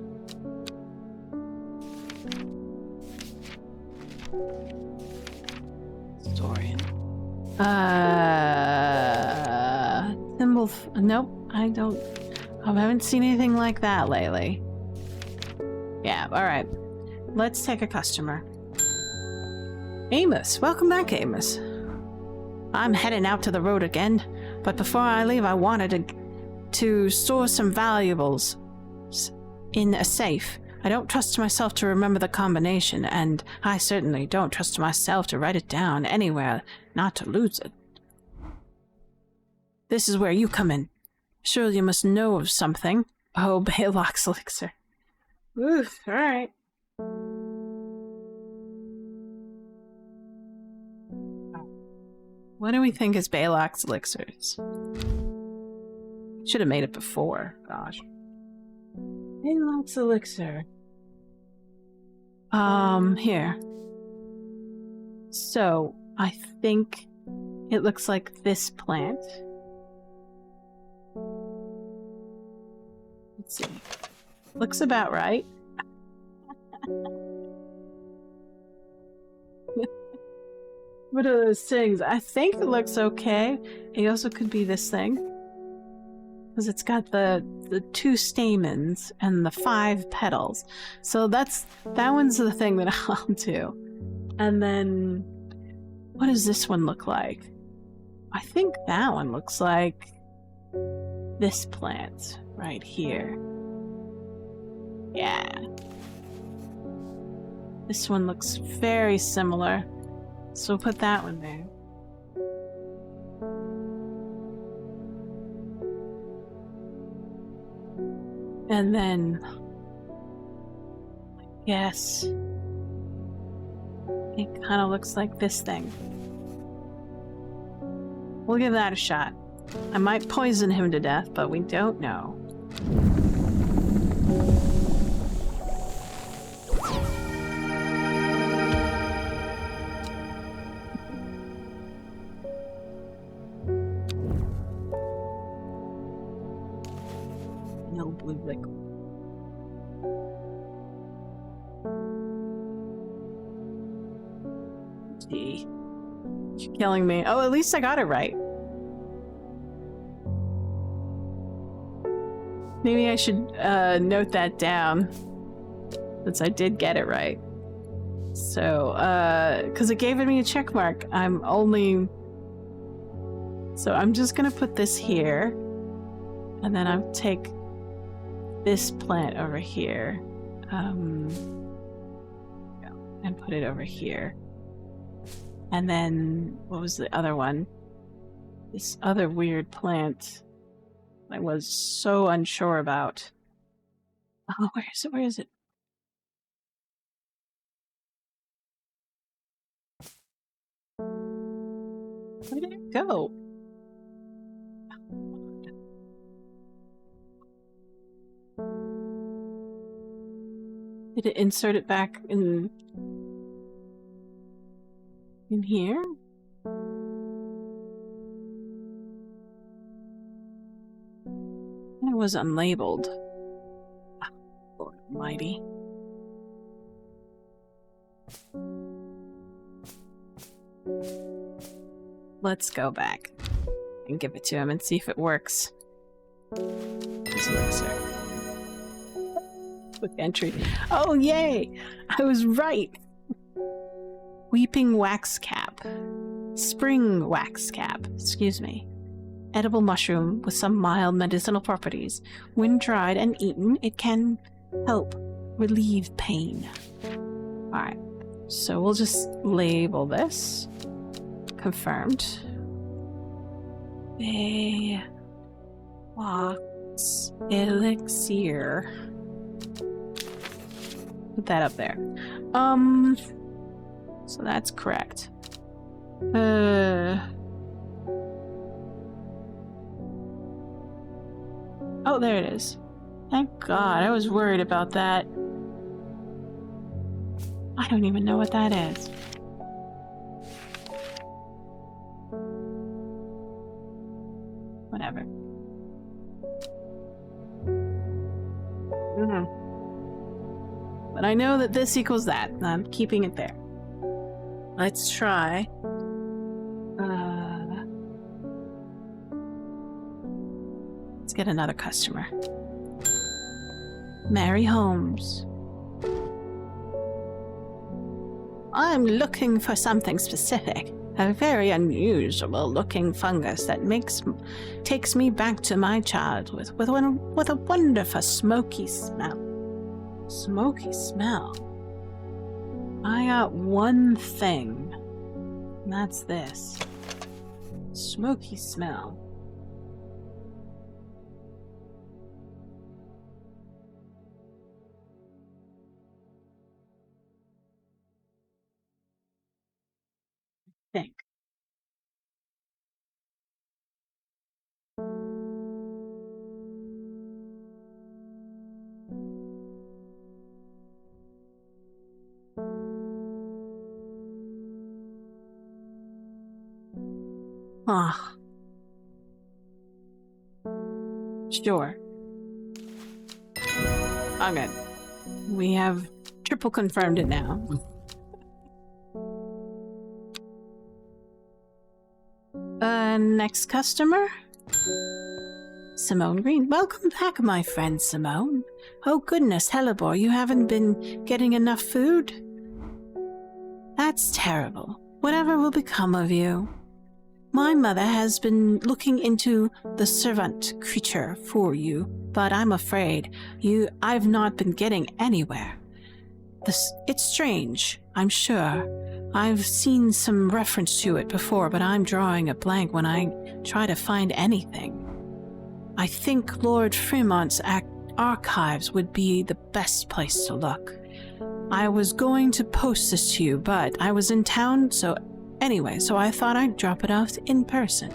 Historian. Thimble. Nope, I don't. I haven't seen anything like that lately. Yeah, alright. Let's take a customer. Amos. Welcome back, Amos. I'm heading out to the road again, but before I leave, I wanted to store some valuables in a safe. I don't trust myself to remember the combination, and I certainly don't trust myself to write it down anywhere, not to lose it. This is where you come in. Surely you must know of something. Oh, Baylock's elixir. Ooh, alright. What do we think is Baylock's elixirs? Should have made it before. Gosh. Baylock's elixir. Here. So, I think it looks like this plant. Let's see. Looks about right. What are those things? I think it looks okay. It also could be this thing. Because it's got the 2 stamens and the 5 petals. So that one's the thing that I'll do. And then, what does this one look like? I think that one looks like this plant right here. Yeah. This one looks very similar. So we'll put that one there. And then, I guess, it kind of looks like this thing. We'll give that a shot. I might poison him to death, but we don't know. No blue liquid. Gee. You're killing me. Oh, at least I got it right. Maybe I should note that down, since I did get it right. So, because it gave me a check mark. So I'm just gonna put this here, and then I'll take this plant over here, and put it over here. And then, what was the other one? This other weird plant I was so unsure about. Oh, where is it? Where is it? Where did it go? Did it insert it back in here? was unlabeled. Lord Almighty. Let's go back and give it to him and see if it works. Quick entry. Oh, yay! I was right! Weeping wax cap. Spring wax cap. Excuse me. Edible mushroom with some mild medicinal properties. When dried and eaten, it can help relieve pain. Alright. So we'll just label this. Confirmed. A wax elixir. Put that up there. So that's correct. Oh, there it is. Thank God, I was worried about that. I don't even know what that is. Whatever. But I know that this equals that, and I'm keeping it there. Let's try. Let's get another customer. Mary Holmes. I'm looking for something specific. A very unusual looking fungus that takes me back to my childhood with a wonderful smoky smell. Smoky smell? I got one thing, and that's this. Smoky smell. Think. Ah. Sure. Okay. We have triple confirmed it now. Next customer? Simone Green. Welcome back, my friend Simone. Oh goodness, Hellebore, you haven't been getting enough food? That's terrible. Whatever will become of you? My mother has been looking into the servant creature for you, but I'm afraid I've not been getting anywhere. It's strange, I'm sure. I've seen some reference to it before, but I'm drawing a blank when I try to find anything. I think Lord Fremont's archives would be the best place to look. I was going to post this to you, but I was in town, so I thought I'd drop it off in person.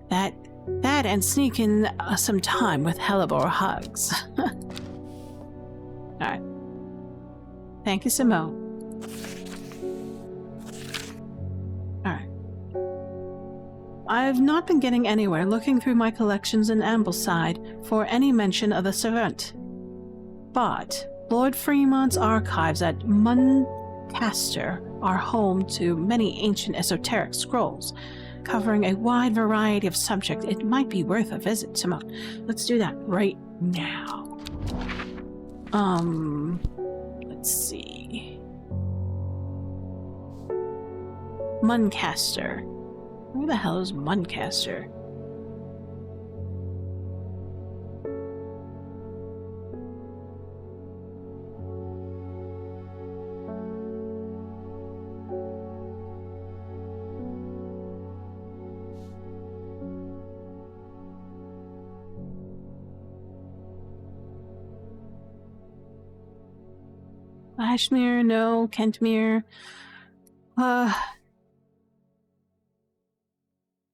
That and sneak in some time with Hellebore hugs. Alright. Thank you, Simone. Alright. I've not been getting anywhere looking through my collections in Ambleside for any mention of the servant. But Lord Fremont's archives at Muncaster are home to many ancient esoteric scrolls, covering a wide variety of subjects. It might be worth a visit, Simone. Let's do that right now. Let's see. Muncaster. Where the hell is Muncaster? Ashmere, no. Kentmere.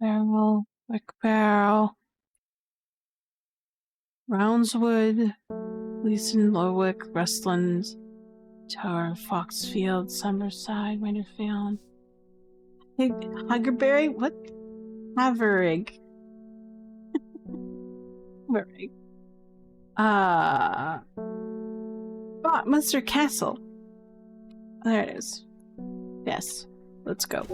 Barrel, Wick Barrel. Roundswood, Leeson, Lowick, Rustland, Tower, Foxfield, Summerside, Winterfield. Huggerberry? What? Haverig. Alright. Monster Castle. There it is. Yes. Let's go.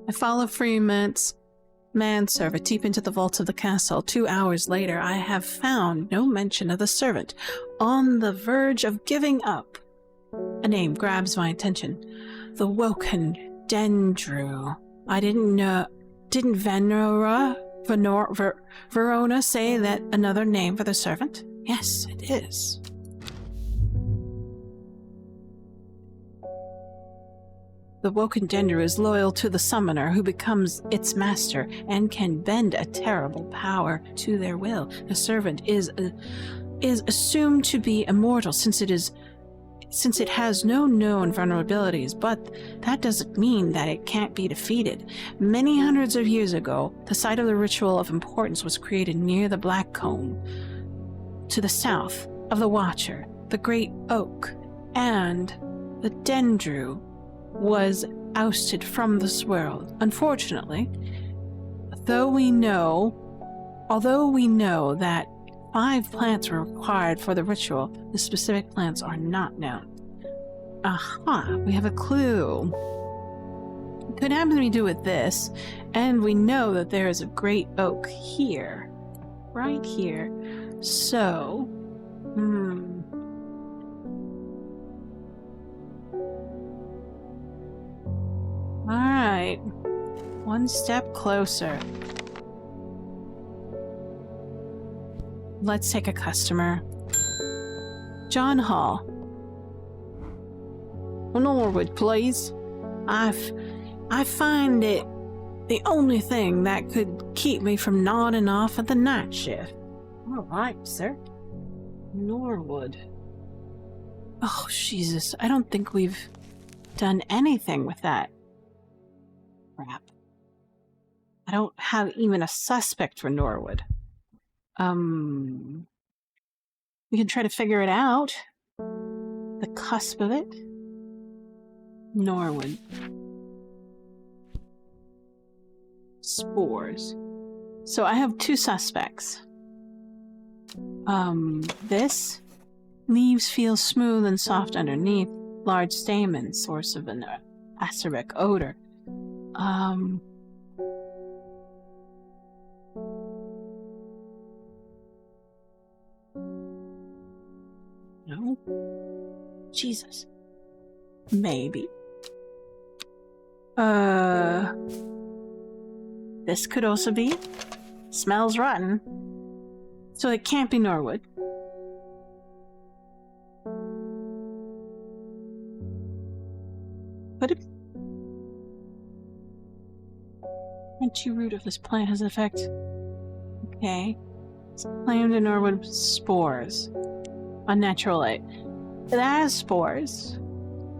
I follow Freeman's manservant deep into the vaults of the castle. 2 hours later, I have found no mention of the servant. On the verge of giving up, a name grabs my attention. The Woken Dendru. I didn't know. Didn't Verona say that another name for the servant? Yes, it is. The Woken Dendru is loyal to the summoner, who becomes its master and can bend a terrible power to their will. The servant is assumed to be immortal since it has no known vulnerabilities, but that doesn't mean that it can't be defeated. Many hundreds of years ago, the site of the ritual of importance was created near the Black Cone, to the south of the Watcher, the Great Oak, and the Dendru was ousted from this world. Unfortunately, although we know that 5 plants were required for the ritual, the specific plants are not known. Aha, we have a clue. It could have to do with this, and we know that there is a great oak here. Right here. So, Alright. One step closer. Let's take a customer. John Hall. Norwood, please. I find it the only thing that could keep me from nodding off at the night shift. All right, sir. Norwood. Oh, Jesus. I don't think we've done anything with that. Crap. I don't have even a suspect for Norwood. We can try to figure it out. The cusp of it. Norwood. Spores. So I have 2 suspects. This. Leaves feel smooth and soft underneath. Large stamen, source of an acerbic odor. No? Jesus. Maybe. This could also be. Smells rotten. So it can't be Norwood. But if crunchy root of this plant has an effect. Okay. It's claimed in Norwood spores. Unnatural light. It has spores.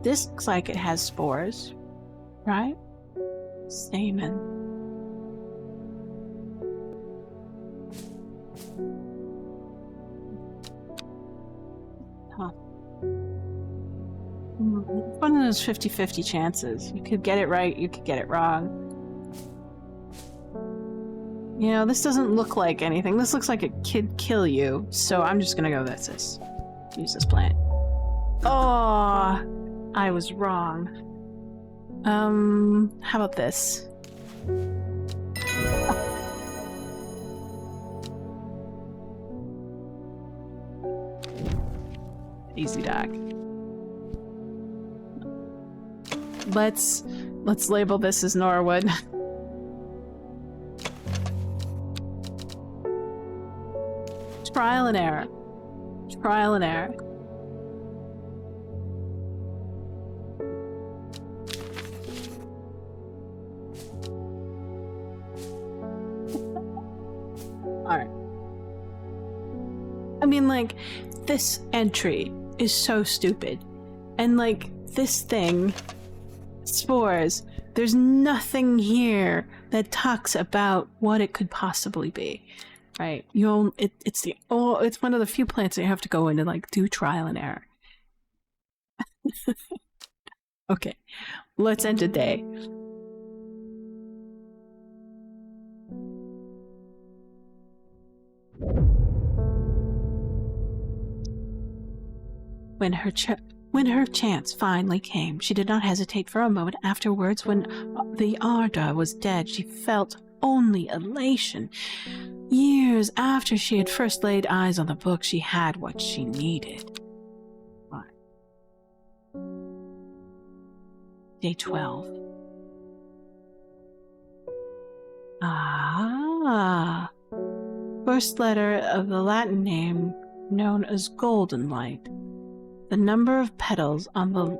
This looks like it has spores. Right? Stamen. Huh. It's one of those 50-50 chances. You could get it right, you could get it wrong. You know, this doesn't look like anything. This looks like it could kill you, so I'm just gonna go with this. Use this plant. Oh, I was wrong. How about this? Easy doc. Let's label this as Norwood. Trial and error. Trial and error. Alright. I mean, like, this entry is so stupid. And, like, this thing, spores, there's nothing here that talks about what it could possibly be. Right? It's one of the few plants that you have to go in and, like, do trial and error. Okay. Let's end today. When her chance finally came, she did not hesitate for a moment. Afterwards, when the Arda was dead, she felt only elation. Years after she had first laid eyes on the book, she had what she needed. What? Day 12. Ah. First letter of the Latin name known as golden light. The number of petals on the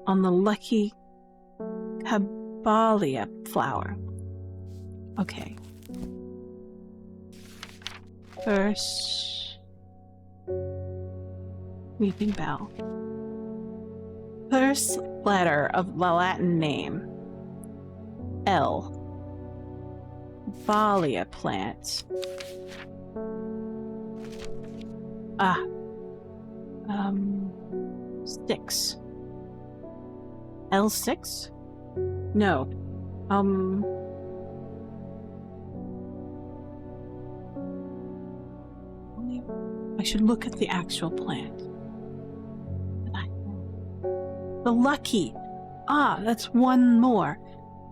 lucky Caballia flower. Okay. First weeping bell. First letter of the Latin name. L. Caballia plant. Ah. 6. L6? No. I should look at the actual plant. The lucky. Ah, that's one more.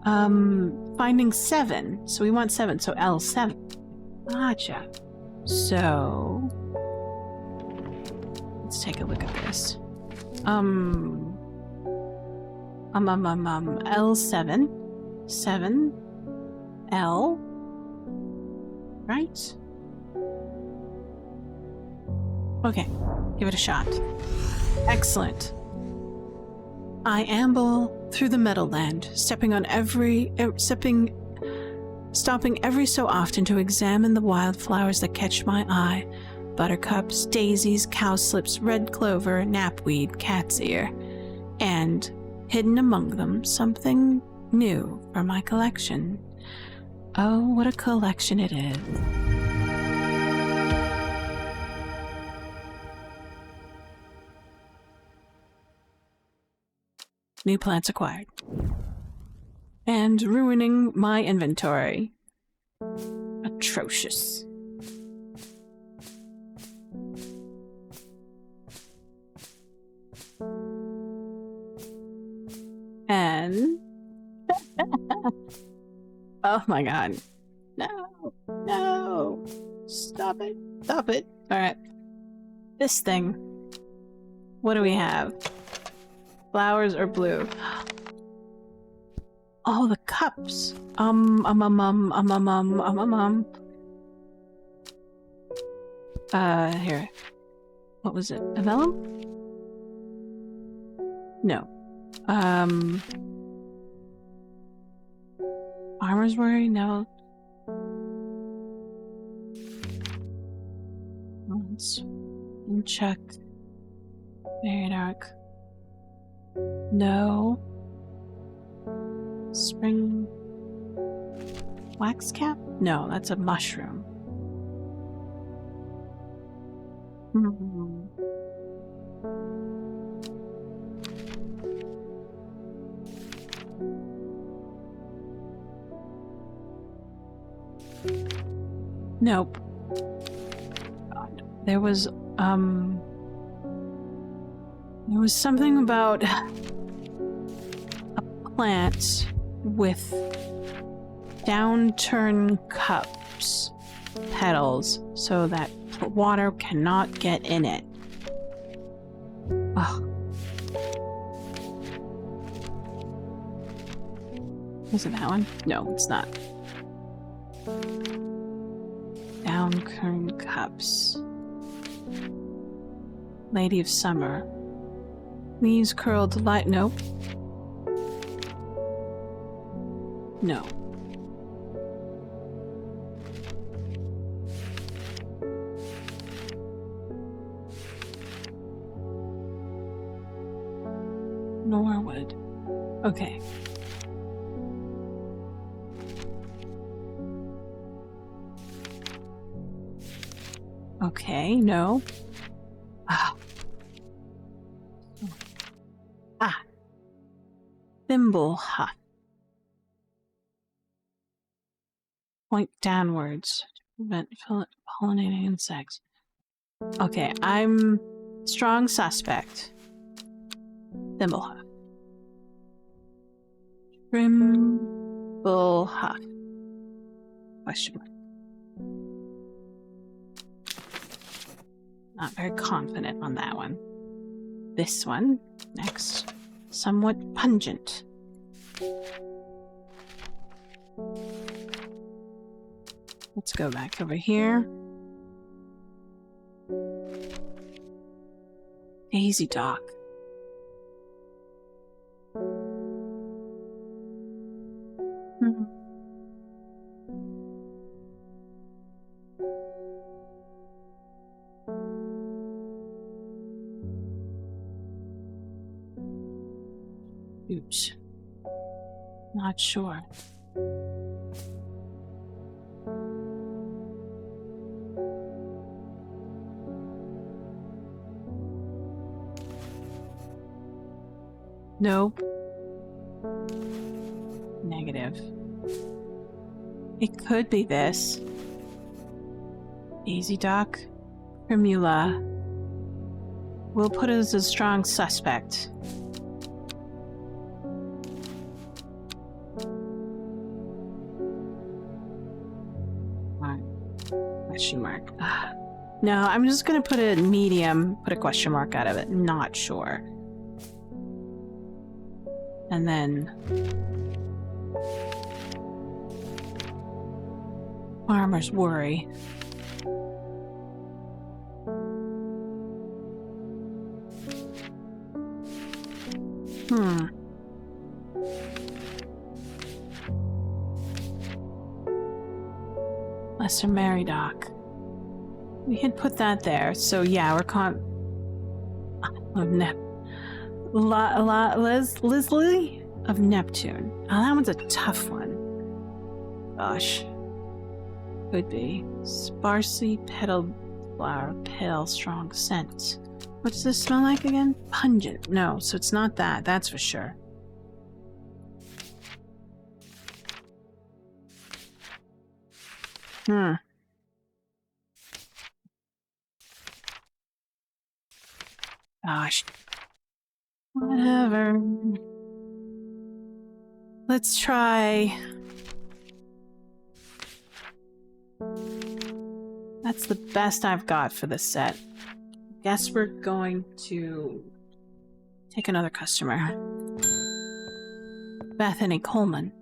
Finding 7. So we want 7, so L7. Gotcha. So let's take a look at this. L7. 7. L. Right? Okay, give it a shot. Excellent. I amble through the meadowland, stopping every so often to examine the wildflowers that catch my eye. Buttercups, daisies, cowslips, red clover, knapweed, cat's ear, and, hidden among them, something new for my collection. Oh, what a collection it is. New plants acquired. And ruining my inventory. Atrocious. And... oh my god. No. No. Stop it. Stop it. Alright. This thing. What do we have? Flowers or blue? Oh, the cups. Here. What was it? A vellum? No. Armor's worry? No. Let's check. Very dark. No. Spring wax cap? No, that's a mushroom. Nope. God. There was something about a plant with downturn cups, petals, so that water cannot get in it. Ugh. Was it that one? No, it's not. Downturn cups. Lady of Summer. Leaves curled light. Nope. No. Norwood. Okay. Okay, no. Ah. Ah. Thimble huff. Point downwards to prevent pollinating insects. Okay, I'm Strong suspect. Thimblehuff. Thimblehuff. Question mark. Not very confident on that one. This one, next. Somewhat pungent. Let's go back over here. Daisy Dock. Oops. Not sure. Nope. Negative. It could be this. Daisy Dock. Primula. We'll put it as a strong suspect. Question mark. No, I'm just gonna put a medium, put a question mark out of it. Not sure. And then Farmer's Worry. Lesser Mary Dock. We had put that there, so yeah, we're Leslie of Neptune. Oh, that one's a tough one. Gosh. Could be. Sparsely petaled flower, pale, strong scent. What does this smell like again? Pungent. No, so it's not that, that's for sure. Gosh. Whatever. Let's try... That's the best I've got for this set. Guess we're going to take another customer. Bethany Coleman.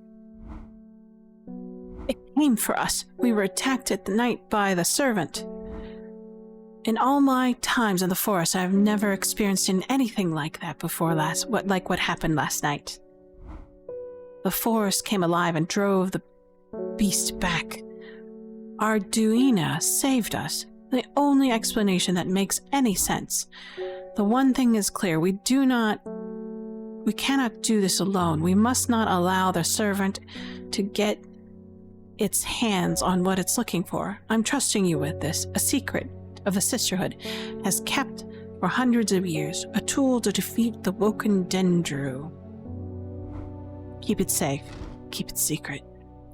It came for us. We were attacked at the night by the servant. In all my times in the forest, I have never experienced anything like that before what happened last night. The forest came alive and drove the beast back. Arduina saved us. The only explanation that makes any sense. The one thing is clear, we cannot do this alone. We must not allow the servant to get its hands on what it's looking for. I'm trusting you with this, a secret of the Sisterhood has kept for hundreds of years, a tool to defeat the Woken Dendru. Keep it safe, keep it secret.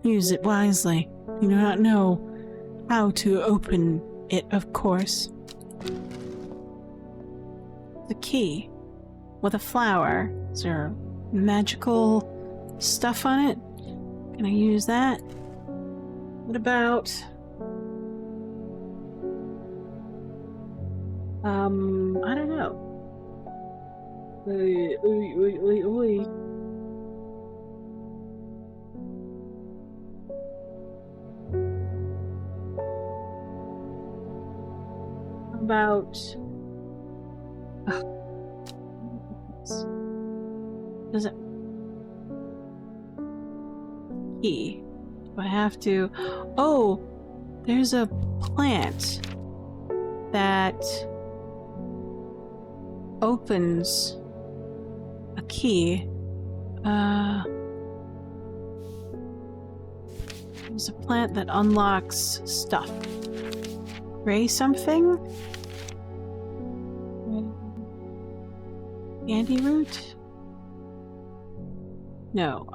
Use it wisely. You do not know how to open it, of course. The key with a flower. Is there magical stuff on it? Can I use that? What about... I don't know. About... Does it... Key. Do I have to... Oh! There's a plant that opens a key. There's a plant that unlocks stuff. Gray something? Candy root? No,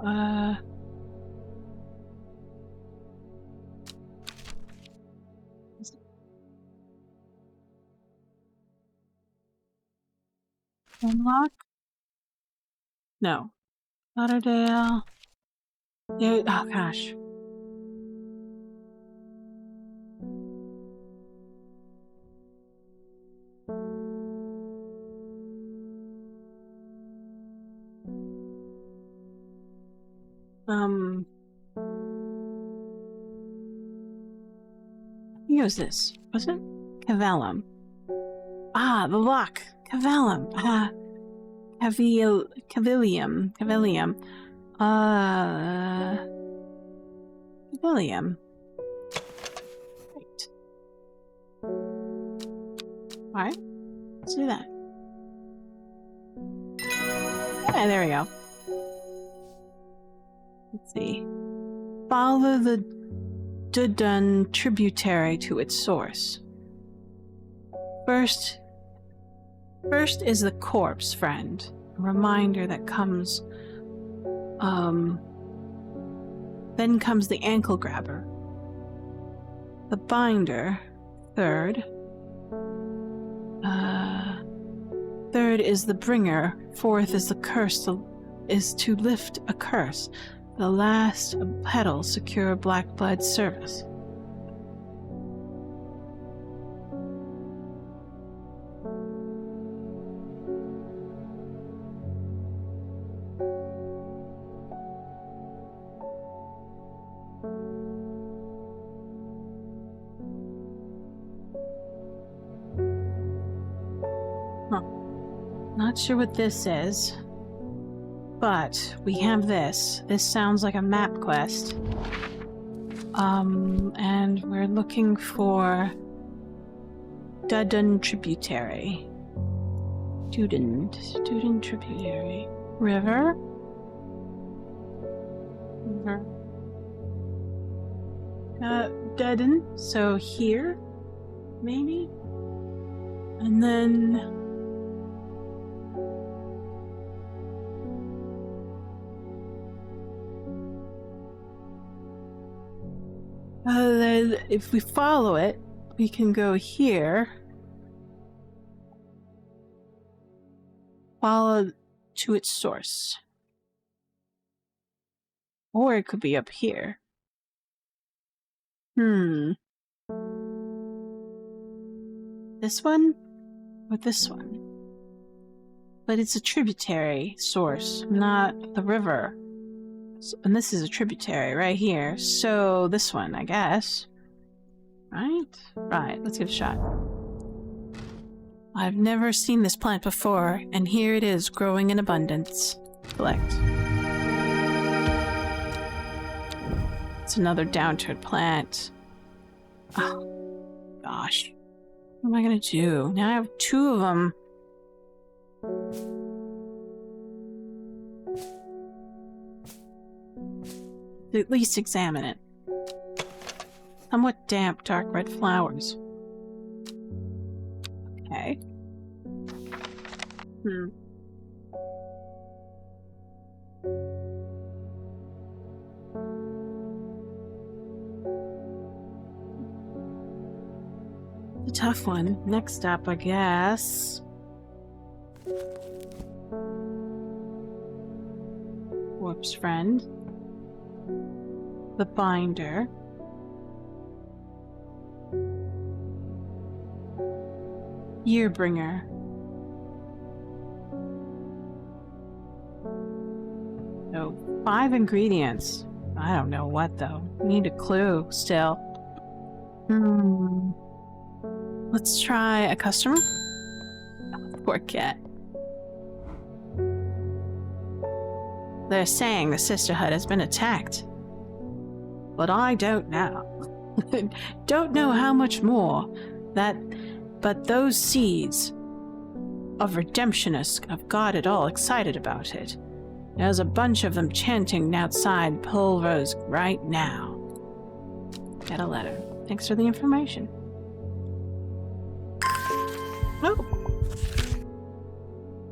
Hemlock? No. Lauderdale. Yeah, oh gosh. I think it was this. Was it? Cavellum. Ah, the lock. Cavellum. Cavilium. Cavilium. Cavilium. Right. Alright. Let's do that. Yeah, there we go. Let's see. Follow the Dudun tributary to its source. First is the corpse, friend. A reminder that comes. Then comes the ankle grabber. The binder. Third. Third is the bringer. Fourth is the curse. Is to lift a curse. The last petal secure black blood service. Not sure what this is, but we have this. This sounds like a map quest. And we're looking for Dudun tributary. Dudun tributary. River. Dudun. So here, maybe, and then. Then if we follow it, we can go here. Follow to its source. Or it could be up here. This one? Or this one? But it's a tributary source, not the river. And this is a tributary right here. So this one, I guess. Right? Right, let's give it a shot. I've never seen this plant before, and here it is, growing in abundance. Collect. It's another downturned plant. Oh, gosh. What am I gonna do? Now I have two of them. At least examine it. Somewhat damp, dark red flowers. Okay. The tough one. Next up, I guess. Whoops, friend. The binder. Yearbringer. So, 5 ingredients. I don't know what though. We need a clue still. Let's try a customer. Poor cat. They're saying the sisterhood has been attacked. But I don't know. Don't know how much more. But those seeds of redemptionists have got it all excited about it. There's a bunch of them chanting outside Pulver's right now. Get a letter. Thanks for the information. Oh!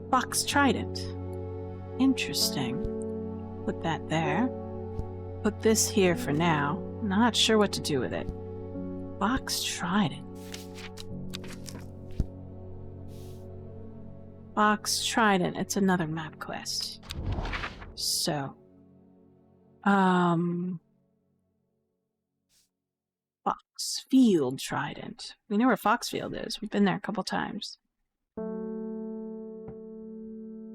Box trident. Interesting. Put that there. Put this here for now. Not sure what to do with it. Box trident. Fox Trident. It's another map quest. So, Foxfield Trident. We know where Foxfield is. We've been there a couple times.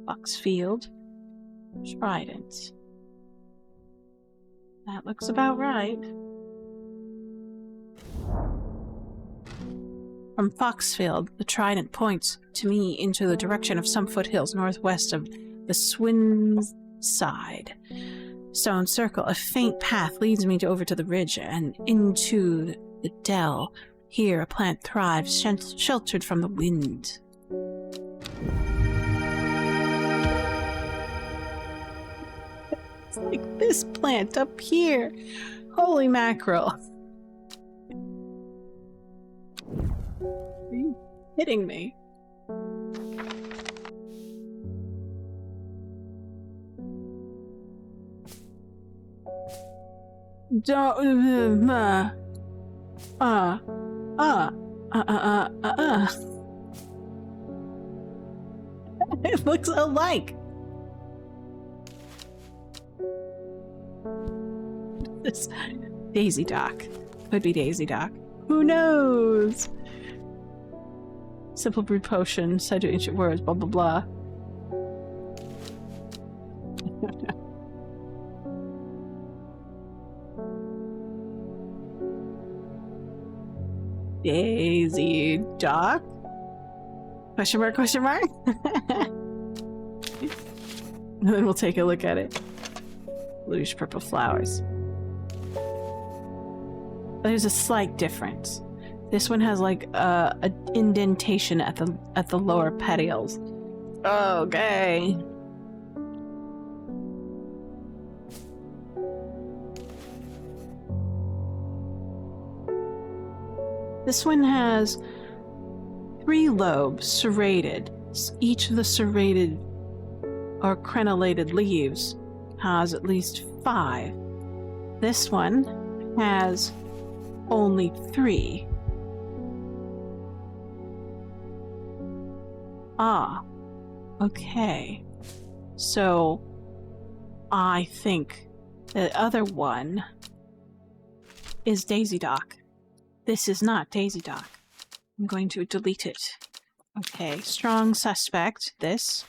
Foxfield Trident. That looks about right. From Foxfield, the trident points to me into the direction of some foothills northwest of the Swinside stone circle. A faint path leads me over to the ridge and into the dell. Here, a plant thrives, sheltered from the wind. It's like this plant up here. Holy mackerel. Are you kidding me? Don't, It looks alike. This Daisy Dock. Could be Daisy Dock. Who knows? Simple brew potion, said to ancient words, blah blah blah. Daisy Dock? Question mark, question mark? And then we'll take a look at it. Bluish purple flowers. There's a slight difference. This one has like a indentation at the lower petioles. Okay. This one has 3 lobes serrated. Each of the serrated or crenellated leaves has at least 5. This one has only 3. Ah, okay. So I think the other one is Daisy Dock. This is not Daisy Dock. I'm going to delete it. Okay, strong suspect, this.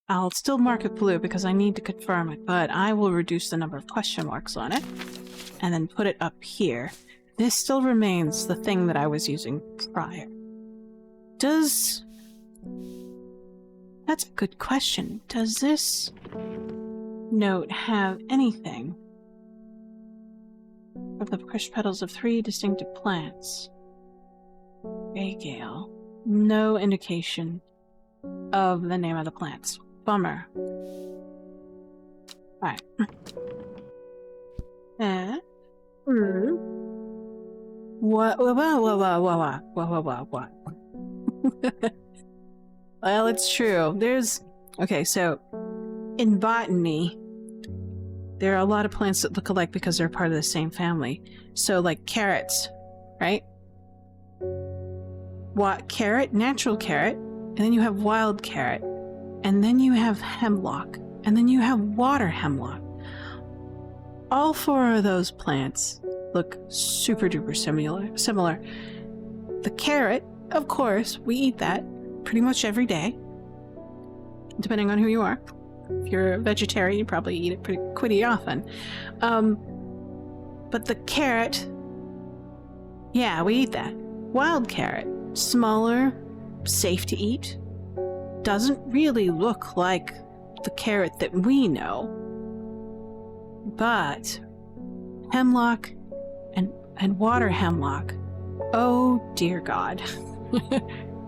I'll still mark it blue because I need to confirm it, but I will reduce the number of question marks on it and then put it up here. This still remains the thing that I was using prior. That's a good question. Does this note have anything of the crushed petals of 3 distinctive plants? Gale. No indication of the name of the plants. Bummer. Alright. What? Well, it's true. Okay, so in botany, there are a lot of plants that look alike because they're part of the same family. So, like carrots, right? Carrot, natural carrot, and then you have wild carrot, and then you have hemlock, and then you have water hemlock. All 4 of those plants look super duper similar. The carrot, of course, we eat that pretty much every day, depending on who you are. If you're a vegetarian, you probably eat it pretty often. But the carrot, yeah, we eat that. Wild carrot, smaller, safe to eat, doesn't really look like the carrot that we know. But hemlock and water hemlock, oh dear God.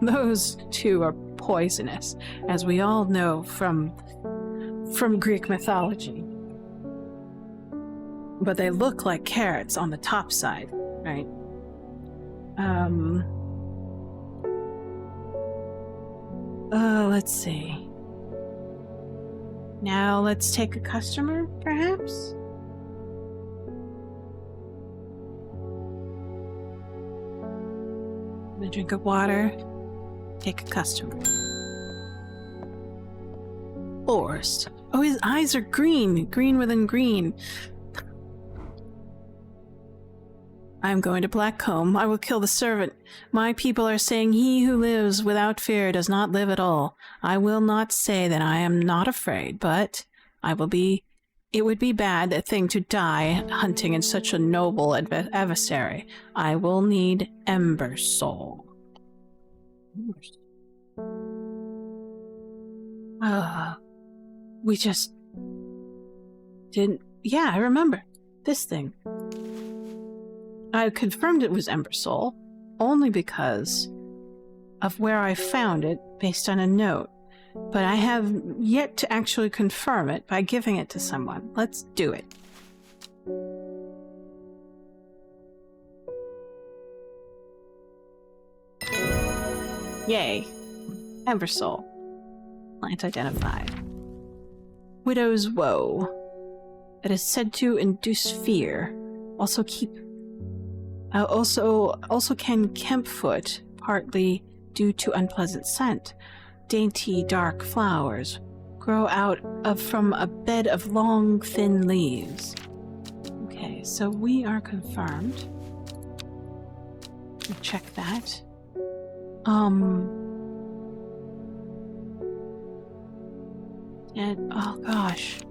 Those 2 are poisonous, as we all know from Greek mythology. But they look like carrots on the top side, right? Let's see. Now let's take a customer, perhaps? A drink of water. Take a customer. forest. Oh, his eyes are green. Green within green. I am going to Blackcomb. I will kill the servant. My people are saying he who lives without fear does not live at all. I will not say that I am not afraid, but I will be... It would be bad a thing to die hunting in such a noble adversary. I will need Ember Soul. We just didn't... Yeah, I remember. This thing. I confirmed it was Ember Soul only because of where I found it based on a note. But I have yet to actually confirm it by giving it to someone. Let's do it. Yay. Ember Soul. Plant identified. Widow's Woe. It is said to induce fear. Also can Kempfoot, partly due to unpleasant scent. Dainty dark flowers grow out from a bed of long thin leaves. Okay, so we are confirmed. We'll check that. And oh gosh.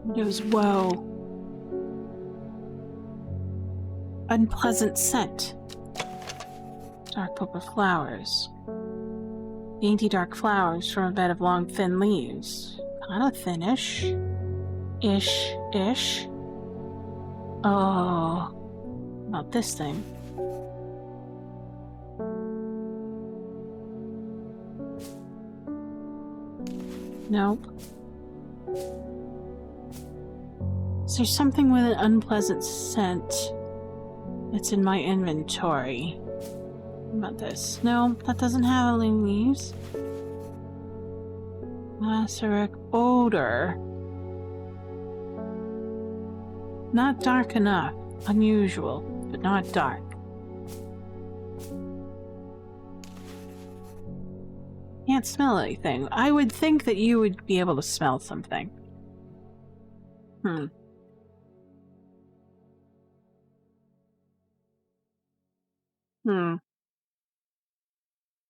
Windows Woe. Unpleasant scent. Dark purple flowers. Dainty dark flowers from a bed of long thin leaves. Kinda thinnish. Ish. Oh. About this thing. Nope. Is there something with an unpleasant scent that's in my inventory? What about this? No, that doesn't have any leaves. Maceric odor. Not dark enough. Unusual, but not dark. Can't smell anything. I would think that you would be able to smell something.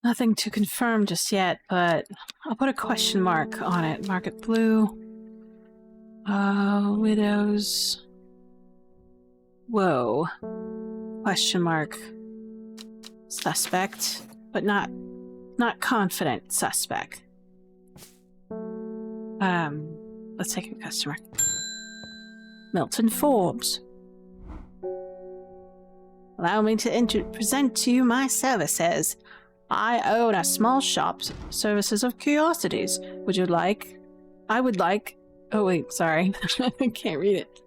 Nothing to confirm just yet, but I'll put a question mark on it. Mark it blue. Widows. Whoa. Question mark. Suspect, but not confident suspect. Let's take a customer. Milton Forbes. Allow me to present to you my services. I own a small shop, services of curiosities. I would like... Oh wait, sorry. I can't read it.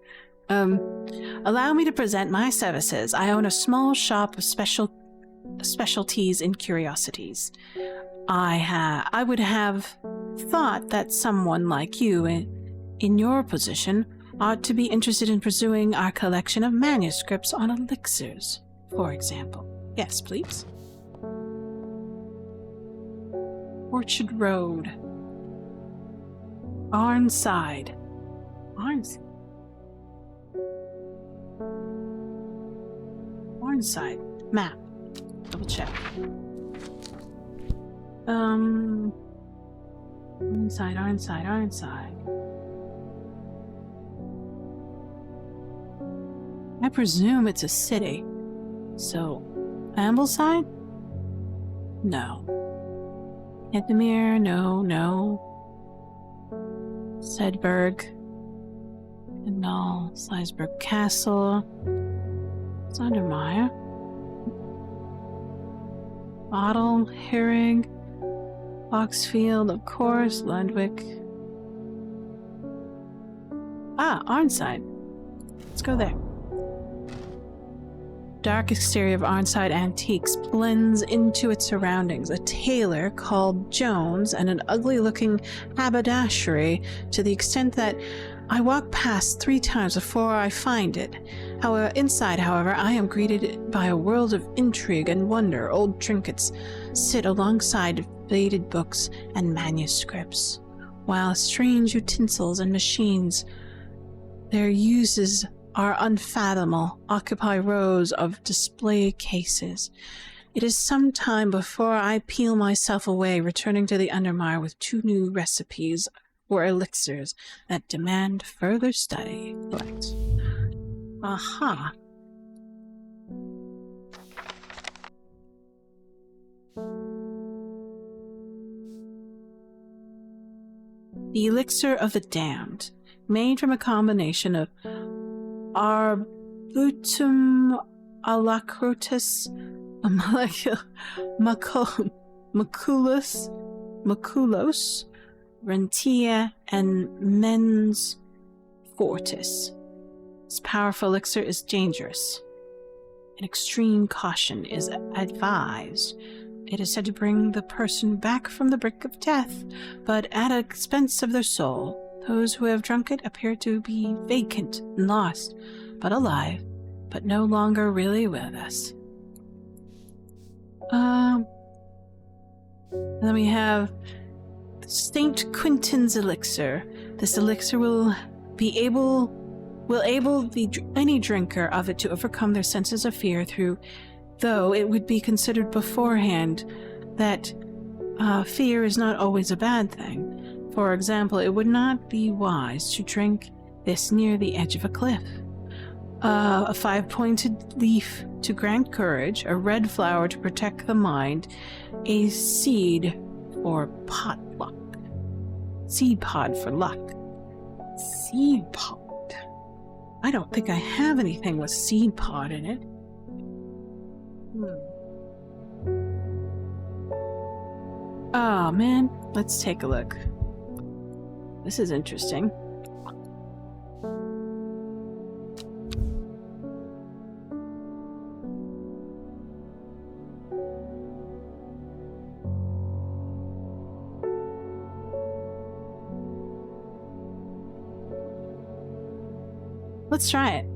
Allow me to present my services. I own a small shop of specialties in curiosities. I would have thought that someone like you in your position ought to be interested in pursuing our collection of manuscripts on elixirs, for example. Yes, please. Orchard Road. Arnside. Arnside. Map. Double check. Arnside. I presume it's a city. So, Ambleside? No. Edmere? No. Sedberg. No. Slisburg Castle. Sondermeyer. Bottle. Herring. Foxfield, of course. Lundwick. Arnside. Let's go there. Dark exterior of Arnside Antiques blends into its surroundings. A tailor called Jones and an ugly-looking haberdashery to the extent that I walk past 3 times before I find it. Inside, however, I am greeted by a world of intrigue and wonder. Old trinkets sit alongside faded books and manuscripts, while strange utensils and machines, their uses are unfathomable, occupy rows of display cases. It is some time before I peel myself away, returning to the Undermire with 2 new recipes or elixirs that demand further study. Right. Aha. The Elixir of the Damned, made from a combination of Arbutum alacrotis, maculos, rentia, and mens fortis. This powerful elixir is dangerous, and extreme caution is advised. It is said to bring the person back from the brink of death, but at an expense of their soul. Those who have drunk it appear to be vacant and lost, but alive, but no longer really with us. Then we have St. Quintin's elixir. This elixir will enable any drinker of it to overcome their senses of fear though it would be considered beforehand that fear is not always a bad thing. For example, it would not be wise to drink this near the edge of a cliff. A 5-pointed leaf to grant courage, a red flower to protect the mind, a seed for potluck. Seed pod for luck. Seed pod. I don't think I have anything with seed pod in it. Oh man, let's take a look. This is interesting. Let's try it.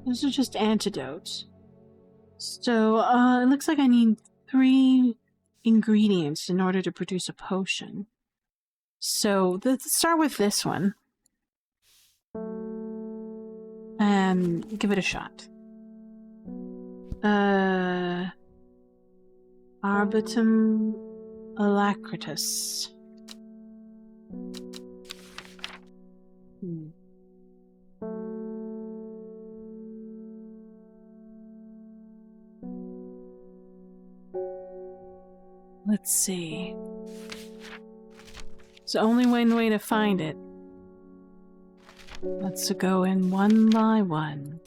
Those are just antidotes. So, it looks like I need 3 ingredients in order to produce a potion. So, let's start with this one. And give it a shot. Arbutum alacritus. Let's see. There's only one way to find it. Let's go in one by one.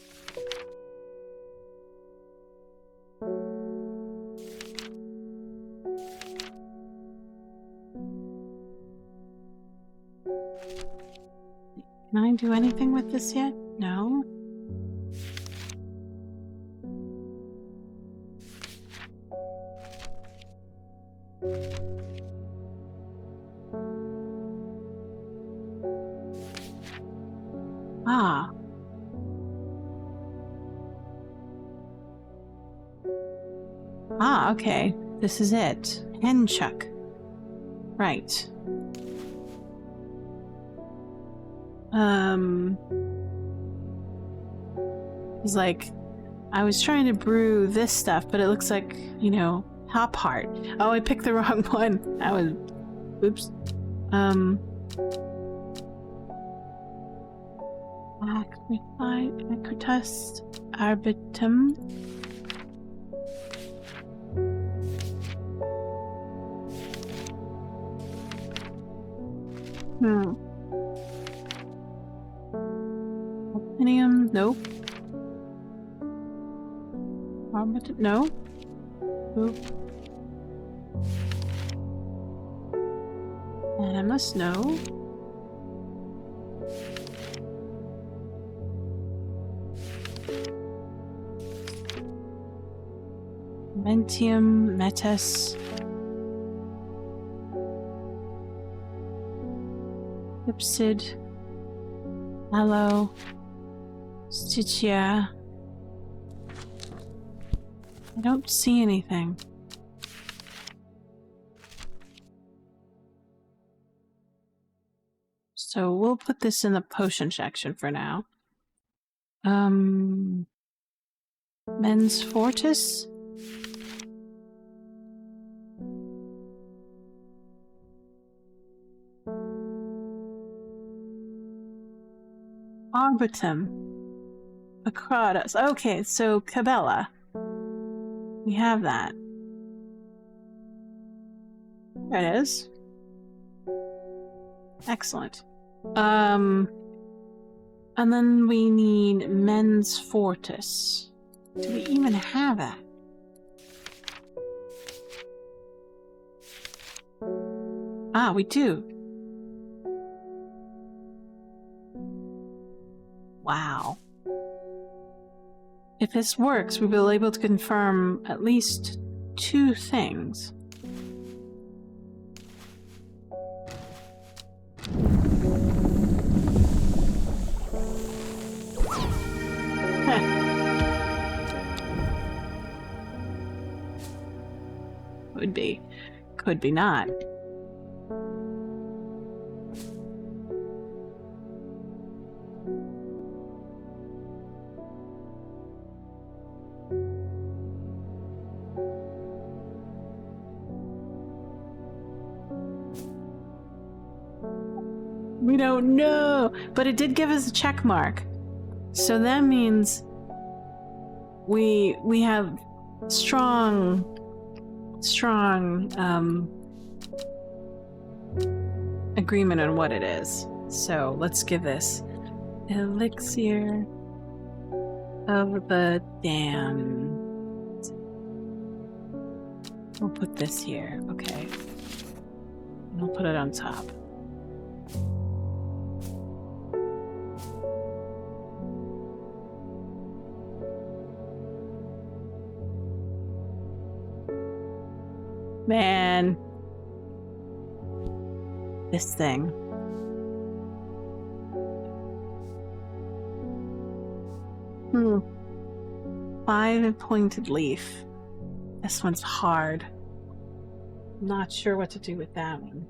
Can I do anything with this yet? No? Okay. This is it. Henchuck. Right. It's like, I was trying to brew this stuff, but it looks like, Hop Heart. Oh, I picked the wrong one. I was... Oops. Acritus arbitum. Opinium, nope. Arbitum, no. Nope. the snow. Mentium, Metis. Ipsid. Aloe. Stichia. I don't see anything. So we'll put this in the potion section for now. Mens Fortis? Arbitum. Acratus. Okay, so Cabela. We have that. There it is. Excellent. And then we need Mens Fortis. Do we even have that? Ah, we do. Wow. If this works, we will be able to confirm at least 2 things. Could be. Could be not. We don't know, but it did give us a check mark. So that means we have strong agreement on what it is. So let's give this Elixir of the Damned. We'll put this here, okay. We'll put it on top. Man. This thing. Hmm. 5-pointed leaf. This one's hard. Not sure what to do with that one.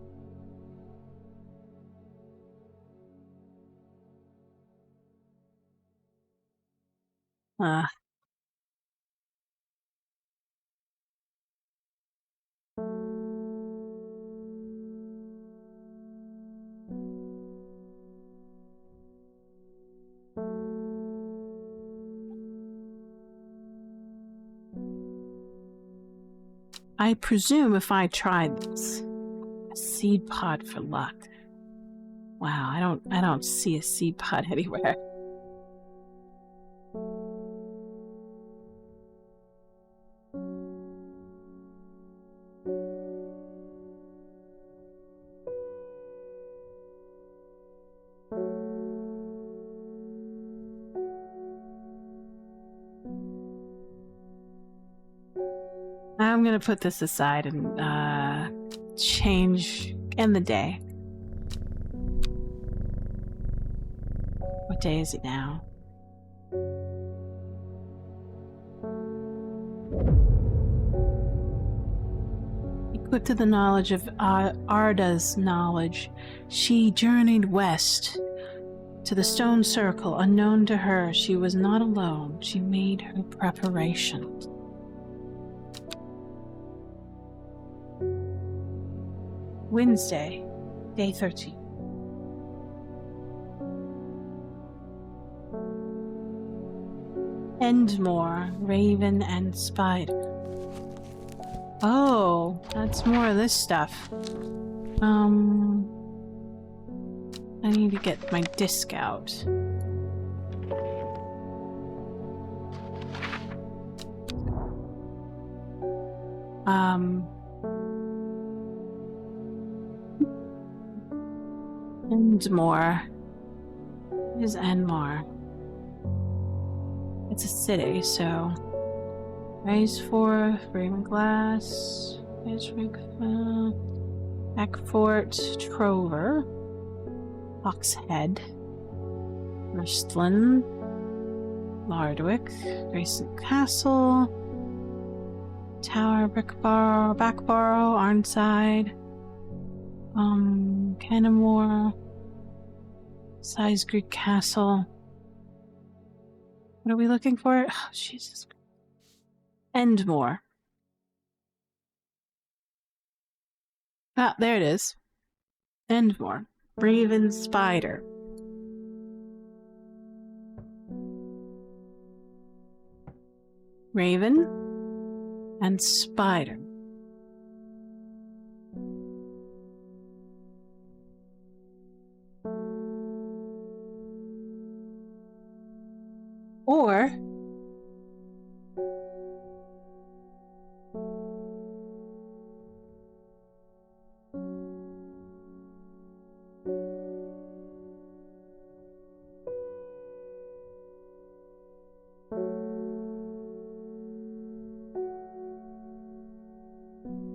I presume if I tried this, a seed pod for luck. Wow, I don't see a seed pod anywhere. I'm gonna put this aside and end the day. What day is it now? Equipped to the knowledge of Arda's knowledge, she journeyed west to the stone circle. Unknown to her, she was not alone. She made her preparations. Wednesday, day 13. Endmore, Raven, and Spider. Oh, that's more of this stuff. I need to get my disc out. Endmore. What is Endmore? It's a city, so... Raisforth, Raven Glass, Backfort, Trover, Foxhead, Rustlin, Lardwick, Grayson Castle, Tower, Brickbarrow, Backbarrow, Arnside, Canamore, Size Greek Castle. What are we looking for? Oh, Jesus. Endmore. Ah, there it is. Endmore. Raven Spider. Raven and Spider.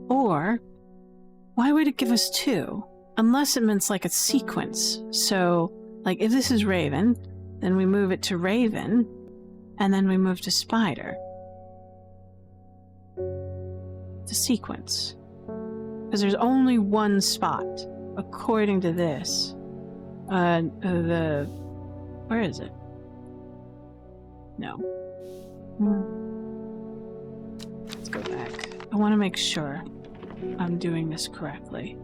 Or why would it give us two? Unless it means like a sequence. So, like if this is Raven, then we move it to Raven, and then we move to Spider. It's a sequence. Because there's only one spot, according to this. Where is it? No. Let's go back. I want to make sure I'm doing this correctly.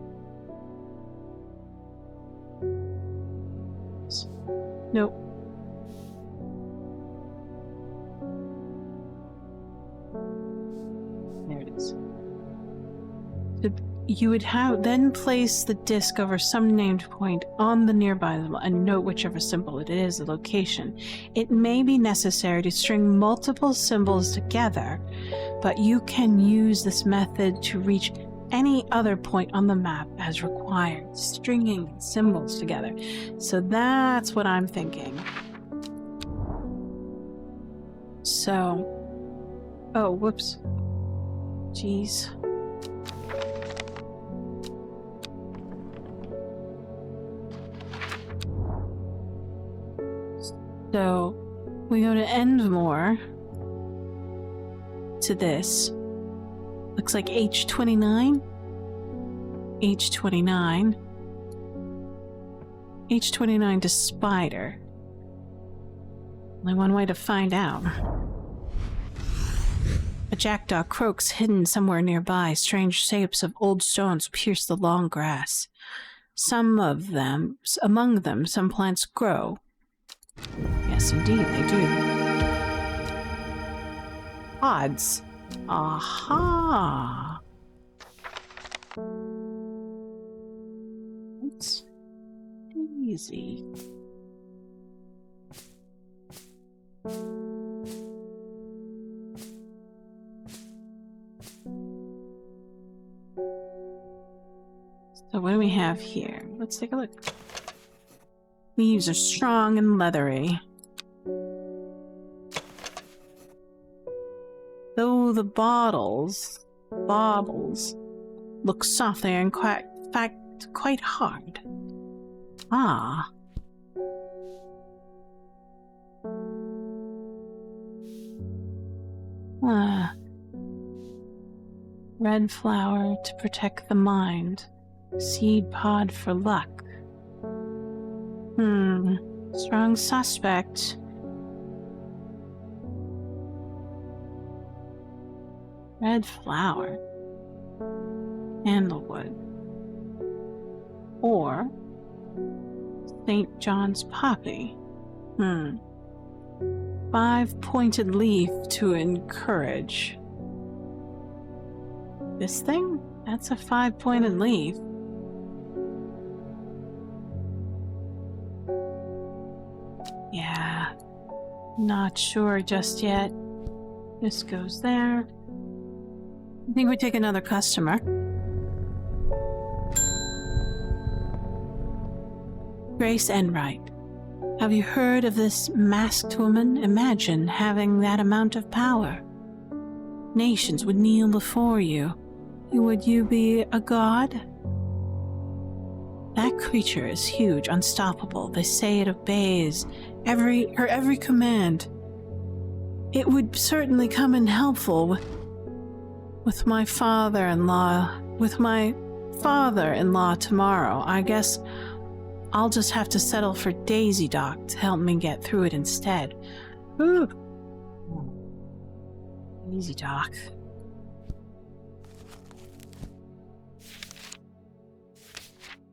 Nope. There it is. You would then place the disc over some named point on the nearby level and note whichever symbol it is, the location. It may be necessary to string multiple symbols together, but you can use this method to reach any other point on the map as required, stringing symbols together. So that's what I'm thinking. So, oh, whoops. Jeez. So, we go to Endmore, to this. Looks like H29. H29. H29 to Spider. Only one way to find out. A jackdaw croaks hidden somewhere nearby. Strange shapes of old stones pierce the long grass. Among them, some plants grow. Yes, indeed, they do. Odds. Aha! That's easy. So what do we have here? Let's take a look. Leaves are strong and leathery. Though the baubles look soft, they are in fact quite hard. Ah. Red flower to protect the mind. Seed pod for luck. Strong suspect. Red flower. Sandalwood. Or St. John's poppy. 5-pointed leaf to encourage. This thing? That's a 5-pointed leaf. Yeah, not sure just yet. This goes there. I think we take another customer. Grace Enright, have you heard of this masked woman? Imagine having that amount of power. Nations would kneel before you. Would you be a god? That creature is huge, unstoppable. They say it obeys her every command. It would certainly come in helpful with my father-in-law tomorrow. I guess I'll just have to settle for Daisy Doc to help me get through it instead. Ooh. Daisy Doc.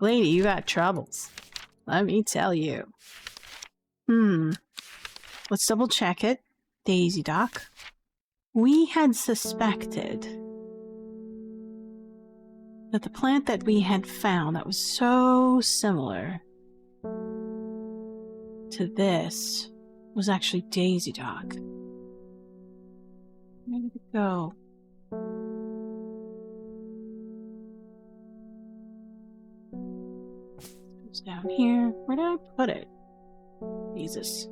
Lady, you got troubles. Let me tell you. Let's double check it. Daisy Doc. We had suspected that the plant that we had found that was so similar to this was actually Daisy Doc. Where did it go? It's down here. Where did I put it? Jesus.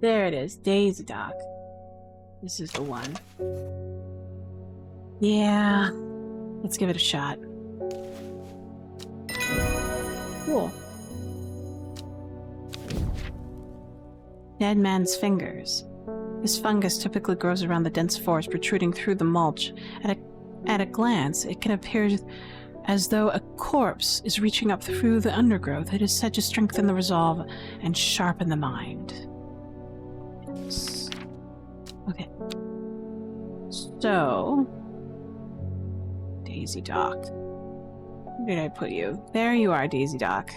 There it is, Daisy Doc. This is the one. Yeah, let's give it a shot. Cool. Dead man's fingers. This fungus typically grows around the dense forest, protruding through the mulch. At a glance, it can appear as though a corpse is reaching up through the undergrowth. It is said to strengthen the resolve and sharpen the mind. Okay. So, Daisy Doc. Where did I put you? There you are, Daisy Doc.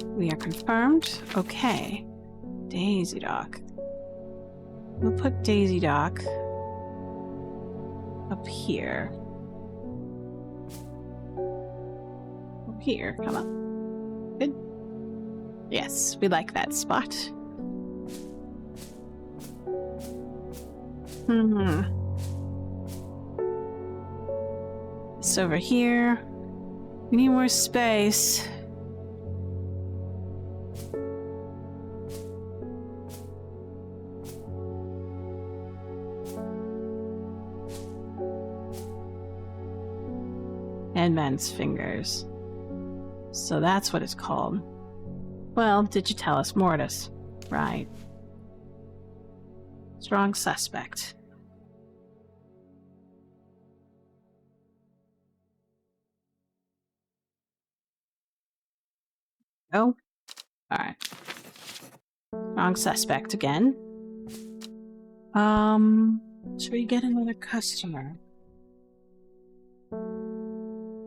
We are confirmed. Okay. Daisy Doc. We'll put Daisy Doc up here. Up here, come on. Good. Yes, we like that spot. It's over here. We need more space. And man's fingers. So that's what it's called. Well, Digitalis mortis. Right. Strong suspect. Oh. Alright. Strong suspect again. Should we get another customer?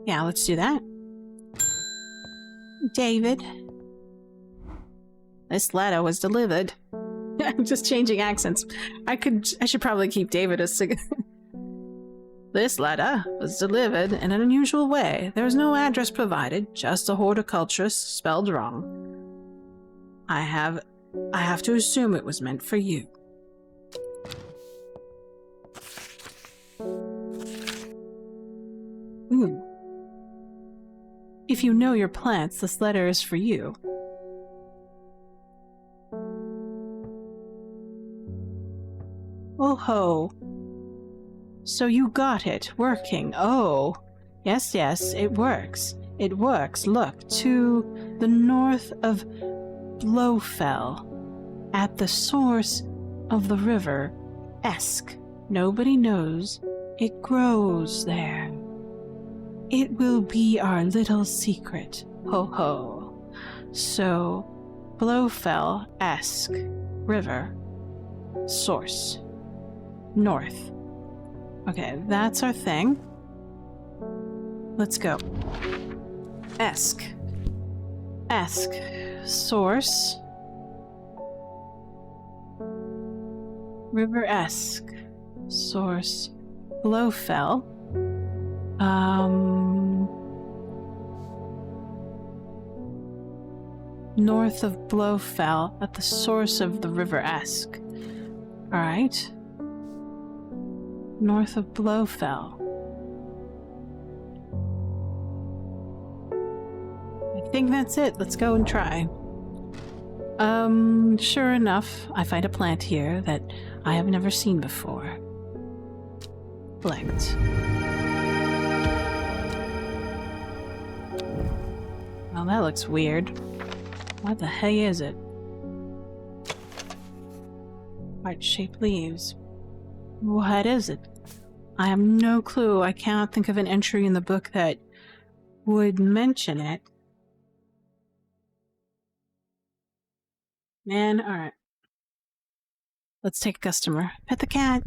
Yeah, let's do that. David. This letter was delivered. I'm just changing accents. I should probably keep David as This letter was delivered in an unusual way. There was no address provided, just a horticulturist spelled wrong. I have to assume it was meant for you. If you know your plants, this letter is for you. Oh ho. So you got it working. Oh. Yes, it works. It works. Look, to the north of Blowfell, at the source of the river Esk. Nobody knows. It grows there. It will be our little secret. Ho ho. So, Blowfell, Esk, river, source, north. Okay, that's our thing. Let's go. Esk, source. River-esque. Source. Blowfell. North of Blowfell, at the source of the River-esque. Alright. North of Blowfell. I think that's it. Let's go and try. Sure enough, I find a plant here that I have never seen before. Select. Well, that looks weird. What the heck is it? Heart-shaped leaves. What is it? I have no clue. I cannot think of an entry in the book that would mention it. Man, alright. Let's take a customer. Pet the cat.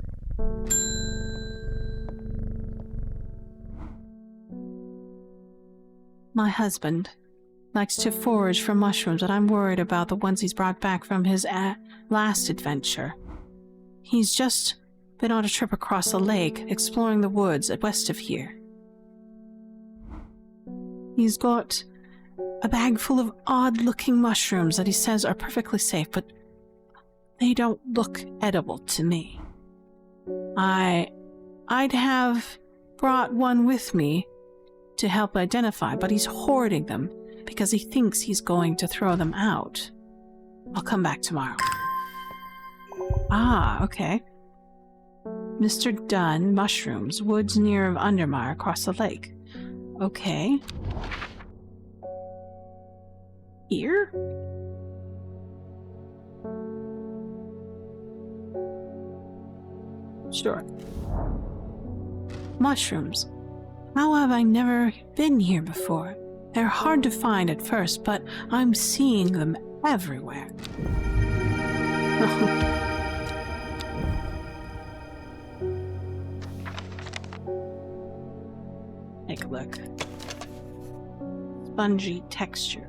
My husband likes to forage for mushrooms, but I'm worried about the ones he's brought back from his last adventure. He's just been on a trip across the lake, exploring the woods west of here. He's got a bag full of odd-looking mushrooms that he says are perfectly safe, but they don't look edible to me. I'd have brought one with me to help identify, but he's hoarding them because he thinks he's going to throw them out. I'll come back tomorrow. Ah, okay. Mr. Dunn, mushrooms, woods near Undermire, across the lake. Okay. Here? Sure. Mushrooms. How have I never been here before? They're hard to find at first, but I'm seeing them everywhere. Take a look. Spongy texture.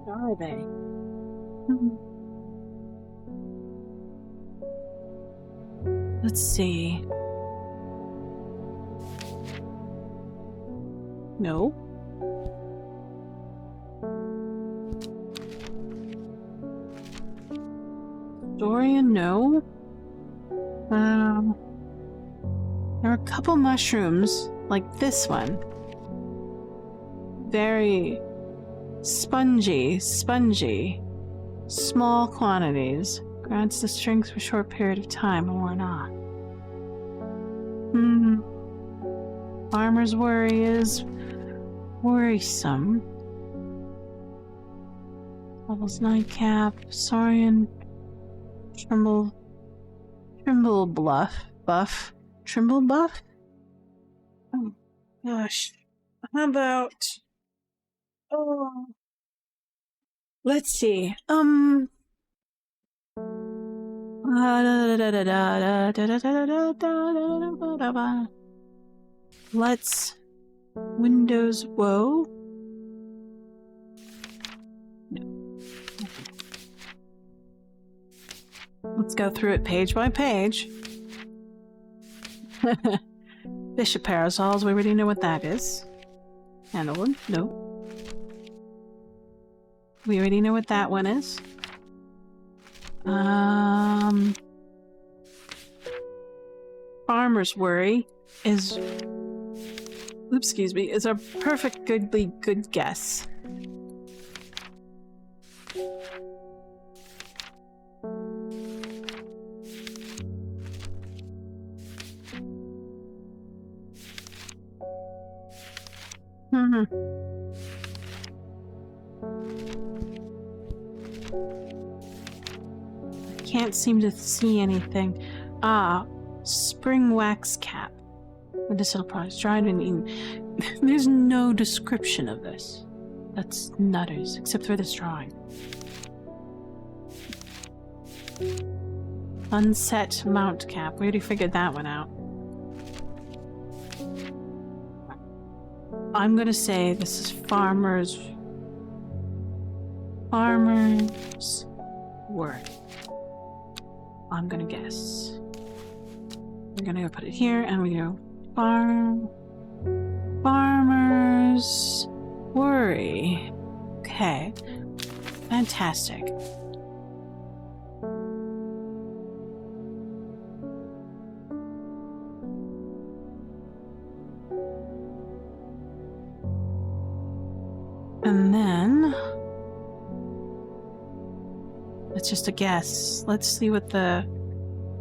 What are they? Let's see. No. Dorian, no. There are a couple mushrooms, like this one. Very spongy. Small quantities. Grants the strength for a short period of time or not. Farmer's worry is worrisome. Levels Nightcap, Saurian, Trimble Buff. Oh gosh. How about let's see. Let's Windows Whoa. No. Let's go through it page by page. Bishop parasols, we already know what that is. Candlewood, no. We already know what that one is. Farmer's worry is, is a perfectly good guess. Can't seem to see anything. Ah, spring wax cap. Medicinal products, dried and eaten. There's no description of this. That's nutters, except for this drawing. Unset mount cap. We already figured that one out. I'm gonna say this is farmers word. I'm gonna guess. We're gonna go put it here, and we go farmers worry. Okay, fantastic. And then it's just a guess. Let's see what the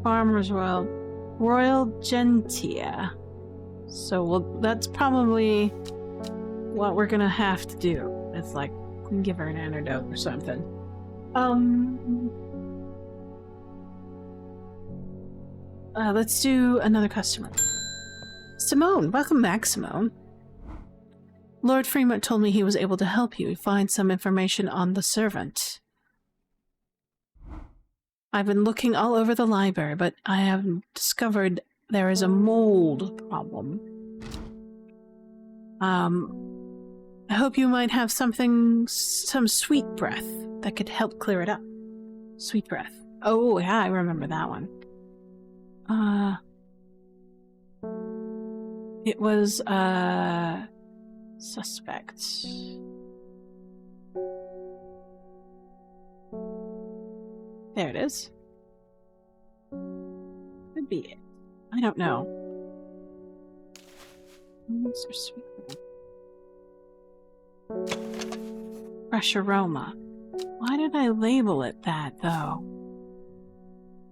farmers royal gentia. So that's probably what we're gonna have to do. It's like give her an antidote or something. Let's do another customer. Simone, welcome back, Simone. Lord Fremont told me he was able to help you find some information on the servant. I've been looking all over the library, but I have discovered there is a mold problem. I hope you might have some sweet breath that could help clear it up. Sweet breath. Oh, yeah, I remember that one. It was, suspect. There it is. Could be it. I don't know. Fresh aroma. Why did I label it that, though?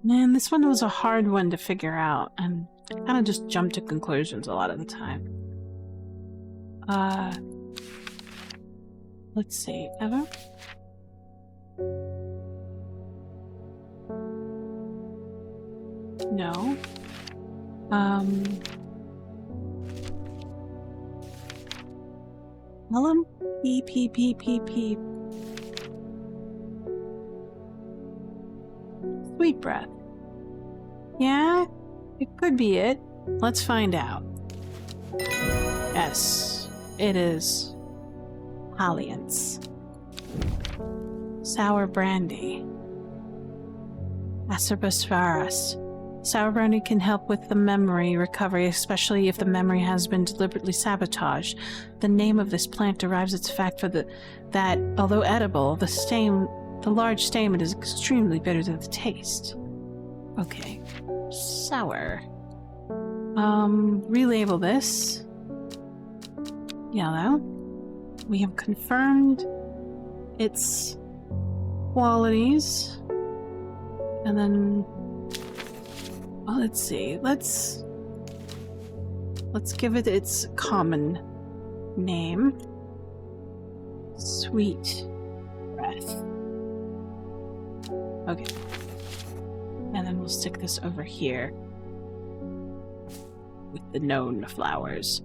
Man, this one was a hard one to figure out, and I kind of just jumped to conclusions a lot of the time. Let's see. Ever? No. Melon? P. Sweet breath. Yeah, it could be it. Let's find out. Yes, it is Alliance. Sour brandy. Acerbosphorus. Sour brandy can help with the memory recovery, especially if the memory has been deliberately sabotaged. The name of this plant derives its fact that, although edible, the large stamen is extremely bitter to the taste. Okay. Sour. Relabel this. Yellow. We have confirmed its qualities. And then... well, let's see. Let's give it its common name. Sweet breath. Okay. And then we'll stick this over here with the known flowers.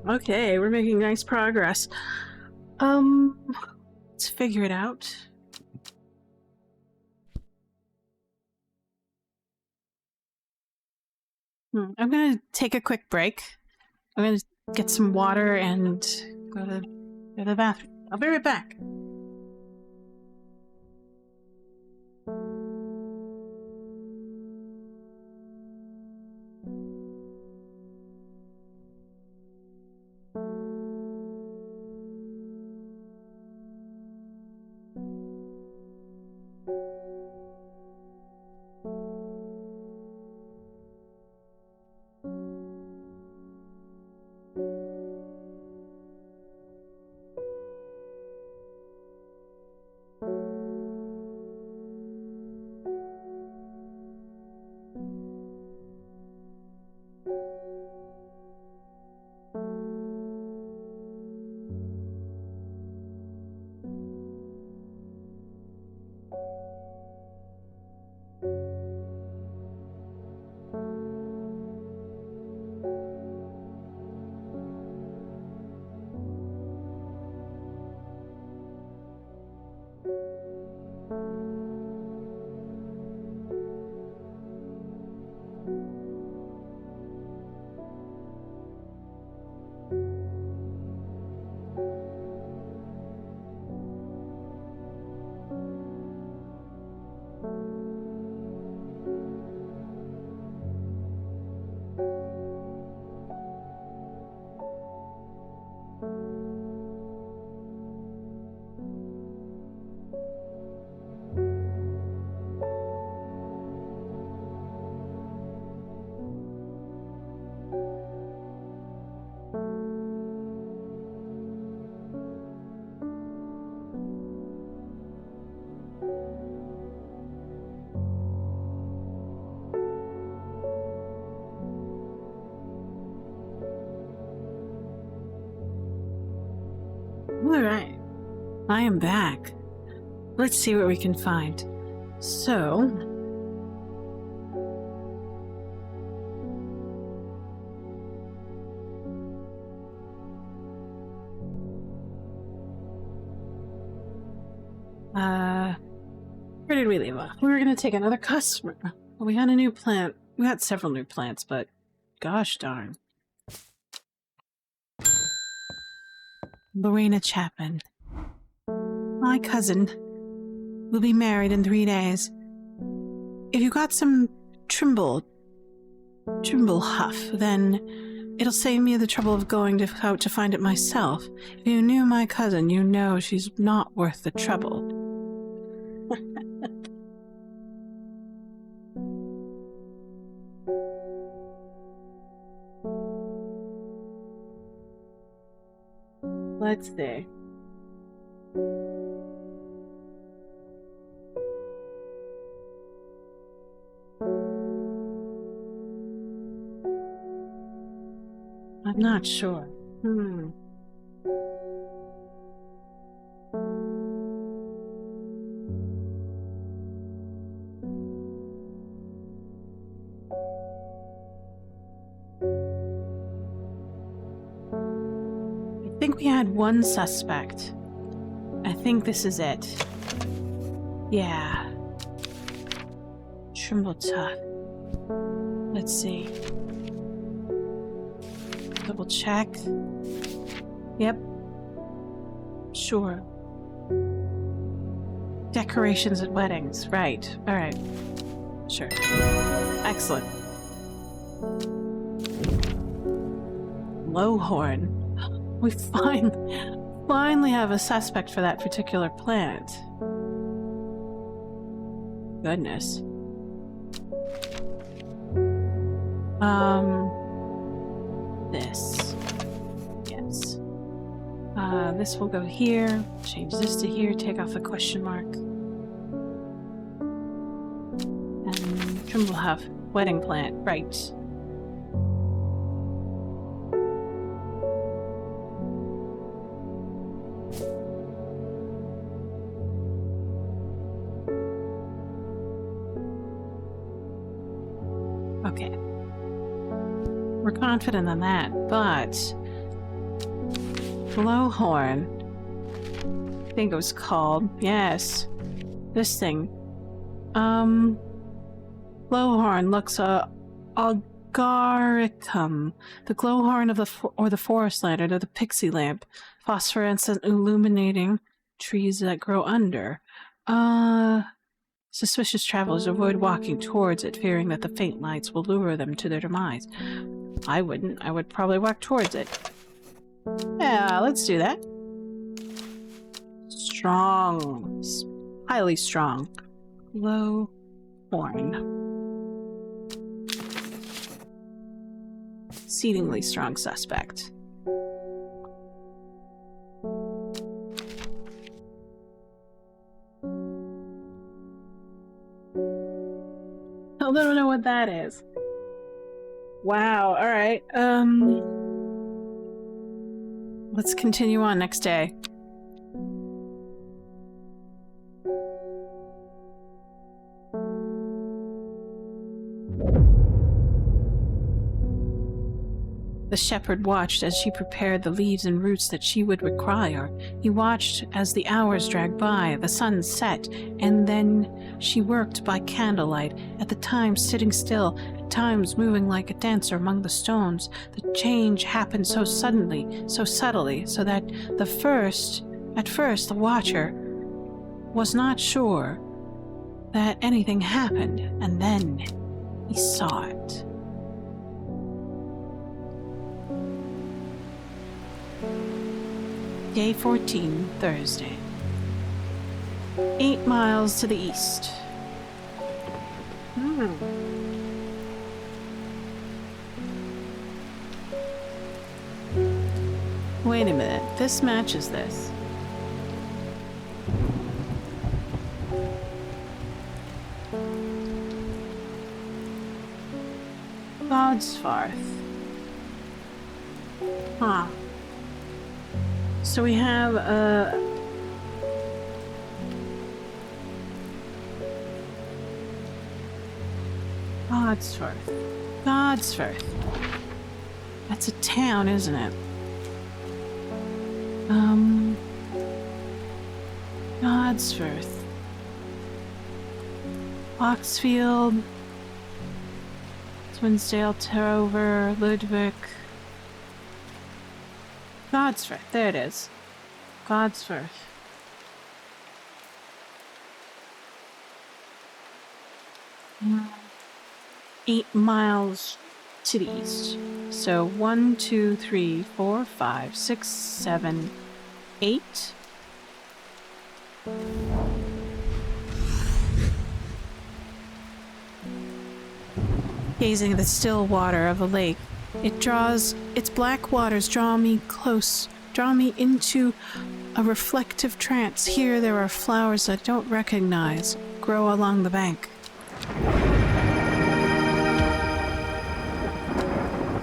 Okay, we're making nice progress. Let's figure it out. I'm gonna take a quick break. I'm gonna get some water and go to the bathroom. I'll be right back. Alright. I am back. Let's see what we can find. So... where did we leave off? We were gonna take another customer. Well, we had a new plant. We had several new plants, but gosh darn. Lorena Chapman. My cousin will be married in 3 days. If you got some Trimble huff, then it'll save me the trouble of going out to find it myself. If you knew my cousin, you know she's not worth the trouble. Let's see. I'm not sure. I think we had one suspect. I think this is it. Yeah. Trimble tough. Let's see. Double check. Yep. Sure. Decorations at weddings. Right. Alright. Sure. Excellent. Lowhorn. We finally have a suspect for that particular plant. Goodness. This. Yes. This will go here. Change this to here. Take off the question mark. And Trimble have wedding plant. Right. Okay. We're confident in that, but Blowhorn, I think it was called. Yes. This thing. Glowhorn looks agaricum. The glowhorn of the forest lantern, or the pixie lamp, phosphorescent illuminating trees that grow under. Suspicious travelers avoid walking towards it, fearing that the faint lights will lure them to their demise. I wouldn't. I would probably walk towards it. Yeah, let's do that. Strong. Highly strong. Low horn. Exceedingly strong suspect. I don't know what that is. Wow, alright. Let's continue on next day. The shepherd watched as she prepared the leaves and roots that she would require. He watched as the hours dragged by, the sun set, and then she worked by candlelight, at the times sitting still, at times moving like a dancer among the stones. The change happened so suddenly, so subtly, so that at first the watcher was not sure that anything happened, and then he saw it. Day 14, Thursday. 8 miles to the east. Wait a minute, this matches this. Godsfarth. Huh. So we have Godsforth. Godsforth. That's a town, isn't it? Godsforth. Oxfield. Swinsdale, Terover, Ludwig. Godsforth. There it is. Godsforth. 8 miles to the east. So 1, 2, 3, 4, 5, 6, 7, 8. Gazing at the still water of the lake, its black waters draw me close, draw me into a reflective trance. Here there are flowers I don't recognize, grow along the bank.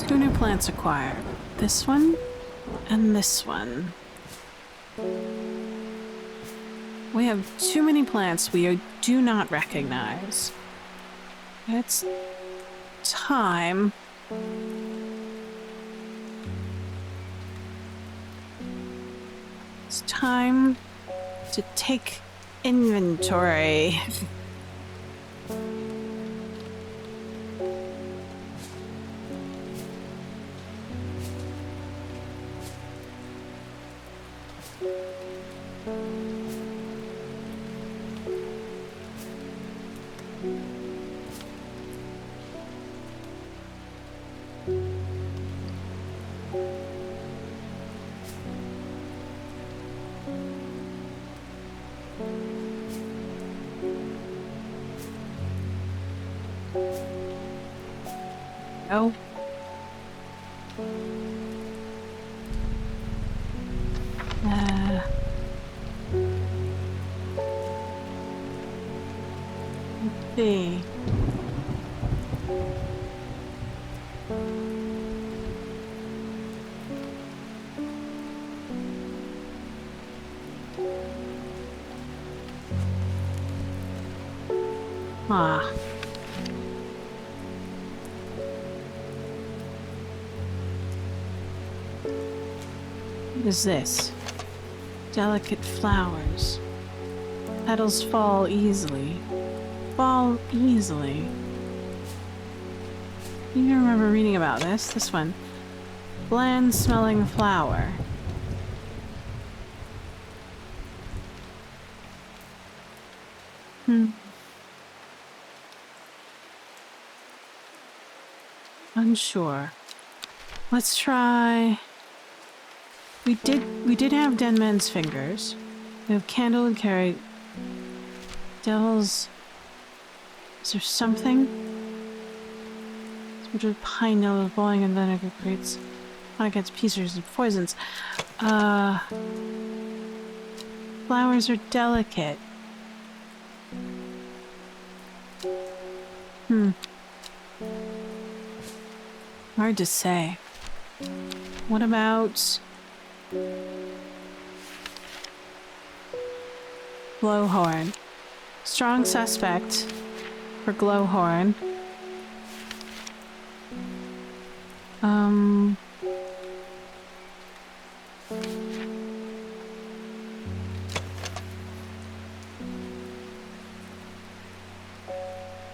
2 new plants acquired. This one and this one. We have too many plants we do not recognize. It's time. It's time to take inventory. Oh. Let's see. Ah. What is this? Delicate flowers. Petals fall easily. Fall easily. You remember reading about this? This one. Bland smelling flower. Unsure. Let's try. We did have Denman's fingers. We have candle and carry. Devil's. Is there something? Which is pine needles boiling and vinegar creates on against pieces and poisons. Flowers are delicate. Hard to say. What about glowhorn? Strong suspect for glowhorn.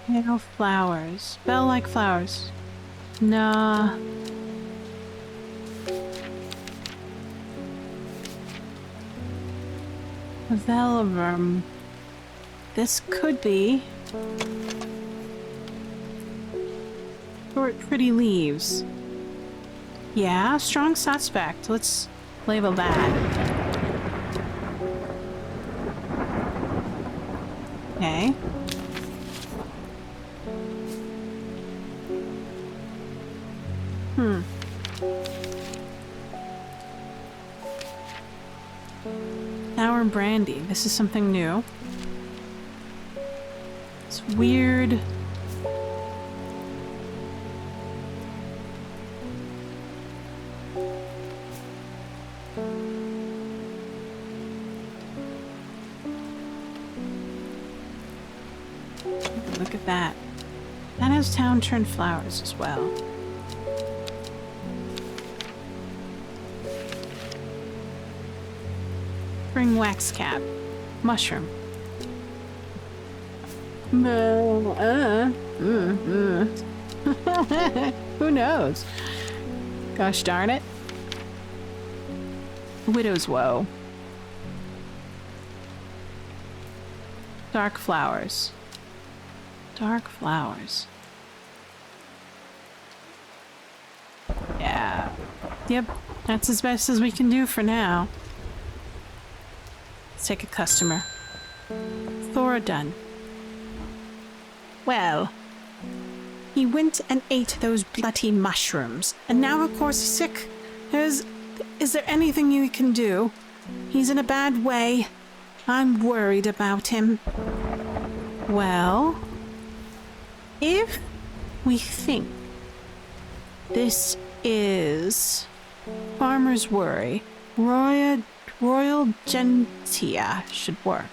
Pale flowers. Bell-like flowers. Nah. Velvum. This could be short, pretty leaves. Yeah, strong suspect. Let's label that. Okay. Sour brandy. This is something new. It's weird. look at that. That has town-turned flowers as well. Spring wax cap. Mushroom. Who knows? Gosh darn it. Widow's woe. Dark flowers. Dark flowers. Yeah. Yep. That's as best as we can do for now. Let's take a customer. Thora Dunn. Well, he went and ate those bloody mushrooms, and now of course he's sick. Is there anything you can do? He's in a bad way. I'm worried about him. Well, if we think this is Farmer's Worry, Royal Gentia should work.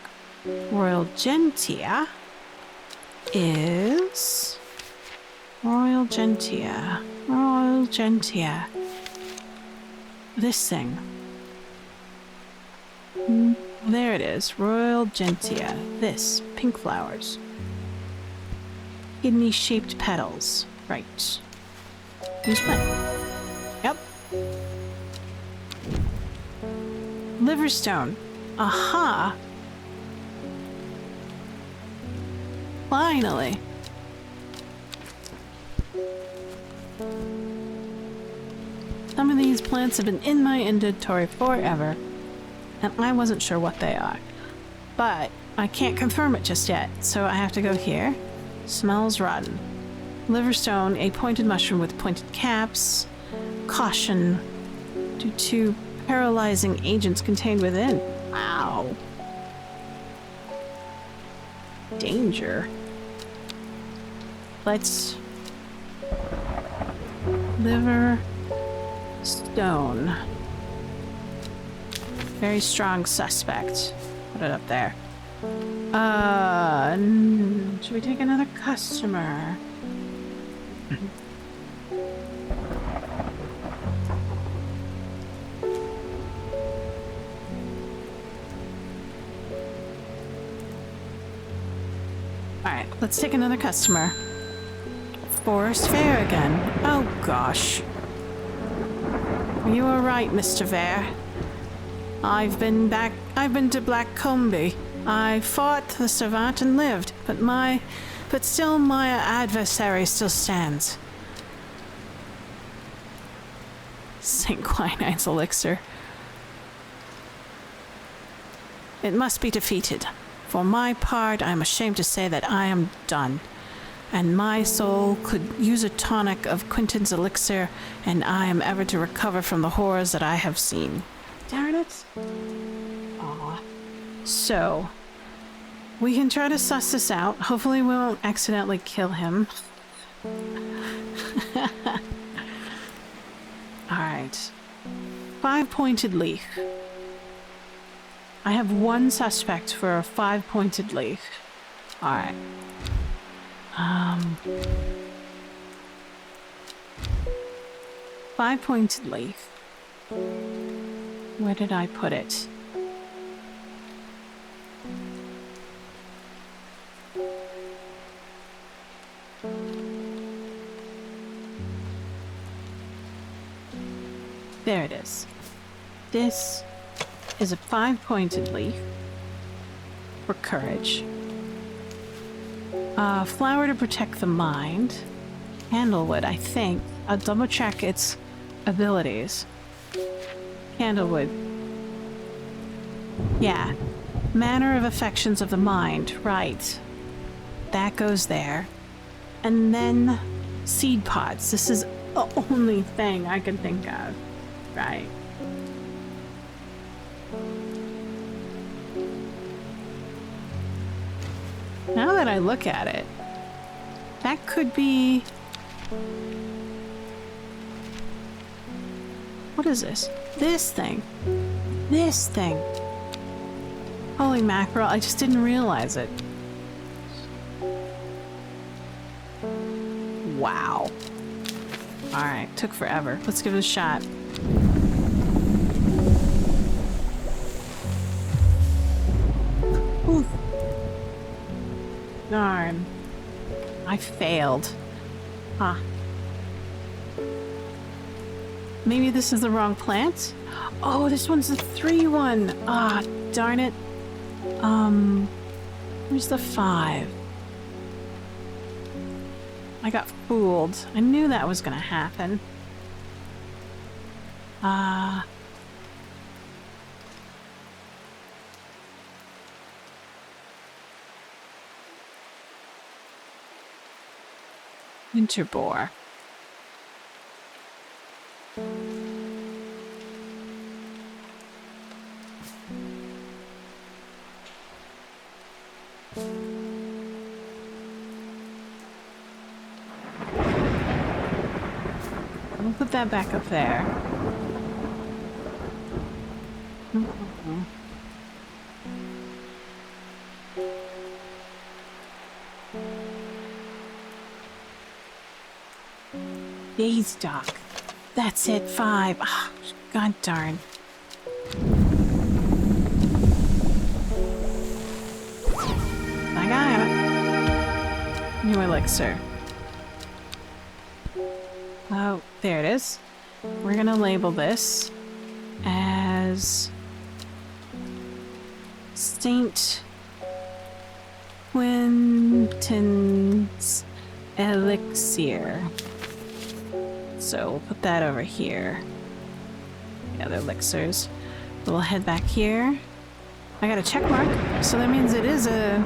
Royal Gentia is... Royal Gentia. This thing. There it is. Royal Gentia. This. Pink flowers. Kidney-shaped petals. Right. Use plant. Yep. Liverstone. Aha! Finally. Some of these plants have been in my inventory forever, and I wasn't sure what they are. But I can't confirm it just yet, so I have to go here. Smells rotten. Liverstone, a pointed mushroom with pointed caps. Caution due to paralyzing agents contained within. Wow. Danger. Let's... Liver... Stone. Very strong suspect. Put it up there. Should we take another customer? Alright, let's take another customer. Forest Fair again. Oh gosh. Are you alright, Mr. Vare? I've been to Black Combe. I fought the Savant and lived, but still my adversary still stands. St. Quinine's elixir. It must be defeated. For my part, I am ashamed to say that I am done. And my soul could use a tonic of Quinton's elixir, and I am ever to recover from the horrors that I have seen. Darn it. Aw. So, we can try to suss this out. Hopefully we won't accidentally kill him. Alright. 5-pointed leaf. I have one suspect for a 5-pointed leaf. Alright. 5-pointed leaf. Where did I put it? There it is. This is a 5-pointed leaf for courage. Flower to protect the mind. Candlewood, I think. I'll double check its abilities. Candlewood. Yeah. Manner of affections of the mind. Right. That goes there. And then seed pods. This is the only thing I can think of. Right. Now that I look at it, that could be... What is this? This thing. This thing. Holy mackerel, I just didn't realize it. Wow. Alright, took forever. Let's give it a shot. Ooh. Darn. I failed. Huh. Maybe this is the wrong plant? Oh, this one's the 3-1. Ah, darn it. Where's the 5? I got fooled. I knew that was gonna happen. Winterbore. We'll put that back up there. Days dock. That's it, 5. Oh, God darn. I got it. New elixir. Oh, there it is. We're gonna label this as St. Quentin's Elixir. So we'll put that over here. The other elixirs. We'll head back here. I got a check mark, so that means it is a...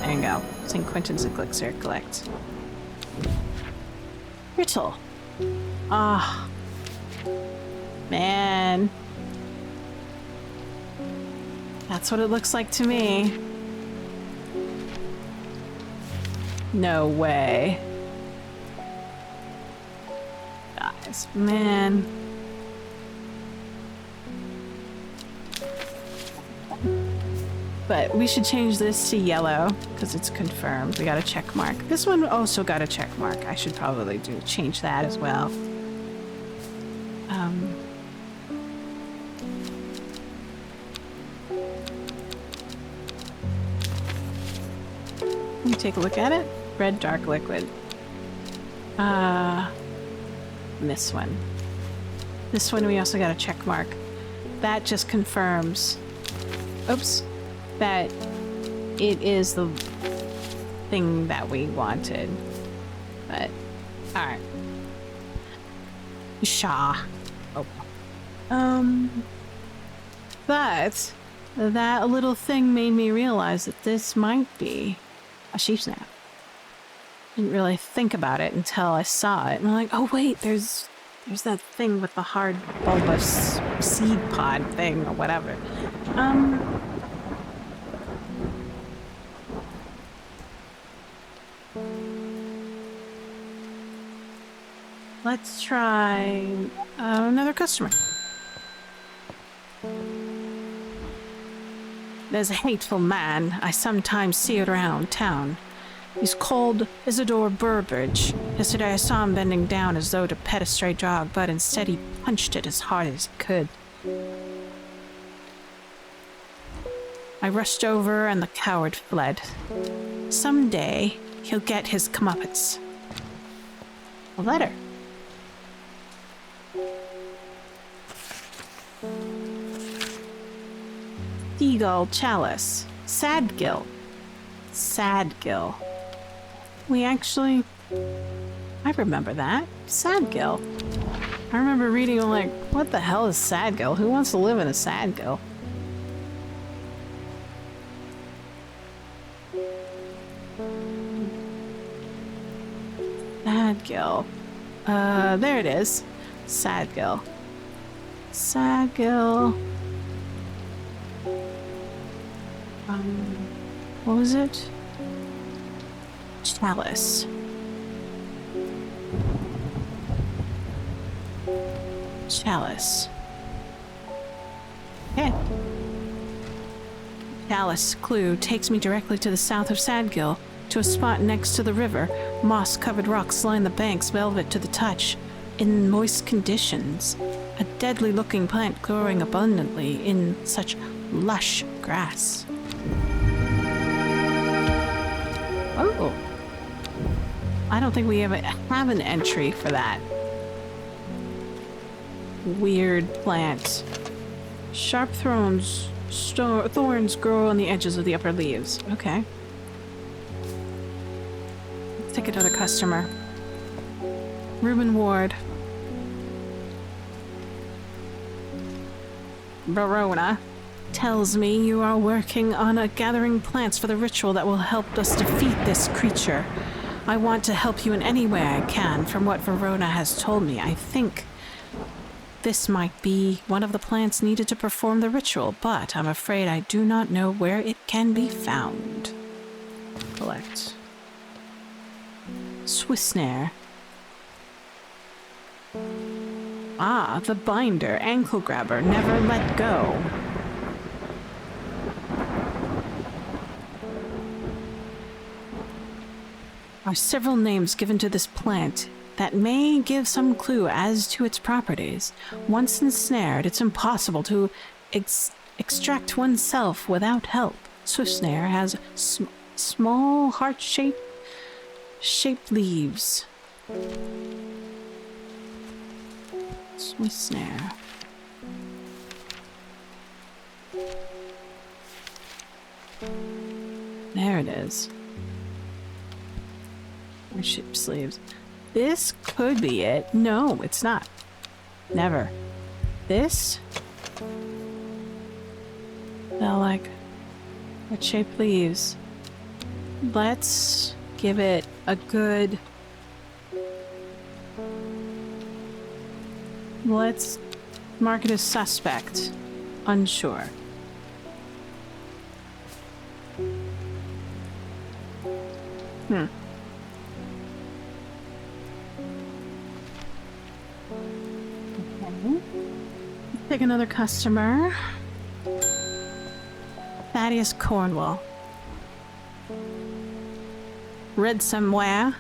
There you go. St. Quentin's Elixir, collect. Brittle. Ah. Man. That's what it looks like to me. No way. Guys, man. But we should change this to yellow because it's confirmed. We got a check mark. This one also got a check mark. I should probably change that as well. Let me take a look at it. Red dark liquid. This one. This one we also got a check mark. That just confirms. Oops. That it is the thing that we wanted. But, alright. Shaw. Oh. But that little thing made me realize that this might be a sheep snap. Didn't really think about it until I saw it. And I'm like, oh wait, there's that thing with the hard bulbous seed pod thing or whatever. Let's try another customer. There's a hateful man I sometimes see around town. He's called Isidore Burbage. Yesterday I saw him bending down as though to pet a stray dog, but instead he punched it as hard as he could. I rushed over and the coward fled. Someday he'll get his comeuppance. A letter. Seagull Chalice. Sadgill. Sadgill. We actually... I remember that. Sadgill. I remember reading, I'm like, what the hell is Sadgill? Who wants to live in a Sadgill? Sadgill. There it is. Sadgill. Sadgill. What was it? Chalice. Chalice. Okay. Chalice clue takes me directly to the south of Sadgill. to a spot next to the river. Moss-covered rocks line the banks, velvet to the touch. In moist conditions, a deadly-looking plant growing abundantly in such lush grass. Oh. I don't think we have an entry for that. Weird plant. Sharp thorns grow on the edges of the upper leaves. Okay. Let's take another customer. Reuben Ward. Verona tells me you are working on gathering plants for the ritual that will help us defeat this creature. I want to help you in any way I can. From what Verona has told me, I think this might be one of the plants needed to perform the ritual, but I'm afraid I do not know where it can be found. Collect. Swissnare. Ah, the binder, ankle grabber, never let go. Are several names given to this plant that may give some clue as to its properties. Once ensnared, it's impossible to extract oneself without help. Swissnare has small heart-shaped leaves. Swissnare. There it is. Ship sleeves. This could be it. No, it's not. Never. This? They're like heart-shaped leaves. Let's give it a good... Let's mark it as suspect. Unsure. Take another customer. Thaddeus Cornwall. Read somewhere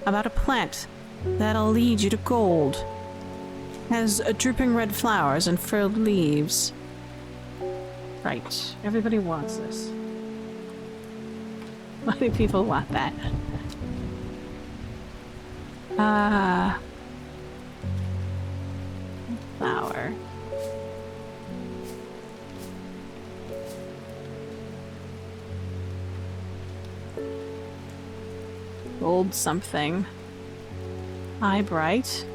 about a plant that'll lead you to gold. Has drooping red flowers and furrowed leaves. Right. Everybody wants this. Why do people want that? Flower. Gold something. Eye bright.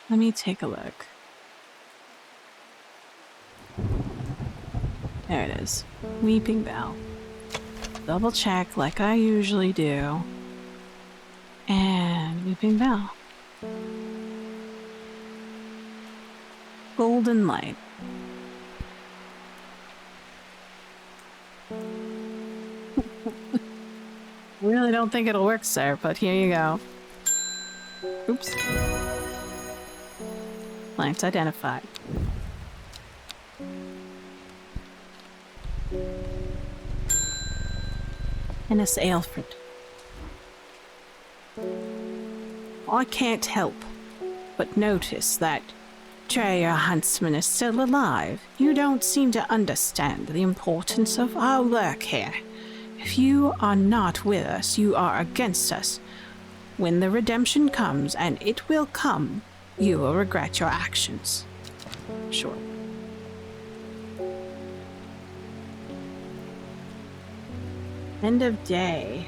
Let me take a look. There it is. Weeping Bell. Double check like I usually do. And Weeping Bell. Golden Light. Really don't think it'll work, sir, but here you go. Oops. Plant identified. Ennis Aelfred. I can't help but notice that Treya Huntsman is still alive. You don't seem to understand the importance of our work here. If you are not with us, you are against us. When the redemption comes, and it will come, you will regret your actions. Sure. End of day.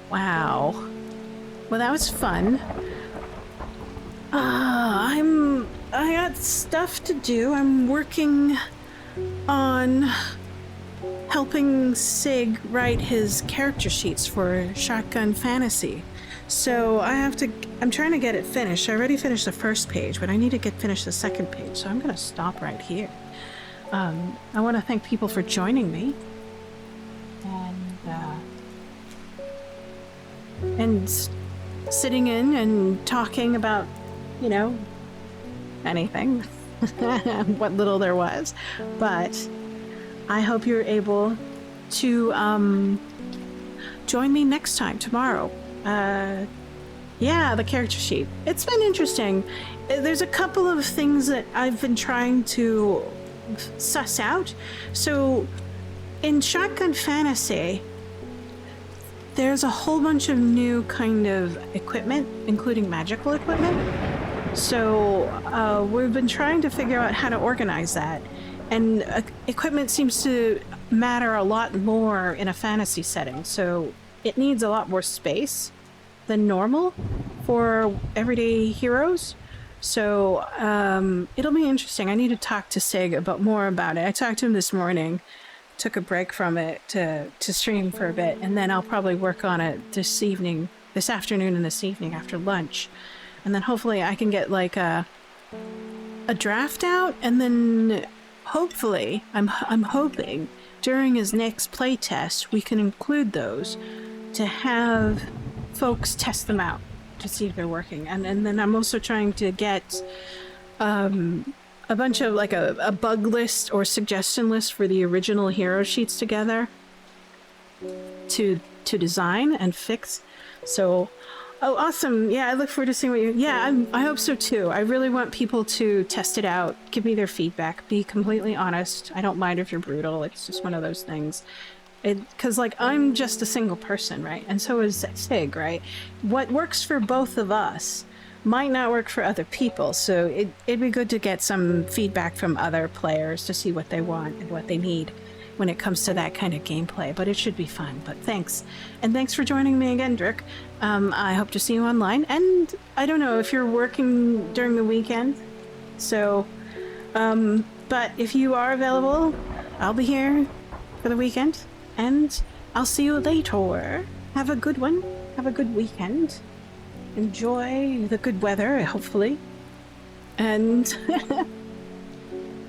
Wow. Well, that was fun. I got stuff to do. I'm working on helping Sig write his character sheets for Shotgun Fantasy. So I'm trying to get it finished. I already finished the first page, but I need to finish the second page. So I'm going to stop right here. I want to thank people for joining me. And sitting in and talking about, you know, anything. What little there was. But I hope you're able to join me next time, tomorrow. Yeah, the character sheet. It's been interesting. There's a couple of things that I've been trying to suss out. So, in Shotgun Fantasy, there's a whole bunch of new kind of equipment, including magical equipment. So, we've been trying to figure out how to organize that. And equipment seems to matter a lot more in a fantasy setting. So, it needs a lot more space than normal for everyday heroes. So it'll be interesting. I need to talk to Sig more about it. I talked to him this morning, took a break from it to stream for a bit, and then I'll probably work on it this afternoon and this evening after lunch. And then hopefully I can get like a draft out, and then hopefully I'm hoping during his next playtest we can include those to have folks test them out to see if they're working. And then I'm also trying to get a bunch of like a bug list or suggestion list for the original hero sheets together to design and fix. So, oh, awesome. Yeah, I look forward to seeing what you... Yeah, I hope so too. I really want people to test it out, give me their feedback, be completely honest. I don't mind if you're brutal. It's just one of those things. Because, like, I'm just a single person, right? And so is Sig, right? What works for both of us might not work for other people, so it'd be good to get some feedback from other players to see what they want and what they need when it comes to that kind of gameplay. But it should be fun. But thanks. And thanks for joining me again, Drick. I hope to see you online. And I don't know if you're working during the weekend. So, but if you are available, I'll be here for the weekend. And I'll see you later. Have a good one. Have a good weekend. Enjoy the good weather, hopefully. And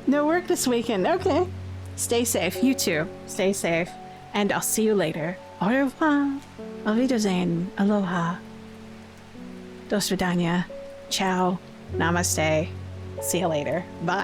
no work this weekend. Okay. Stay safe. You too. Stay safe. And I'll see you later. Au revoir. Auf Wiedersehen. Aloha. Do svidaniya. Ciao. Namaste. See you later. Bye.